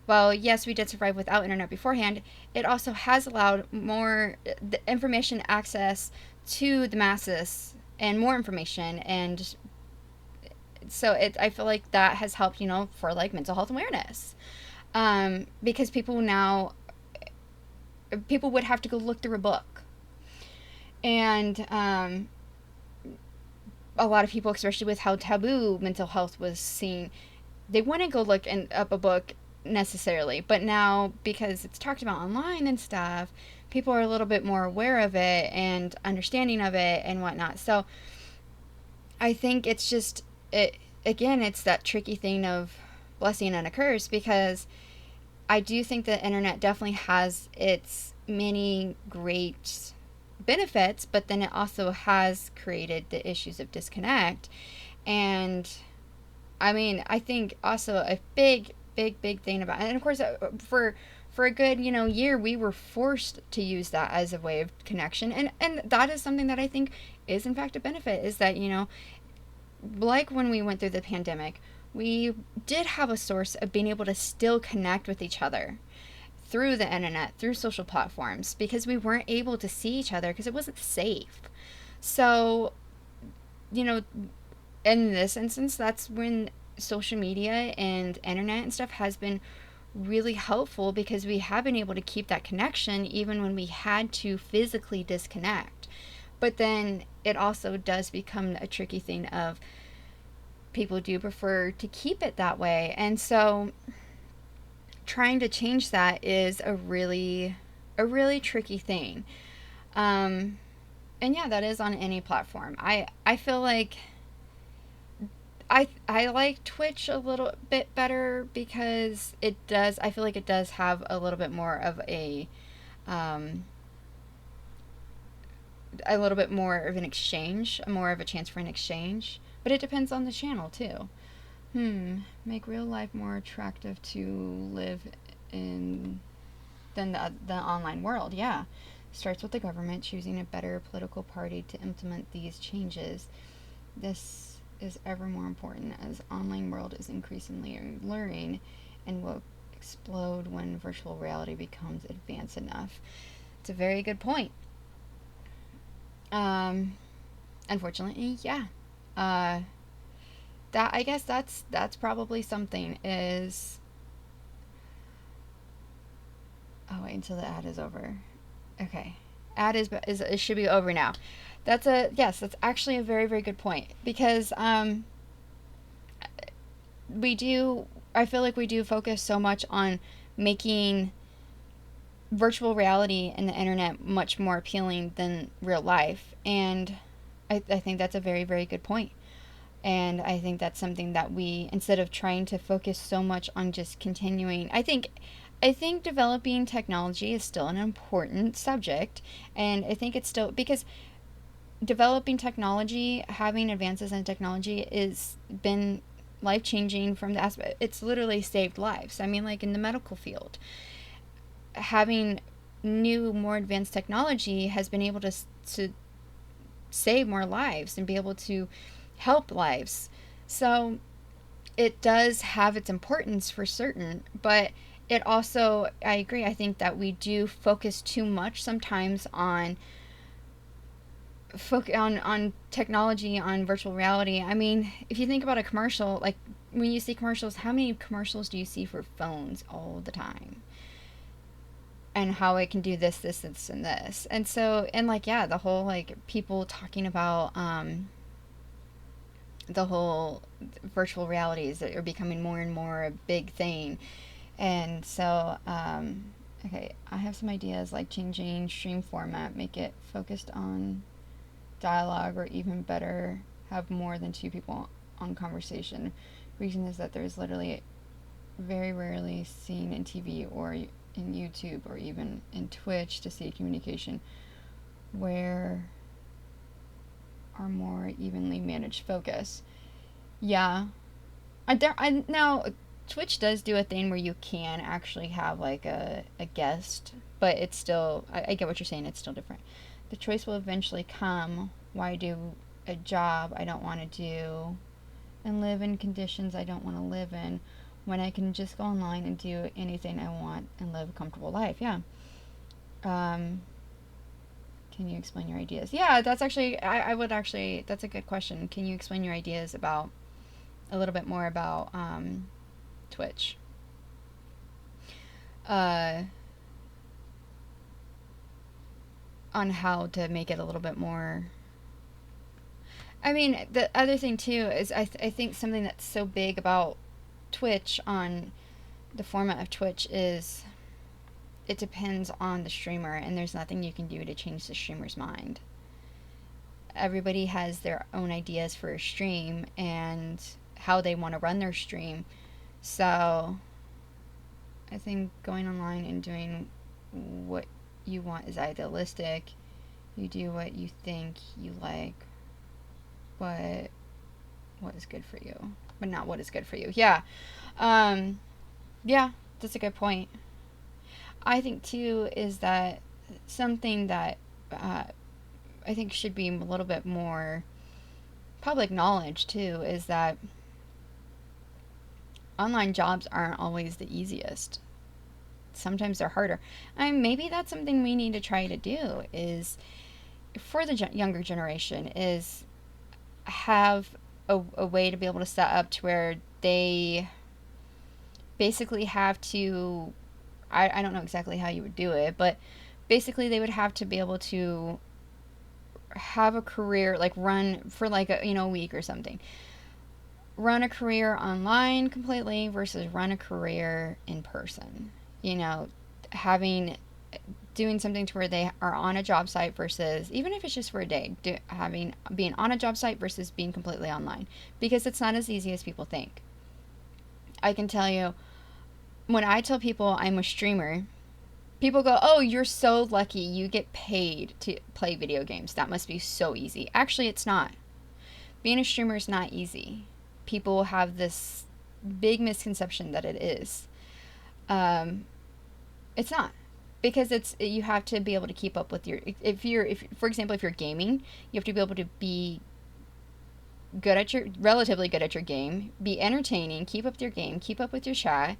while yes, we did survive without internet beforehand, it also has allowed more the information access to the masses and more information. And so I feel like that has helped, for like mental health awareness. Because people would have to go look through a book. And a lot of people, especially with how taboo mental health was seen, they wouldn't go look up a book necessarily. But now, because it's talked about online and stuff, people are a little bit more aware of it and understanding of it and whatnot. So I think it's just, again, it's that tricky thing of blessing and a curse, because I do think the internet definitely has its many great benefits, but then it also has created the issues of disconnect. And I mean, I think also a big thing about it, and of course, for a good, year, we were forced to use that as a way of connection, and that is something that I think is in fact a benefit, is that, like when we went through the pandemic, we did have a source of being able to still connect with each other through the internet, through social platforms, because we weren't able to see each other because it wasn't safe. So, you know, in this instance, that's when social media and internet and stuff has been really helpful, because we have been able to keep that connection even when we had to physically disconnect. But then it also does become a tricky thing of people do prefer to keep it that way. And so trying to change that is a really tricky thing. And yeah, that is on any platform. I feel like I like Twitch a little bit better, because I feel like it does have a little bit more of um a little bit more of an exchange, more of a chance for an exchange. But it depends on the channel too. Make real life more attractive to live in than the online world. Yeah. Starts with the government choosing a better political party to implement these changes. This is ever more important as online world is increasingly alluring and will explode when virtual reality becomes advanced enough. It's a very good point. Um, Unfortunately, yeah. Uh, that I guess that's probably something is. Oh wait until the ad is over. Okay, ad is it should be over now. That's actually a very very good point, because we do I feel like we do focus so much on making virtual reality and the internet much more appealing than real life, and I think that's a very very good point. And I think that's something that we, instead of trying to focus so much on just continuing, I think developing technology is still an important subject. And I think it's still, because developing technology, having advances in technology is been life changing from the aspect, it's literally saved lives. I mean, like in the medical field, having new, more advanced technology has been able to save more lives and be able to help lives. So it does have its importance for certain, but it also, I agree, I think that we do focus too much sometimes on technology, on virtual reality. I mean, if you think about a commercial, like when you see commercials, how many commercials do you see for phones all the time? And how it can do this, and this. And so, and like, yeah, the whole, like, people talking about the whole virtual realities that are becoming more and more a big thing. And so, okay, I have some ideas, like changing stream format, make it focused on dialogue, or even better, have more than two people on conversation. Reason is that there's literally very rarely seen in TV or in YouTube or even in Twitch to see communication where are more evenly managed focus. Yeah. Now Twitch does do a thing where you can actually have like a guest, but it's still, I get what you're saying, it's still different. The choice will eventually come. Why do a job I don't want to do and live in conditions I don't want to live in when I can just go online and do anything I want and live a comfortable life. Yeah. Can you explain your ideas? Yeah, that's actually, I would actually, that's a good question. Can you explain your ideas about, a little bit more about Twitch? On how to make it a little bit more. I mean, the other thing too is I think something that's so big about Twitch, on the format of Twitch, is it depends on the streamer, and there's nothing you can do to change the streamer's mind. Everybody has their own ideas for a stream and how they want to run their stream. So I think going online and doing what you want is idealistic. You do what you think you like, but what is good for you, but not what is good for you. Yeah. Yeah, that's a good point. I think too is that something that I think should be a little bit more public knowledge too is that online jobs aren't always the easiest. Sometimes they're harder. Maybe that's something we need to try to do, is for the younger generation, is have a way to be able to set up to where they basically have to, I don't know exactly how you would do it, but basically they would have to be able to have a career, like run for like a week or something, run a career online completely versus run a career in person. Having, doing something to where they are on a job site versus, even if it's just for a day, being on a job site versus being completely online, because it's not as easy as people think. I can tell you, when I tell people I'm a streamer, people go, "Oh, you're so lucky. You get paid to play video games. That must be so easy." Actually, it's not. Being a streamer is not easy. People have this big misconception that it is. It's not, because you have to be able to keep up with your, if for example, if you're gaming, you have to be able to be relatively good at your game, be entertaining, keep up with your game, keep up with your chat.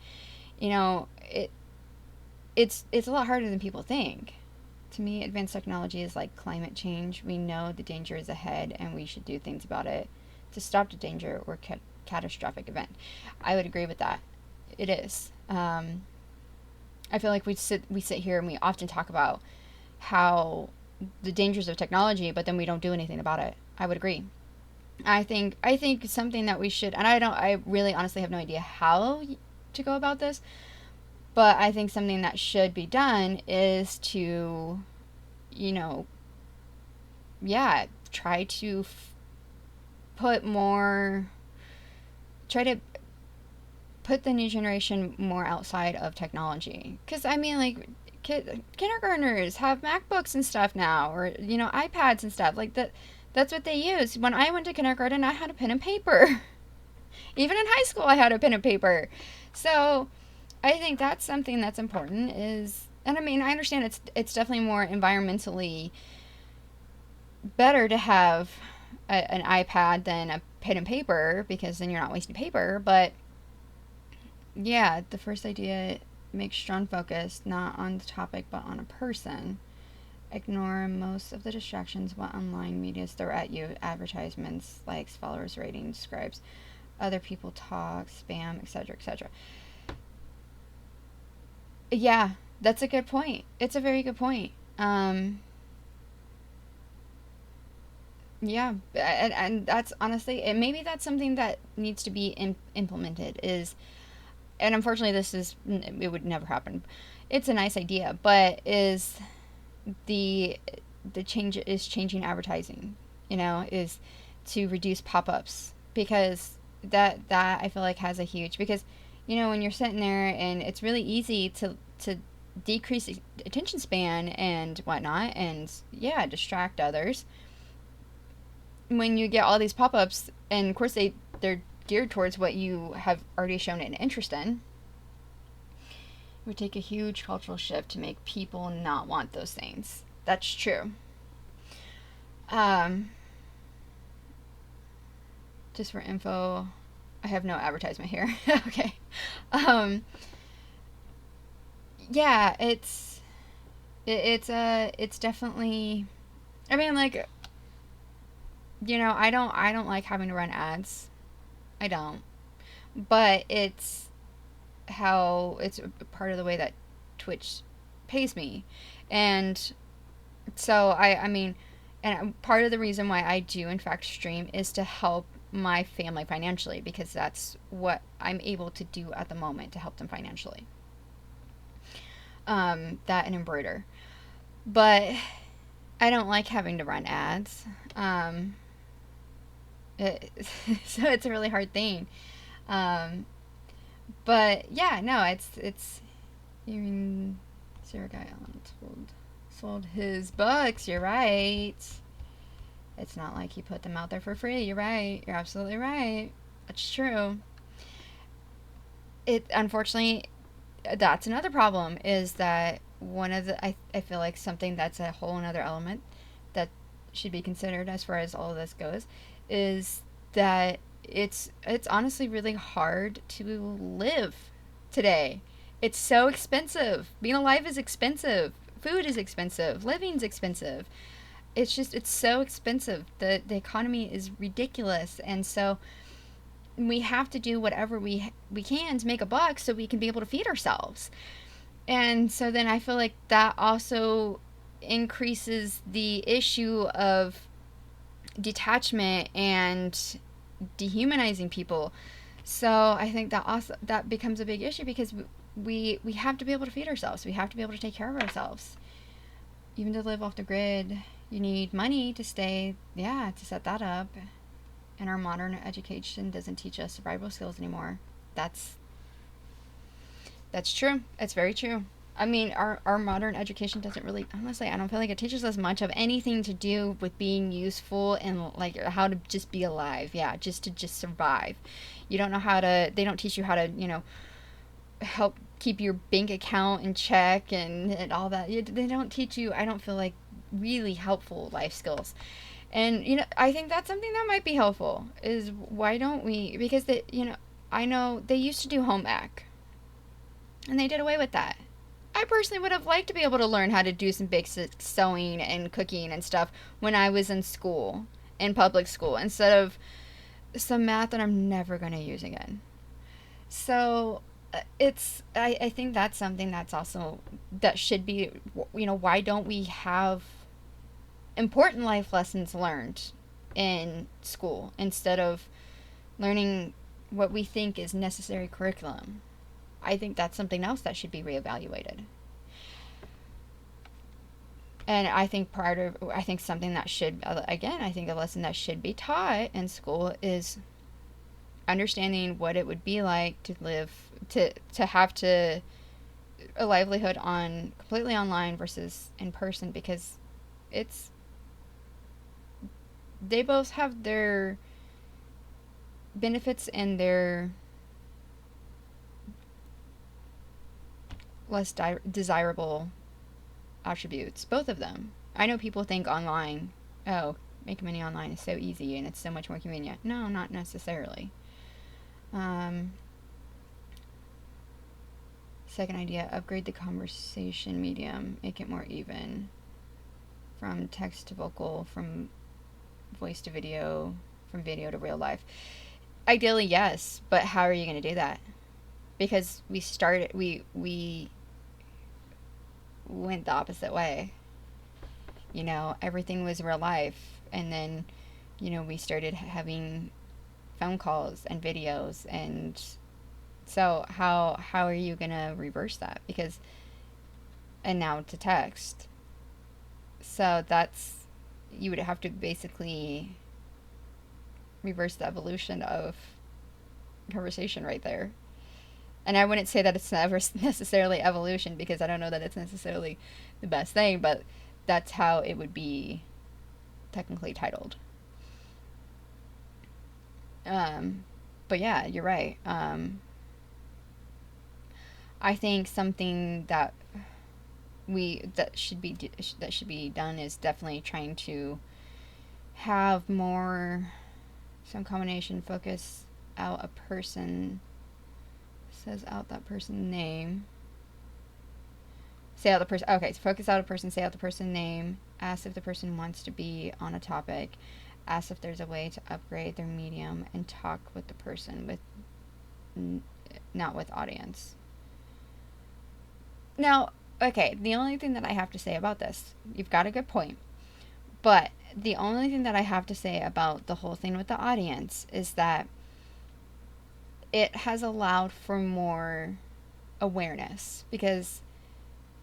It's a lot harder than people think. To me, advanced technology is like climate change. We know the danger is ahead, and we should do things about it to stop the danger or catastrophic event. I would agree with that. It is. I feel like we sit here and we often talk about how the dangers of technology, but then we don't do anything about it. I would agree. I think something that we should, and I really honestly have no idea how to go about this, but I think something that should be done is to, try to try to put the new generation more outside of technology. Because, like, kindergartners have MacBooks and stuff now, or, iPads and stuff. Like, that's what they use. When I went to kindergarten, I had a pen and paper. Even in high school, I had a pen and paper. So I think that's something that's important is, and I understand it's definitely more environmentally better to have an iPad than a pen and paper, because then you're not wasting paper. But yeah, the first idea, make strong focus, not on the topic, but on a person. Ignore most of the distractions what online media throw at you: advertisements, likes, followers, ratings, subscribes, other people talk, spam, etc., etc. Yeah, that's a good point. It's a very good point. Yeah, and that's honestly, and maybe that's something that needs to be implemented, is, and unfortunately it would never happen. It's a nice idea, but is the changing advertising, is to reduce pop-ups, because that I feel like has a huge, because when you're sitting there and it's really easy to decrease attention span and whatnot, and yeah, distract others when you get all these pop-ups, and of course they're geared towards what you have already shown an interest in. It would take a huge cultural shift to make people not want those things. That's true. Just for info, I have no advertisement here. Okay. Um, yeah, it's definitely. I mean, like, I don't like having to run ads. I don't. But it's part of the way that Twitch pays me. And so I mean, and part of the reason why I do in fact stream is to help my family financially, because that's what I'm able to do at the moment to help them financially. That and embroider. But I don't like having to run ads. Um, it, so it's a really hard thing. Um, but yeah, no, it's even Sarah Guy Allen sold his books. You're right. It's not like he put them out there for free. You're right. You're absolutely right. That's true. It unfortunately, that's another problem, is that one of the I feel like something that's a whole another element that should be considered as far as all of this goes is that it's honestly really hard to live today. It's so expensive. Being alive is expensive. Food is expensive. Living's expensive. It's so expensive. The economy is ridiculous, and so we have to do whatever we can to make a buck so we can be able to feed ourselves. And so then I feel like that also increases the issue of detachment and dehumanizing people. So I think that also that becomes a big issue, because we have to be able to feed ourselves. We have to be able to take care of ourselves. Even to live off the grid, you need money to stay, yeah, to set that up. And our modern education doesn't teach us survival skills anymore. That's that's true. It's very true. I mean, our modern education doesn't really, honestly, I don't feel like it teaches us much of anything to do with being useful and like how to just be alive. Yeah, just to just survive. You don't know how to, they don't teach you how to, help keep your bank account in check and all that. They don't teach you, I don't feel like, really helpful life skills. And, I think that's something that might be helpful is why don't we, because I know they used to do home ec and they did away with that. I personally would have liked to be able to learn how to do some basic sewing and cooking and stuff when I was in school, in public school, instead of some math that I'm never going to use again. So I think that's something that's also, that should be, why don't we have important life lessons learned in school instead of learning what we think is necessary curriculum? I think that's something else that should be reevaluated. And I think something that should, again, I think a lesson that should be taught in school is understanding what it would be like to live, to have to, a livelihood on completely online versus in person, because it's, they both have their benefits and their less desirable attributes, both of them. I know people think online, oh, making money online is so easy and it's so much more convenient. No, not necessarily. Um, Second idea, upgrade the conversation medium, make it more even. From text to vocal, from voice to video, from video to real life. Ideally, yes, but how are you going to do that? Because we went the opposite way. Everything was real life, and then, we started having phone calls and videos, and so how are you gonna reverse that? Because, and now to text. So that's, you would have to basically reverse the evolution of conversation right there. And I wouldn't say that it's never necessarily evolution, because I don't know that it's necessarily the best thing, but that's how it would be technically titled. But yeah, you're right. I think something that that should be done is definitely trying to have more, some combination focus out a person, says out that person's name. Say out the person, okay, so focus out a person, say out the person's name, ask if the person wants to be on a topic, ask if there's a way to upgrade their medium, and talk with the person, not with audience. Now, okay, the only thing that I have to say about this, you've got a good point, but the only thing that I have to say about the whole thing with the audience is that it has allowed for more awareness, because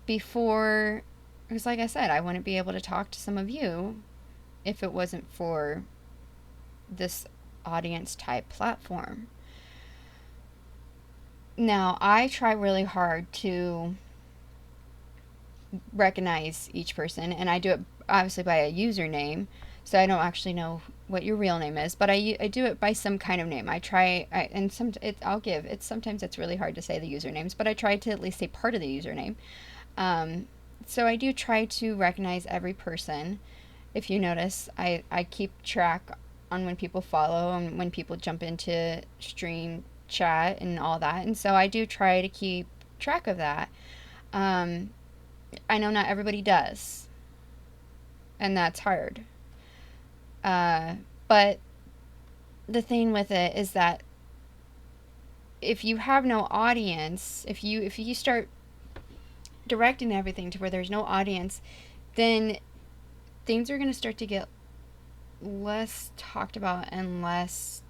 before, because like I said, I wouldn't be able to talk to some of you if it wasn't for this audience type platform. Now, I try really hard to recognize each person, and I do it obviously by a username, so I don't actually know what your real name is, but I do it by some kind of name. And sometimes it's really hard to say the usernames, but I try to at least say part of the username. So I do try to recognize every person. If you notice, I keep track on when people follow and when people jump into stream chat and all that. And so I do try to keep track of that. I know not everybody does, and that's hard. But the thing with it is that if you have no audience, if you start directing everything to where there's no audience, then things are going to start to get less talked about and less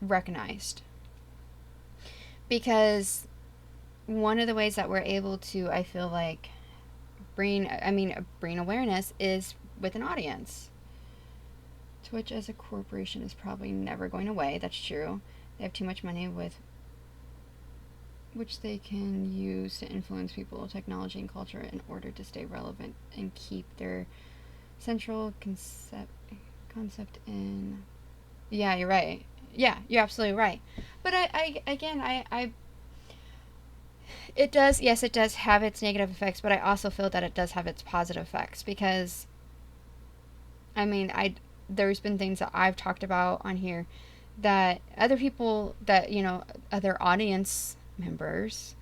recognized. Because one of the ways that we're able to, I feel like, bring awareness is with an audience. Twitch as a corporation is probably never going away. That's true. They have too much money with which they can use to influence people, technology, and culture in order to stay relevant and keep their central concept in. Yeah, you're right. Yeah, you're absolutely right. But it does, yes, it does have its negative effects, but I also feel that it does have its positive effects, because there's been things that I've talked about on here that other people that, other audience members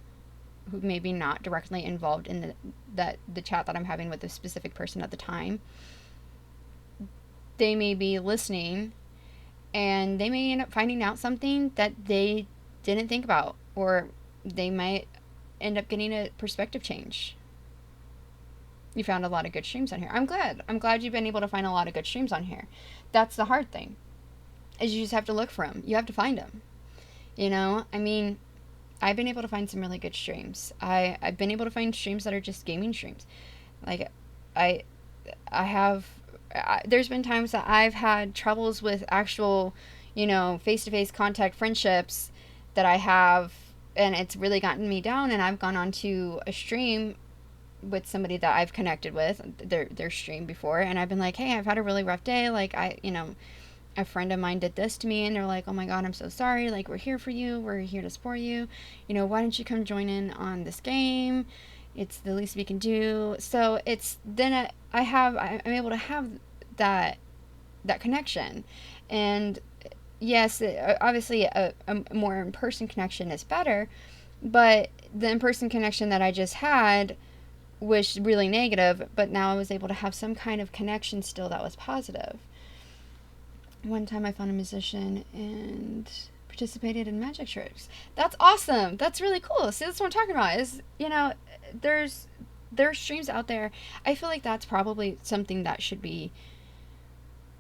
who may be not directly involved in the chat that I'm having with a specific person at the time, they may be listening and they may end up finding out something that they didn't think about, or they might end up getting a perspective change. You found a lot of good streams on here. I'm glad you've been able to find a lot of good streams on here. That's the hard thing, is you just have to look for them. You have to find them. I've been able to find some really good streams. I've been able to find streams that are just gaming streams. Like, there's been times that I've had troubles with actual, face-to-face contact friendships that I have, and it's really gotten me down, and I've gone on to a stream with somebody that I've connected with, their stream before, and I've been like, hey, I've had a really rough day, like, a friend of mine did this to me, and they're like, oh my god, I'm so sorry, like, we're here for you, we're here to support you, why don't you come join in on this game, it's the least we can do. So it's, then I'm able to have that connection, and yes, obviously a more in-person connection is better, but the in-person connection that I just had was really negative, but now I was able to have some kind of connection still that was positive. One time I found a musician and participated in magic tricks. That's awesome. That's really cool. See, that's what I'm talking about, is, there's streams out there. I feel like that's probably something that should be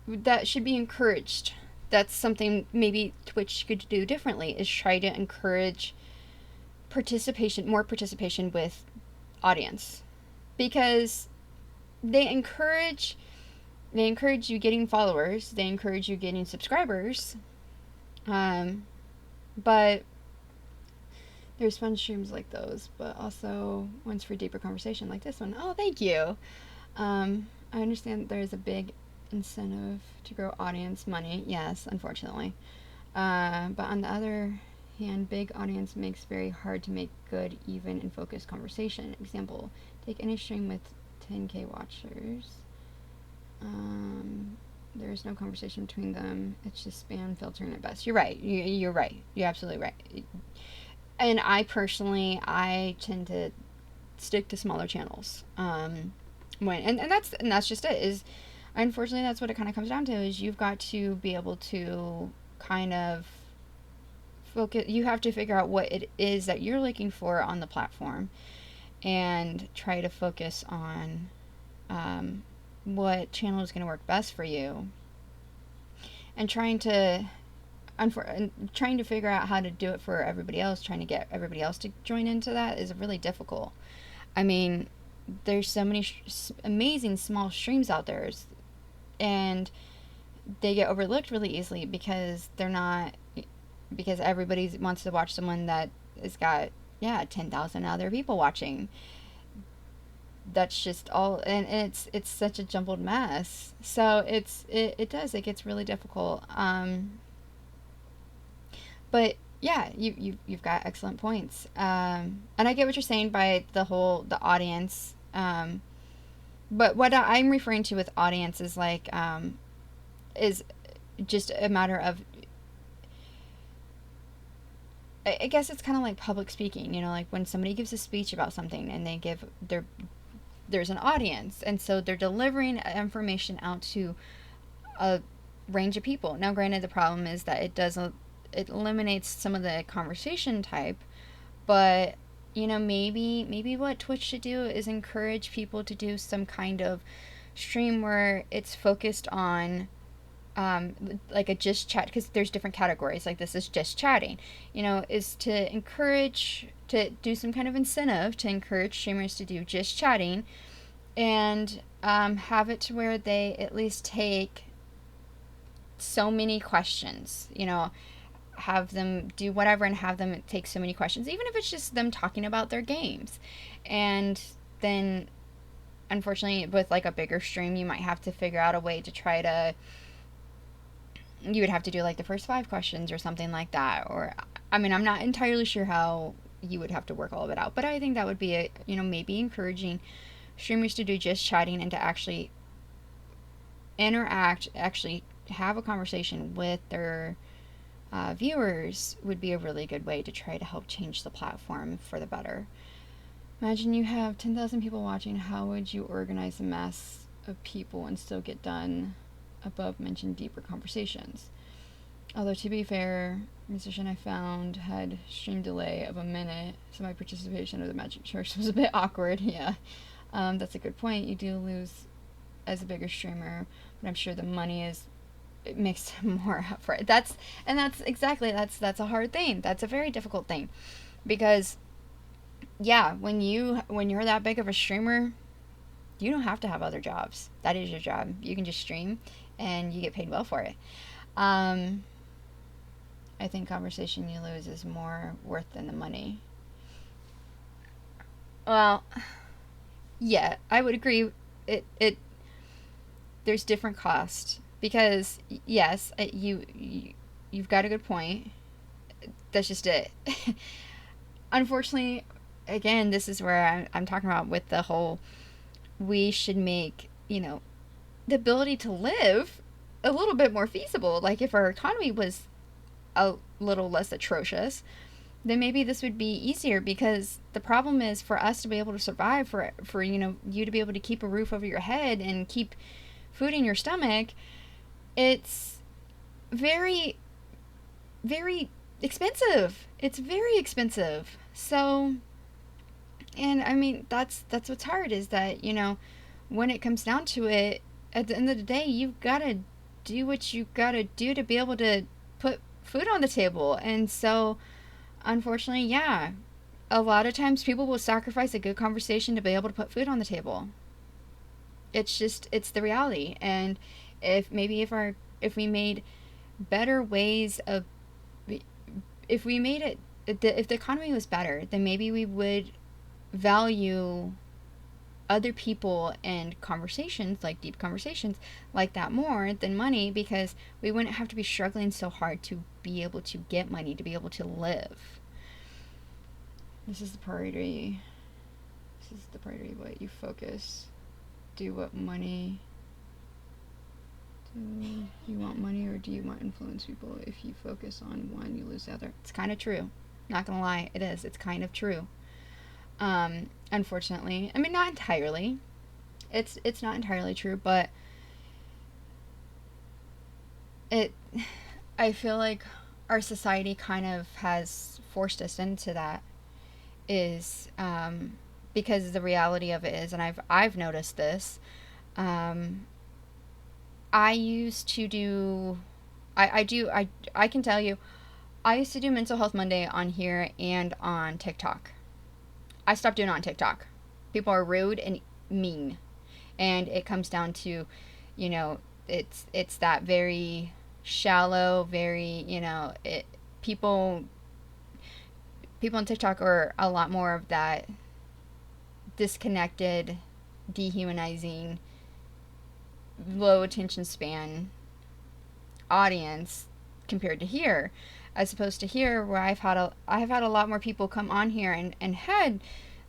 encouraged. That's something maybe Twitch could do differently, is try to encourage more participation with audience, because they encourage you getting followers, they encourage you getting subscribers, but there's fun streams like those, but also ones for deeper conversation like this one. Oh, thank you. I understand there's a big incentive to grow audience money. Yes, unfortunately. But on the other hand, big audience makes very hard to make good, even, and focused conversation. Example, take any stream with 10k watchers. There's no conversation between them. It's just spam filtering at best. You're right. You're right. You're absolutely right. And I personally, I tend to stick to smaller channels. And that's just it. Is unfortunately that's what it kind of comes down to. Is you've got to be able to kind of focus. You have to figure out what it is that you're looking for on the platform, and try to focus on what channel is going to work best for you, and trying to figure out how to do it for everybody else, trying to get everybody else to join into that is really difficult. I mean, there's so many amazing small streams out there, and they get overlooked really easily because they're not, because everybody wants to watch someone that has got, yeah, 10,000 other people watching. That's just all, and it's such a jumbled mess. So it gets really difficult. But yeah, you've got excellent points. And I get what you're saying by the audience. But what I'm referring to with audience is like is just a matter of, I guess it's kind of like public speaking, like when somebody gives a speech about something and there's an audience, and so they're delivering information out to a range of people. Now, granted, the problem is that it eliminates some of the conversation type, but maybe what Twitch should do is encourage people to do some kind of stream where it's focused on like a just chat, because there's different categories. Like, this is just chatting, is to do some kind of incentive to encourage streamers to do just chatting, and have it to where they at least take so many questions, have them do whatever and have them take so many questions, even if it's just them talking about their games. And then, unfortunately, with like a bigger stream, you might have to figure out a way to you would have to do like the first 5 questions or something like that. Or, I mean, I'm not entirely sure how you would have to work all of it out, but I think that would be maybe encouraging streamers to do just chatting and to actually interact, actually have a conversation with their viewers would be a really good way to try to help change the platform for the better. Imagine you have 10,000 people watching. How would you organize a mass of people and still get done above mentioned deeper conversations? Although, to be fair, musician I found had stream delay of a minute, so my participation of the Magic Church was a bit awkward. Yeah, that's a good point. You do lose as a bigger streamer, but I'm sure the money it makes more up for it. That's a hard thing. That's a very difficult thing, because yeah, when you're that big of a streamer, you don't have to have other jobs. That is your job. You can just stream and you get paid well for it. I think conversation you lose is more worth than the money. Well, yeah, I would agree. There's different cost, because yes, you've got a good point. That's just it. Unfortunately, again, this is where I'm talking about with the whole, we should make the ability to live a little bit more feasible. Like, if our economy was a little less atrocious, then maybe this would be easier, because the problem is, for us to be able to survive, for you to be able to keep a roof over your head and keep food in your stomach, it's very, very expensive. It's very expensive. So, and I mean, that's what's hard, is that when it comes down to it, at the end of the day, you've got to do what you got to do to be able to put food on the table. And so, unfortunately, yeah, a lot of times people will sacrifice a good conversation to be able to put food on the table. It's the reality. And if we made better ways of, if we made it, if the economy was better, then maybe we would value other people and conversations, like deep conversations like that, more than money, because we wouldn't have to be struggling so hard to be able to get money to be able to live. This is the priority. What you focus. Do what money So, you want money or do you want influence people? If you focus on one, you lose the other. It's kind of true. Not gonna lie, it is. It's kind of true. Unfortunately, I mean, not entirely. It's not entirely true, but it. I feel like our society kind of has forced us into that. Is because the reality of it is, and I've noticed this. Um, I used to do. I can tell you, I used to do Mental Health Monday on here and on TikTok. I stopped doing it on TikTok. People are rude and mean, and it comes down to, you know, it's that very shallow, very, people people on TikTok are a lot more of that disconnected, dehumanizing, low attention span audience compared to here, as opposed to here where I've had a lot more people come on here and had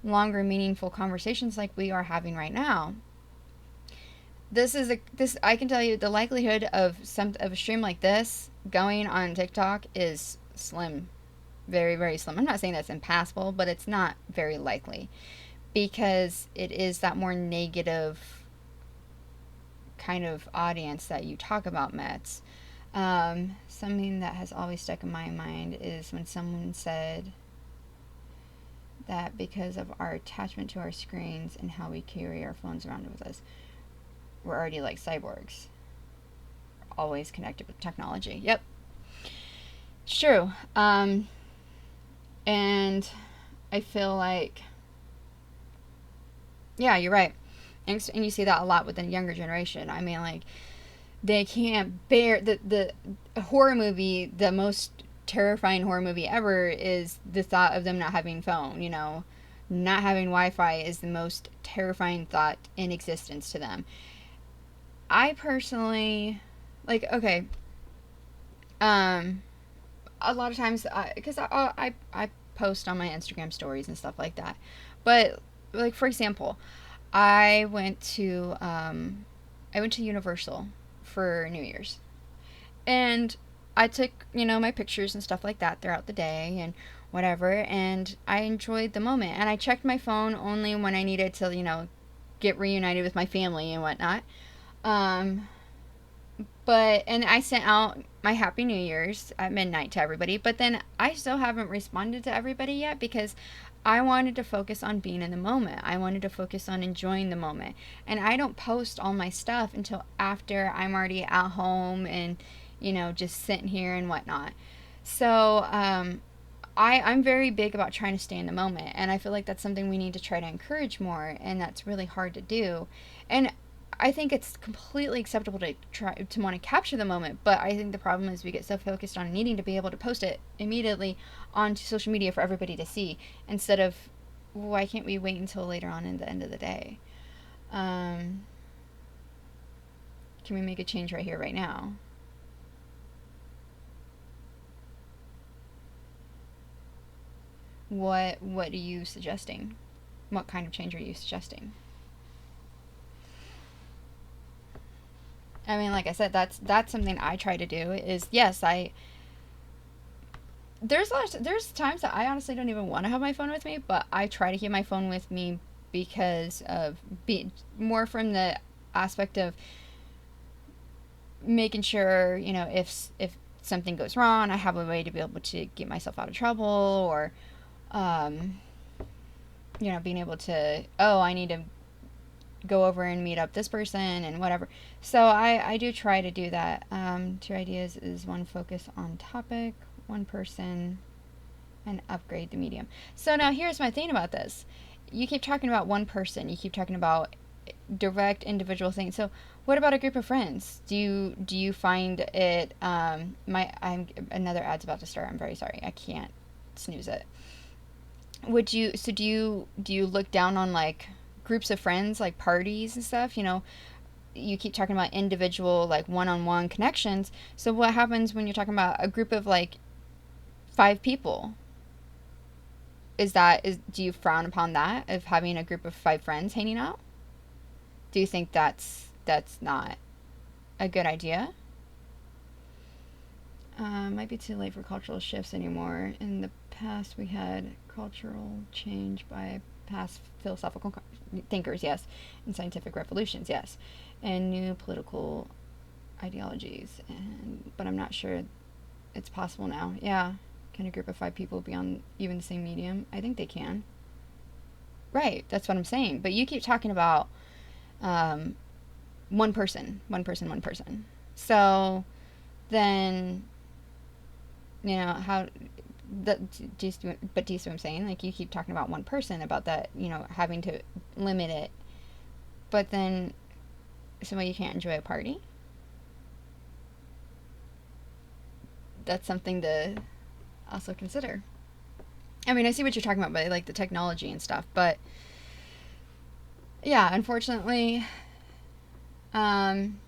longer meaningful conversations like we are having right now. This I can tell you the likelihood of a stream like this going on TikTok is slim. Very, very slim. I'm not saying that's impossible, but it's not very likely because it is that more negative kind of audience that you talk about, Mets. Something that has always stuck in my mind is when someone said that because of our attachment to our screens and how we carry our phones around with us, we're already like cyborgs. Always connected with technology. Yep. It's true. And I feel like, yeah, you're right. And you see that a lot with the younger generation. I mean, like, they can't bear the horror movie. The most terrifying horror movie ever is the thought of them not having phone. Not having Wi-Fi is the most terrifying thought in existence to them. I personally, like, okay, a lot of times, because I post on my Instagram stories and stuff like that, but like for example, I went to Universal for New Year's, and I took my pictures and stuff like that throughout the day and whatever, and I enjoyed the moment, and I checked my phone only when I needed to get reunited with my family and whatnot. Um, and I sent out my Happy New Year's at midnight to everybody, but then I still haven't responded to everybody yet because I wanted to focus on being in the moment. I wanted to focus on enjoying the moment. And I don't post all my stuff until after I'm already at home and, just sitting here and whatnot. So, I'm very big about trying to stay in the moment. And I feel like that's something we need to try to encourage more. And that's really hard to do. And I think it's completely acceptable to try to want to capture the moment, but I think the problem is we get so focused on needing to be able to post it immediately onto social media for everybody to see instead of why can't we wait until later on in the end of the day? Can we make a change right here, right now? What are you suggesting? What kind of change are you suggesting? I mean, like I said, that's something I try to do. Is yes, there's times that I honestly don't even want to have my phone with me, but I try to keep my phone with me because of being more from the aspect of making sure if something goes wrong, I have a way to be able to get myself out of trouble, or um, being able to I need to go over and meet up this person and whatever. So I do try to do that. Two ideas is one, focus on topic, one person, and upgrade the medium. So now here's my thing about this. You keep talking about one person. You keep talking about direct individual things. So what about a group of friends? Do you find it I'm another ad's about to start. I'm very sorry. I can't snooze it. Do you look down on like groups of friends, like parties and stuff? You keep talking about individual, like one-on-one connections. So what happens when you're talking about a group of like 5 people? Do you frown upon that, of having a group of 5 friends hanging out? Do you think that's not a good idea. Might be too late for cultural shifts anymore. In the past, we had cultural change by past philosophical thinkers, yes, and scientific revolutions, yes, and new political ideologies. But I'm not sure it's possible now. Yeah, can a group of 5 people be on even the same medium? I think they can. Right, that's what I'm saying. But you keep talking about um, one person, one person, one person. So then, how that but do you see what I'm saying? Like, you keep talking about one person, about that, having to limit it, but then somebody you can't enjoy a party. That's something to also consider. I mean, I see what you're talking about, but like the technology and stuff, but yeah, unfortunately, um,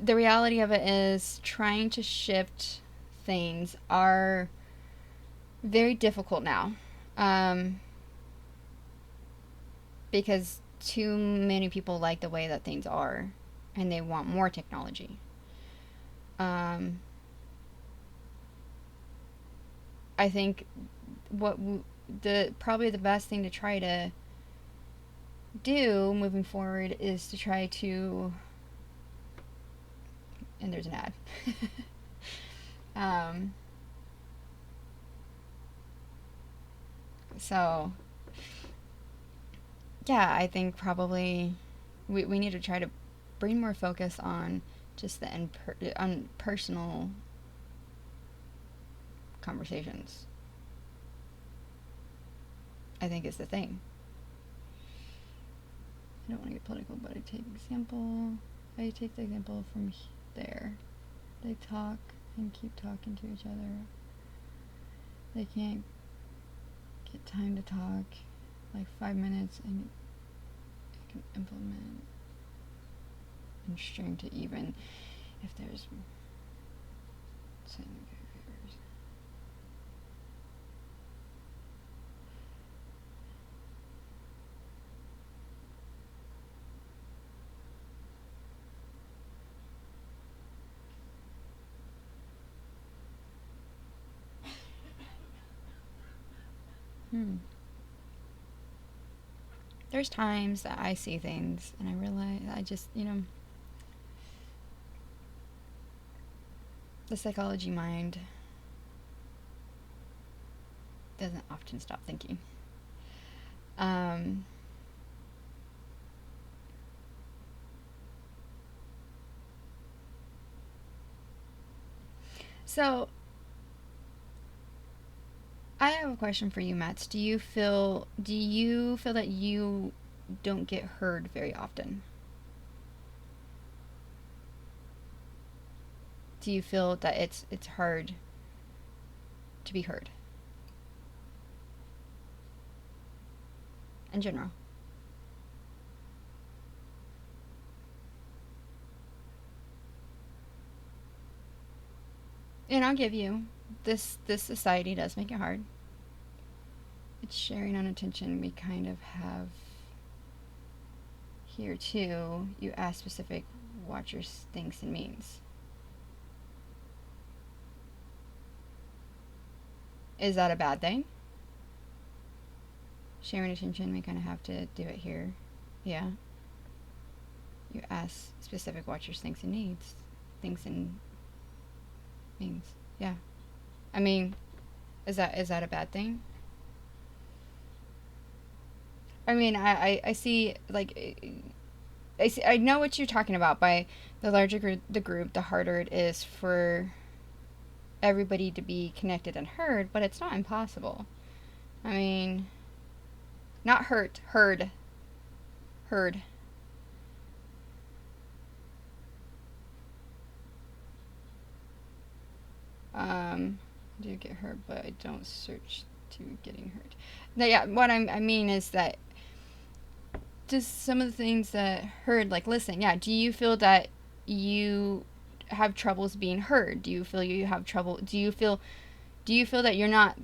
the reality of it is trying to shift things are very difficult now, because too many people like the way that things are, and they want more technology. Um, I think what the probably the best thing to try to do moving forward is to try to, and there's an ad. um, so yeah, I think probably we need to try to bring more focus on just the on personal conversations. I think is the thing. I don't want to get political, but I take the example from there. They talk and keep talking to each other. They can't get time to talk, like 5 minutes, and it can implement and string to even if there's same behaviors. There's times that I see things and I realize I just, the psychology mind doesn't often stop thinking. Um, so I have a question for you, Matt. Do you feel that you don't get heard very often? Do you feel that it's hard to be heard in general? And I'll give you this society does make it hard. It's sharing on attention we kind of have here too. You ask specific what your thinks and means. Is that a bad thing? Sharing attention, we kind of have to do it here. Yeah. You ask specific what your thinks and needs. Thinks and means. Yeah. I mean, is that a bad thing? I mean, I see, like, I know what you're talking about. By the larger the group, the harder it is for everybody to be connected and heard, but it's not impossible. I mean, not hurt, heard. Heard. Um, do get hurt, but I don't search to getting hurt. Now, yeah, what I mean is that just some of the things that heard, like listen, yeah, do you feel that you have troubles being heard? Do you feel you have trouble? Do you feel that you're not?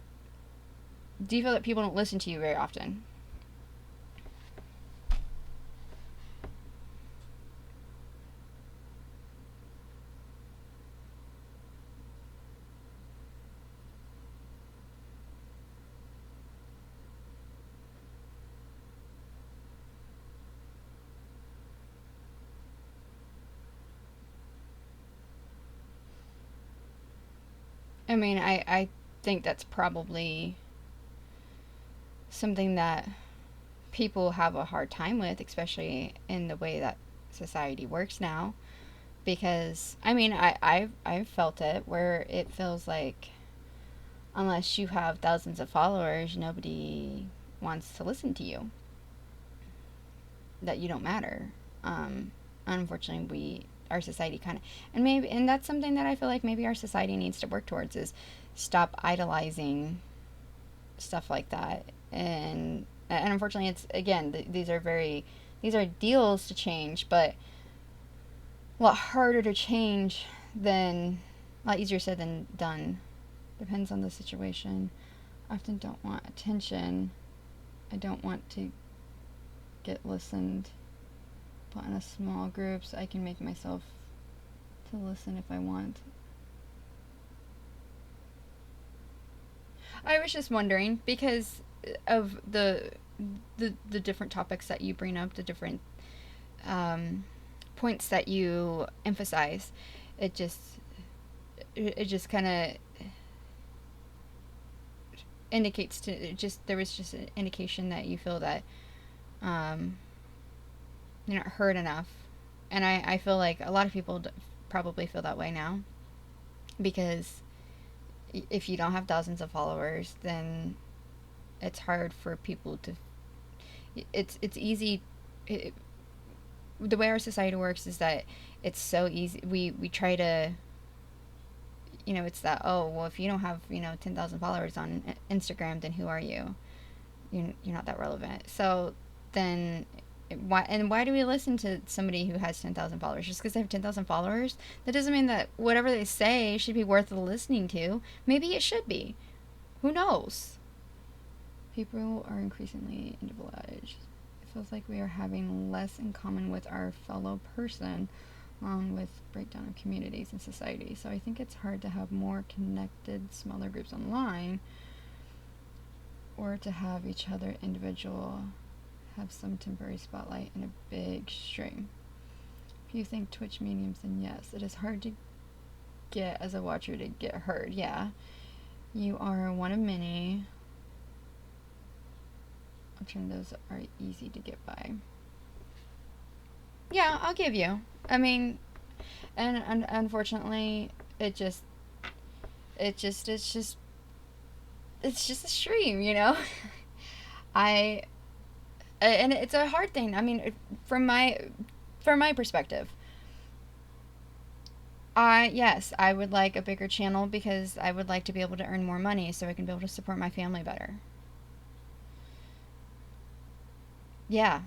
Do you feel that people don't listen to you very often? I mean, I think that's probably something that people have a hard time with, especially in the way that society works now. Because I mean, I've felt it where it feels like unless you have thousands of followers, nobody wants to listen to you. That you don't matter. Unfortunately, our society kind of, and that's something that I feel like maybe our society needs to work towards is stop idolizing stuff like that. And unfortunately, it's again these are deals to change, but a lot harder to change than a lot easier said than done. Depends on the situation. I often don't want attention. I don't want to get listened. But in a small group, so I can make myself to listen if I want. I was just wondering because of the different topics that you bring up, the different um, points that you emphasize. It just it just kind of indicates to it just there was just an indication that you feel that um, you're not heard enough, and I feel like a lot of people probably feel that way now because if you don't have thousands of followers, then it's hard for people to. It's easy. It, the way our society works is that it's so easy. We try to. It's that oh well if you don't have 10,000 followers on Instagram then who are you? You're not that relevant. So then why do we listen to somebody who has 10,000 followers just because they have 10,000 followers? That doesn't mean that whatever they say should be worth listening to. Maybe it should be. Who knows? People are increasingly individualized. It feels like we are having less in common with our fellow person, along with breakdown of communities and society. So I think it's hard to have more connected, smaller groups online, or to have each other individual have some temporary spotlight in a big stream. If you think Twitch mediums, then yes, it is hard to get as a watcher to get heard. Yeah, you are one of many. Alternatives are easy to get by. Yeah, I'll give you. I mean, and unfortunately, it just, it's just a stream, I, and it's a hard thing. I mean, from my perspective, yes, I would like a bigger channel because I would like to be able to earn more money so I can be able to support my family better. Yeah,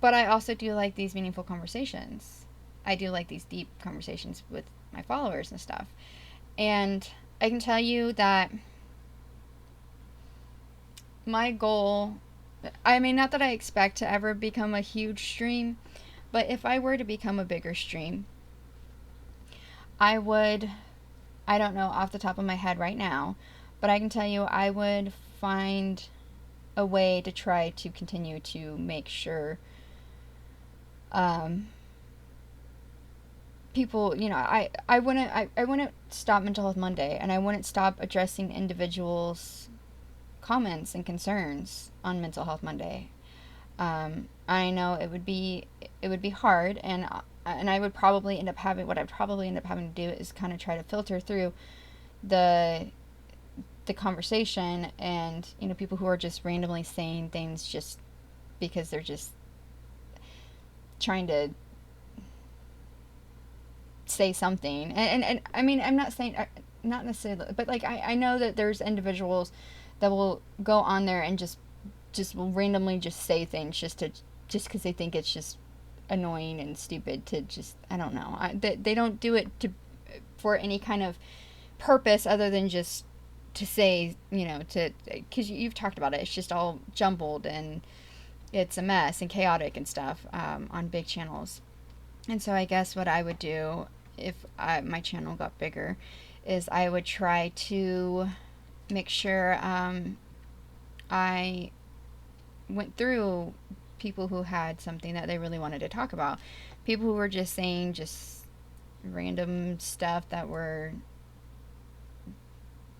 but I also do like these meaningful conversations. I do like these deep conversations with my followers and stuff. And I can tell you that my goal, I mean, not that I expect to ever become a huge stream, but if I were to become a bigger stream, I would, I don't know off the top of my head right now, but I can tell you I would find a way to try to continue to make sure um, people, I wouldn't stop Mental Health Monday, and I wouldn't stop addressing individuals' comments and concerns on Mental Health Monday. I know it would be hard, and I would probably end up having what I'd probably end up having to do is kind of try to filter through the conversation and people who are just randomly saying things just because they're just trying to say something. And I mean, I'm not saying, not necessarily, but like I know that there's individuals that will go on there and just will randomly just say things just because they think it's just annoying and stupid to just, I don't know. They don't do it for any kind of purpose other than just to say, because you've talked about it. It's just all jumbled and it's a mess and chaotic and stuff on big channels. And so I guess what I would do if my channel got bigger is I would try to make sure I went through people who had something that they really wanted to talk about. People who were just saying just random stuff that were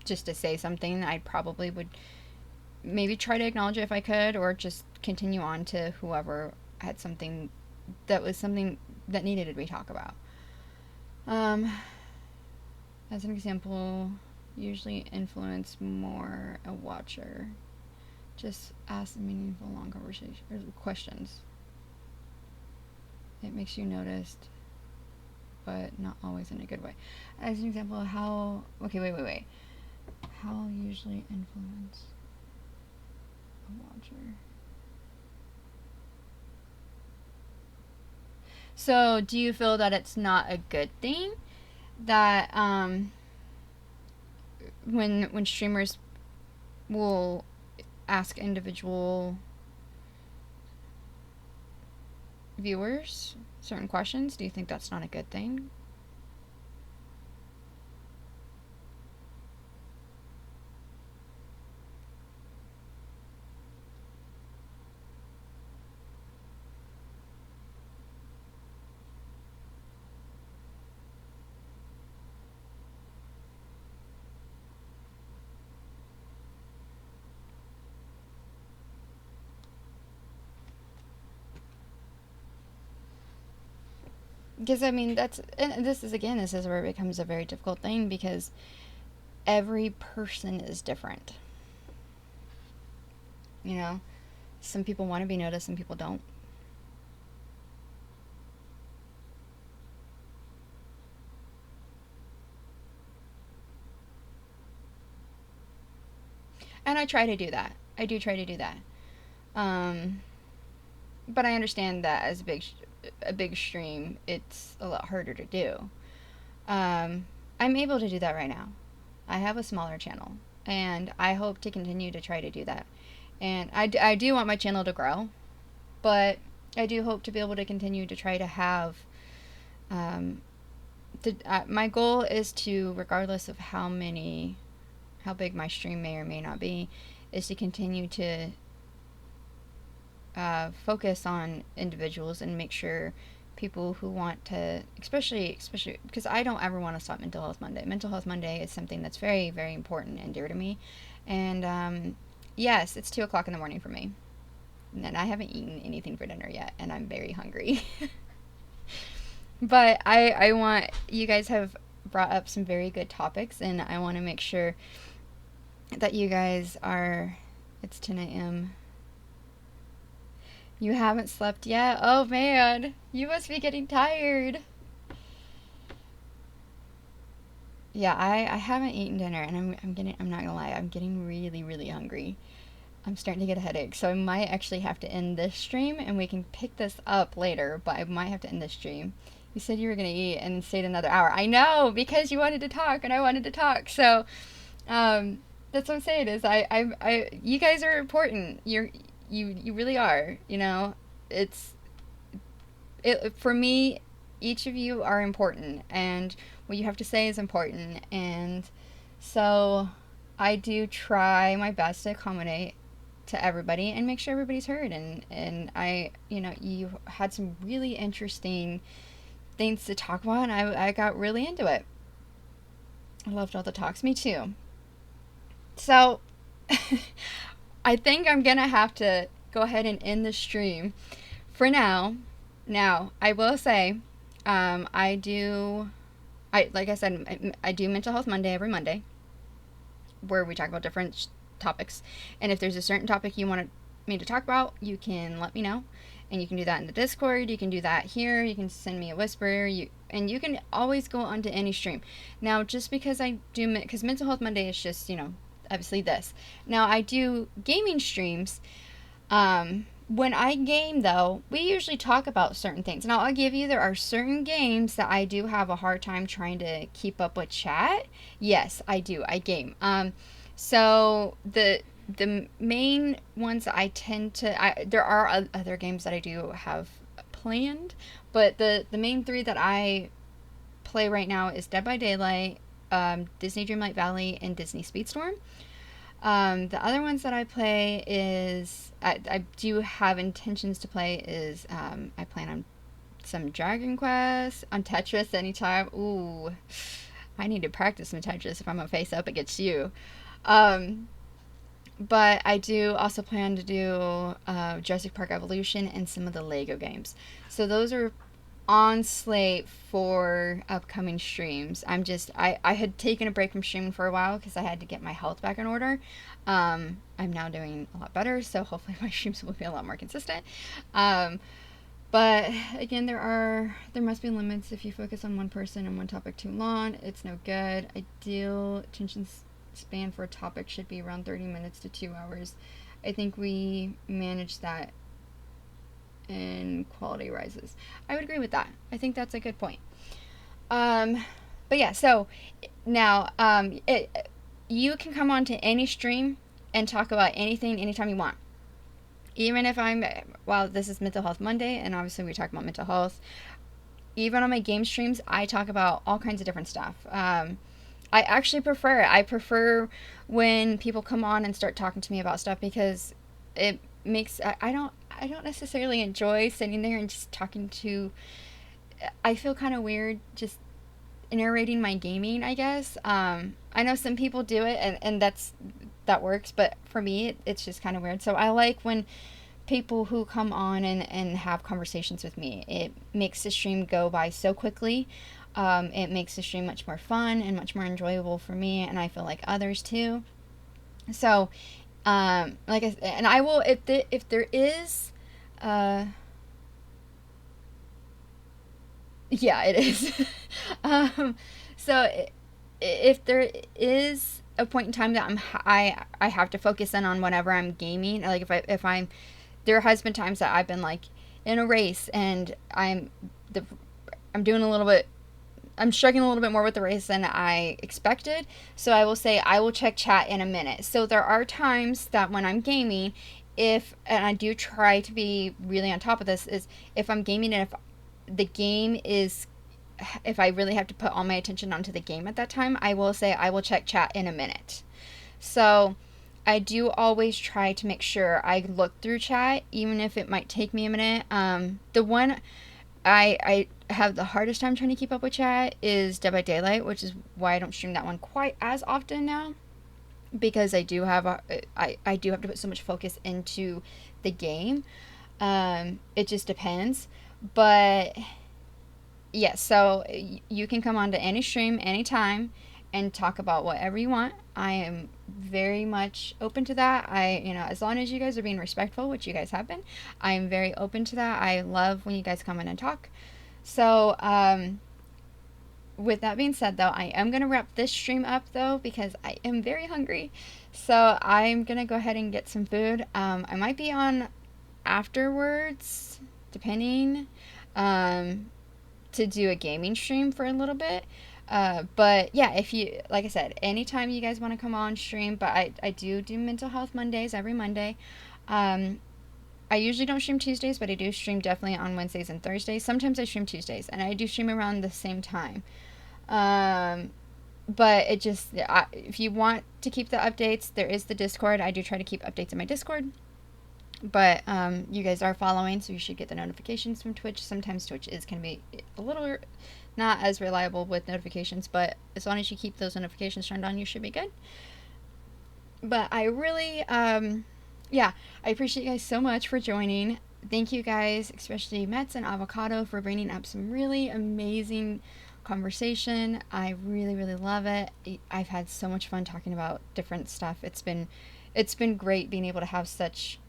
just to say something, I probably would maybe try to acknowledge it if I could, or just continue on to whoever had something that was something that needed to be talked about. As an example, usually influence more a watcher. Just ask meaningful, long conversations or questions. It makes you noticed, but not always in a good way. As an example, how... Okay, wait. How usually influence a watcher. So, do you feel that it's not a good thing that when streamers will ask individual viewers certain questions? Do you think that's not a good thing? Because I mean, that's... and this is where it becomes a very difficult thing, because every person is different. You know, some people want to be noticed, some people don't. And I try to do that. I do try to do that. But I understand that as a big stream, it's a lot harder to do. I'm able to do that right now. I have a smaller channel, and I hope to continue to try to do that. And I do want my channel to grow, but I do hope to be able to continue to try to have... my goal is to, regardless of how big my stream may or may not be, is to continue to focus on individuals and make sure people who want to, especially because I don't ever want to stop Mental Health Monday. Mental Health Monday is something that's very, very important and dear to me. And yes, it's 2 o'clock in the morning for me, and I haven't eaten anything for dinner yet, and I'm very hungry. But I want... you guys have brought up some very good topics, and I want to make sure that you guys are... It's 10 a.m. You haven't slept yet? Oh man, you must be getting tired. Yeah, I haven't eaten dinner, and I'm not gonna lie, I'm getting really, really hungry. I'm starting to get a headache, so I might actually have to end this stream, and we can pick this up later, but I might have to end this stream. You said you were gonna eat and stayed another hour. I know, because you wanted to talk and I wanted to talk. So, that's what I'm saying is you guys are important. You really are. You know, for me, each of you are important, and what you have to say is important. And so, I do try my best to accommodate to everybody and make sure everybody's heard. And you had some really interesting things to talk about, and I got really into it. I loved all the talks. Me too. So, I think I'm gonna have to go ahead and end the stream for now. Now, I will say, like I said, I do Mental Health Monday every Monday, where we talk about different topics. And if there's a certain topic you want me to talk about, you can let me know. And you can do that in the Discord, you can do that here, you can send me a whisper, and you can always go onto any stream. Now, just because because Mental Health Monday is just, obviously this. Now, I do gaming streams. When I game, though, we usually talk about certain things. Now, I'll give you, there are certain games that I do have a hard time trying to keep up with chat. Yes, I do. I game. So, the main ones that I tend to... there are other games that I do have planned, but the main 3 that I play right now is Dead by Daylight, Disney Dreamlight Valley, and Disney Speedstorm. The other ones that I play is... I do have intentions to play is... I plan on some Dragon Quest, on Tetris anytime. Ooh. I need to practice some Tetris if I'm gonna face up against you. Um, but I do also plan to do Jurassic Park Evolution and some of the Lego games. So those are on slate for upcoming streams. I had taken a break from streaming for a while because I had to get my health back in order. I'm now doing a lot better, so hopefully my streams will be a lot more consistent. Um, but again, there must be limits. If you focus on one person and one topic too long, it's no good. Ideal attention span for a topic should be around 30 minutes to 2 hours. I think we manage that and quality rises. I would agree with that. I think that's a good point. Um, but yeah, so now you can come on to any stream and talk about anything anytime you want. Even if well, this is Mental Health Monday, and obviously we talk about mental health. Even on my game streams, I talk about all kinds of different stuff. I actually prefer it. I prefer when people come on and start talking to me about stuff because it makes I don't necessarily enjoy sitting there and just talking to. I feel kind of weird just narrating my gaming, I guess. I know some people do it, and that works, but for me, it's just kind of weird. So I like when people who come on and have conversations with me. It makes the stream go by so quickly. It makes the stream much more fun and much more enjoyable for me, and I feel like others too. So, like and I will if there is, uh, yeah, it is. um, so if there is a point in time that I have to focus in on whatever I'm gaming, like if I'm there has been times that I've been like in a race and I'm doing a little bit I'm struggling a little bit more with the race than I expected. So I will say I will check chat in a minute. So there are times that when I'm gaming, and I do try to be really on top of this, is if I'm gaming and if the game is if I really have to put all my attention onto the game at that time, I will say I will check chat in a minute. So I do always try to make sure I look through chat, even if it might take me a minute. The one I have the hardest time trying to keep up with chat is Dead by Daylight, which is why I don't stream that one quite as often now, because I do have I do have to put so much focus into the game. It just depends, but yeah. So you can come on to any stream anytime and talk about whatever you want. I am very much open to that. As long as you guys are being respectful, which you guys have been, I am very open to that. I love when you guys come in and talk. So, with that being said, though, I am going to wrap this stream up, though, because I am very hungry. So, I'm going to go ahead and get some food. I might be on afterwards, depending, to do a gaming stream for a little bit. But yeah, if you, like I said, anytime you guys want to come on stream, but I do Mental Health Mondays every Monday. I usually don't stream Tuesdays, but I do stream definitely on Wednesdays and Thursdays. Sometimes I stream Tuesdays, and I do stream around the same time. But if you want to keep the updates, there is the Discord. I do try to keep updates in my Discord. But you guys are following, so you should get the notifications from Twitch. Sometimes Twitch can be a little not as reliable with notifications, but as long as you keep those notifications turned on, you should be good. But I really, yeah, I appreciate you guys so much for joining. Thank you guys, especially Mets and Avocado, for bringing up some really amazing conversation. I really, really love it. I've had so much fun talking about different stuff. It's been great being able to have such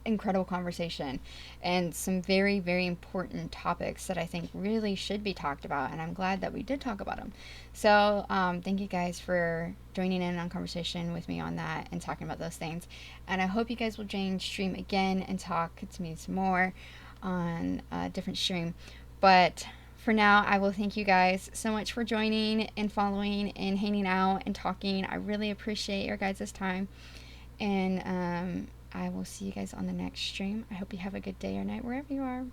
incredible conversation and some very, very important topics that I think really should be talked about, and I'm glad that we did talk about them. So thank you guys for joining in on conversation with me on that and talking about those things, and I hope you guys will join stream again and talk to me some more on a different stream. But for now, I will thank you guys so much for joining and following and hanging out and talking. I really appreciate your guys' time, and I will see you guys on the next stream. I hope you have a good day or night wherever you are.